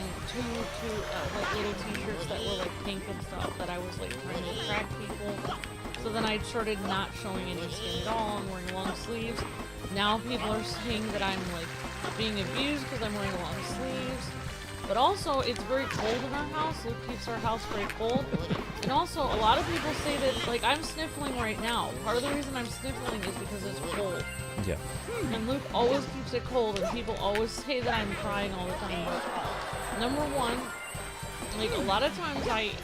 like little t-shirts that were like pink and stuff, that I was like trying to attract people. So then I started not showing any skin at all and wearing long sleeves. Now people are saying that I'm like being abused because I'm wearing long sleeves. But also, it's very cold in our house. Luke keeps our house very cold. And also, a lot of people say that, like, I'm sniffling right now. Part of the reason I'm sniffling is because it's cold. Yeah. And Luke always keeps it cold, and people always say that I'm crying all the time. But number one, like, a lot of times I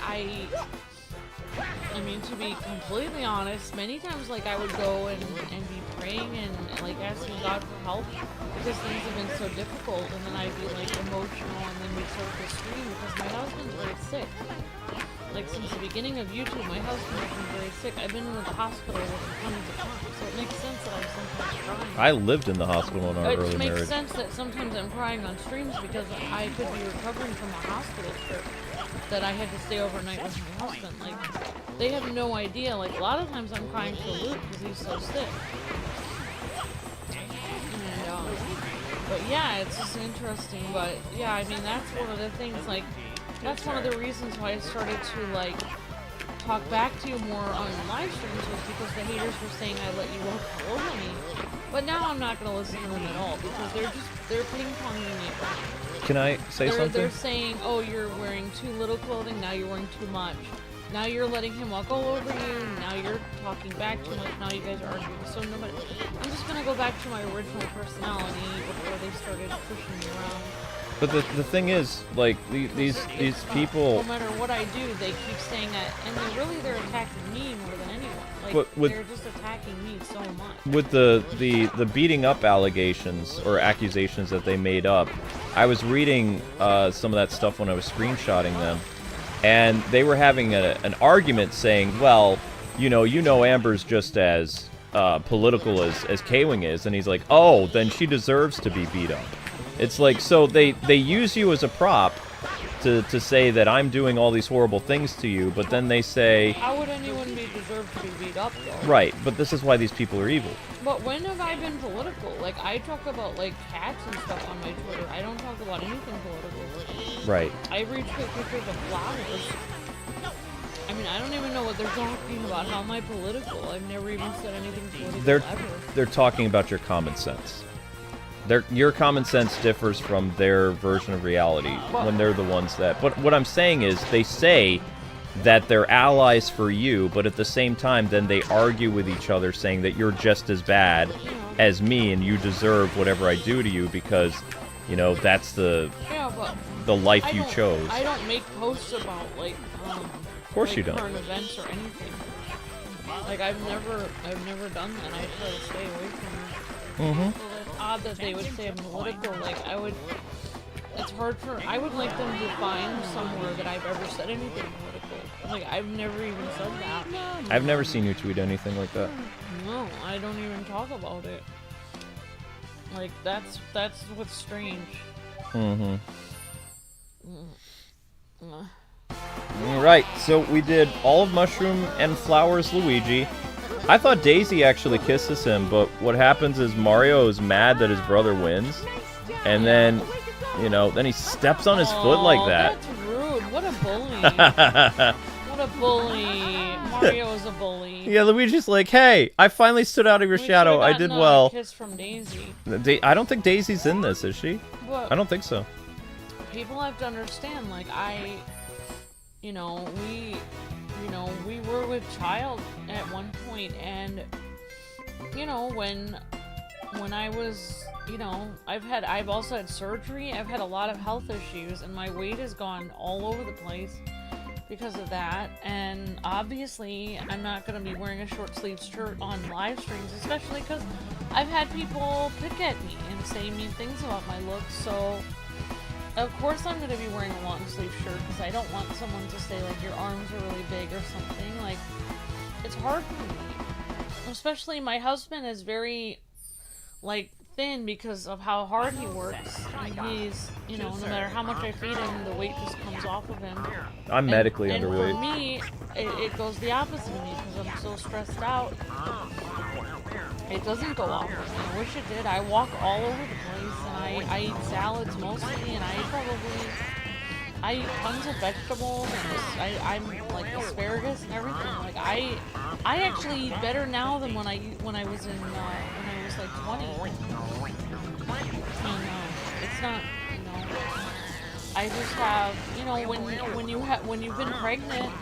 mean, to be completely honest, many times, like, I would go and be praying and like asking God for help because things have been so difficult, and then I'd be like emotional, and then we'd start to scream because my husband's very sick. Like since the beginning of YouTube, my husband has been very sick. I've been in the hospital with him hundreds of times, so it makes sense that I'm sometimes crying. I lived in the hospital in our early It makes marriage. sense that sometimes I'm crying on streams because I could be recovering from a hospital trip that I had to stay overnight with my husband. Like, they have no idea. Like, a lot of times I'm crying for Luke because he's so sick. And, but yeah, it's just interesting. But yeah, I mean, that's one of the things, like, that's one of the reasons why I started to, like, talk back to you more on live streams was because the haters were saying I let you walk all over me. But now I'm not going to listen to them at all because they're ping-ponging me around. Can I say something? They're saying, oh, you're wearing too little clothing, now you're wearing too much. Now you're letting him walk all over you, now you're talking back too much, now you guys are arguing. So nobody, I'm just going to go back to my original personality before they started pushing me around. But the thing is, like, these people... No matter what I do, they keep saying that, and they're attacking me more than anyone. Like, they're just attacking me so much. With the beating up allegations, or accusations that they made up, I was reading some of that stuff when I was screenshotting them, and they were having an argument saying, well, you know Amber's just as political as Kwing is, and he's like, oh, then she deserves to be beat up. It's like, so they use you as a prop to say that I'm doing all these horrible things to you, but then they say... How would anyone be deserved to be beat up, though? Right, but this is why these people are evil. But when have I been political? Like, I talk about, like, cats and stuff on my Twitter. I don't talk about anything political. Right. I retweet pictures of flowers. I mean, I don't even know what they're talking about. How am I political? I've never even said anything political ever. They're talking about your common sense. Your common sense differs from their version of reality when they're the ones that... But what I'm saying is, they say that they're allies for you, but at the same time, then they argue with each other saying that you're just as bad as me and you deserve whatever I do to you because, that's the life you chose. I don't make posts about, like, of course you don't. Current events or anything. Like, I've never done that. I try to stay away from it. Mm-hmm. So that's odd that they would say I'm political. Like, it's hard I would like them to find somewhere that I've ever said anything political. Like, I've never even said that. I've never seen you tweet anything like that. No, I don't even talk about it. Like, that's what's strange. Mm-hmm. Alright, so we did all of Mushroom and Flowers Luigi. I thought Daisy actually kisses him, but what happens is Mario is mad that his brother wins, and then, then he steps on his foot like that. That's rude. What a bully. What a bully. Mario is a bully. Yeah, Luigi's like, hey, I finally stood out of your shadow. I did well. Kiss from Daisy. I don't think Daisy's in this, is she? But I don't think so. People have to understand, like, we were with child at one point, and when I was, I've also had surgery. I've had a lot of health issues, and my weight has gone all over the place because of that. And obviously, I'm not going to be wearing a short sleeve shirt on live streams, especially because I've had people pick at me and say mean things about my looks. So of course I'm going to be wearing a long sleeve shirt because I don't want someone to say, like, your arms are really big or something. Like, it's hard for me. Especially my husband is very, like, thin because of how hard he works. And he's, no matter how much I feed him, the weight just comes off of him. I'm medically and underweight. For me, it goes the opposite of me because I'm so stressed out. It doesn't go off of me. I wish it did. I walk all over the place, and I eat salads mostly, and I eat tons of vegetables, and I'm like asparagus and everything. Like, I actually eat better now than when I was like 20. And it's not, I just have, when you've been pregnant,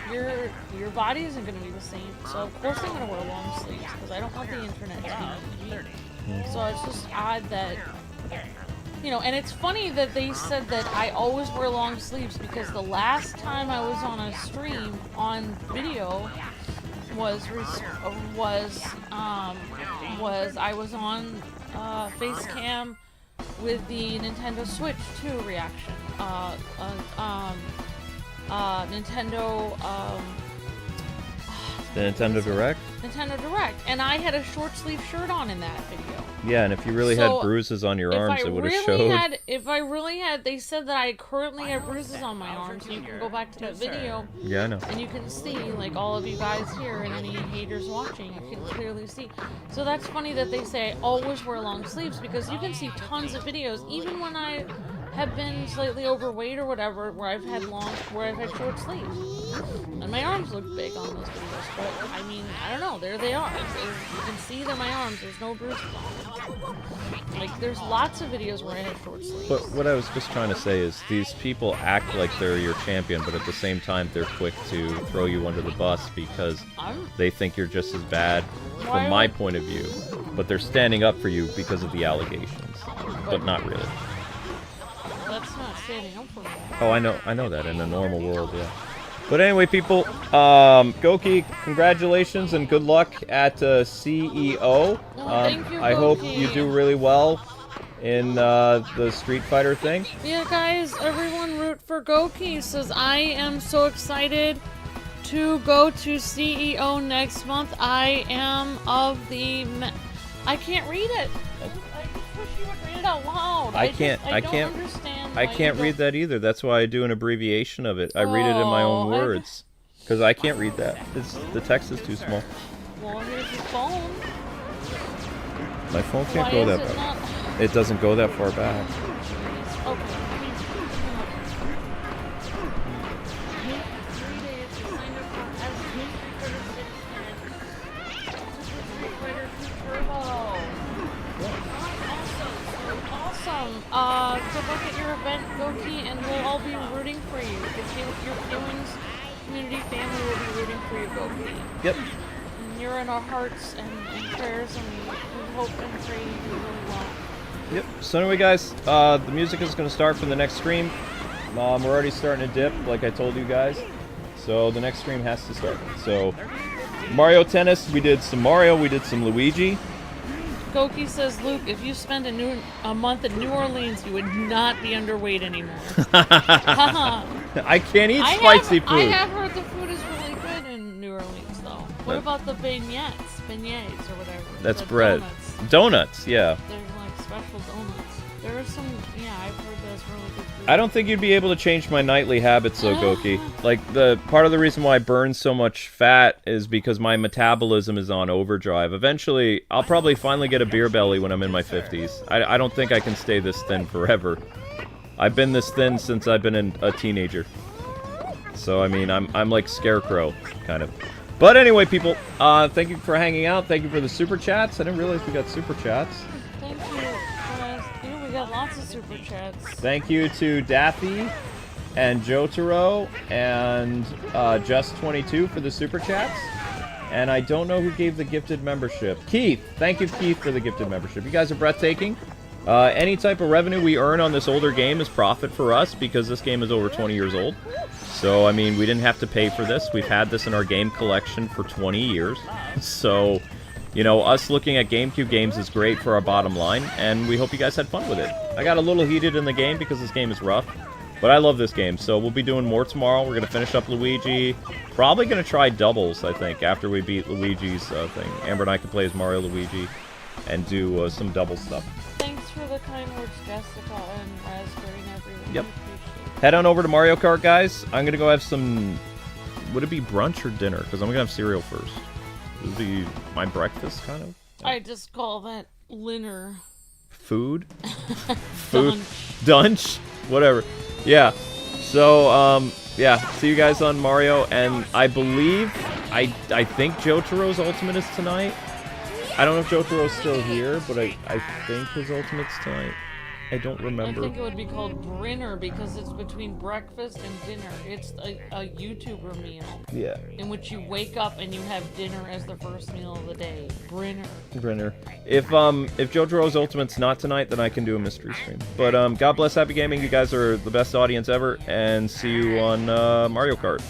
your body isn't going to be the same. So of course I'm going to wear long sleeves because I don't want the internet to be me. So it's just odd that, and it's funny that they said that I always wear long sleeves because the last time I was on a stream on video was I was on Facecam with the Nintendo Switch 2 reaction. Nintendo The Nintendo Direct? Nintendo Direct, and I had a short sleeve shirt on in that video. Yeah, and if you really had bruises on your arms, it would have showed. If I really had, they said that I currently have bruises on my arms, so you can go back to that video. Yeah, I know. And you can see, like, all of you guys here and any haters watching, you can clearly see. So that's funny that they say I always wear long sleeves, because you can see tons of videos, even when I have been slightly overweight or whatever, where I've had short sleeves. And my arms look big on those videos, but I mean, I don't know, there they are. You can see they're my arms, there's no bruises on them. Like, there's lots of videos where I have short sleeves. But what I was just trying to say is these people act like they're your champion, but at the same time they're quick to throw you under the bus because they think you're just as bad from my point of view. But they're standing up for you because of the allegations. But not really. That's not standing up for me. Oh, I know that in a normal world, yeah. But anyway, people, Goki, congratulations and good luck at CEO. Thank you, I hope Goki. you do really well in the Street Fighter thing. Yeah, guys, everyone root for Goki. Says, I am so excited to go to CEO next month. I am of the... I can't read it. I just wish you would read it out loud. I can't read that either. That's why I do an abbreviation of it. I read it in my own words. Because I can't read that. The text is too small. Well, here's your phone. My phone can't go that far. It doesn't go that far back. Okay. Good luck at your event, Goki, and we'll all be rooting for you. Your Kwings community family will be rooting for you, Goki. Yep. And you're in our hearts and prayers, and we hope and pray you do really well. Yep. So anyway, guys, the music is going to start for the next stream. We're already starting to dip, like I told you guys. So the next stream has to start. So Mario Tennis, we did some Mario, we did some Luigi. Goki says, Luke, if you spend a month in New Orleans, you would not be underweight anymore. I can't eat spicy food. I have heard the food is really good in New Orleans, though. What about the beignets or whatever? That's bread. Donuts, yeah. They're like special donuts. There are some, I've heard that's really good food. I don't think you'd be able to change my nightly habits, though, Goki. Like, part of the reason why I burn so much fat is because my metabolism is on overdrive. Eventually, I'll probably finally get a beer belly when I'm in my 50s. I don't think I can stay this thin forever. I've been this thin since I've been a teenager. So, I mean, I'm like Scarecrow, kind of. But anyway, people, thank you for hanging out. Thank you for the super chats. I didn't realize we got super chats. Thank you, guys. We got lots of super chats. Thank you to Daffy and Jotaro and Just22 for the super chats. And I don't know who gave the gifted membership. Keith. Thank you, Keith, for the gifted membership. You guys are breathtaking. Any type of revenue we earn on this older game is profit for us because this game is over 20 years old. So, I mean, we didn't have to pay for this. We've had this in our game collection for 20 years. So, you know, us looking at GameCube games is great for our bottom line, and we hope you guys had fun with it. I got a little heated in the game because this game is rough, but I love this game, so we'll be doing more tomorrow. We're going to finish up Luigi. Probably going to try doubles, I think, after we beat Luigi's thing. Amber and I can play as Mario Luigi and do some double stuff. Thanks for the kind words, Jessica and Raspberry and everyone. Yep. Head on over to Mario Kart, guys. I'm going to go have some... Would it be brunch or dinner? Because I'm going to have cereal first. This would be my breakfast, kind of. Yeah. I just call that dinner. Food? Food? Dunch? Whatever. Yeah. So, yeah. See you guys on Mario. And I believe... I think Jotaro's ultimate is tonight. I don't know if Jotaro's still here, but I think his ultimate's tonight. I don't remember. I think it would be called Brinner because it's between breakfast and dinner. It's a YouTuber meal. Yeah. In which you wake up and you have dinner as the first meal of the day. Brinner. If Jotaro's ultimate's not tonight, then I can do a mystery stream. But God bless Happy Gaming. You guys are the best audience ever, and see you on Mario Kart.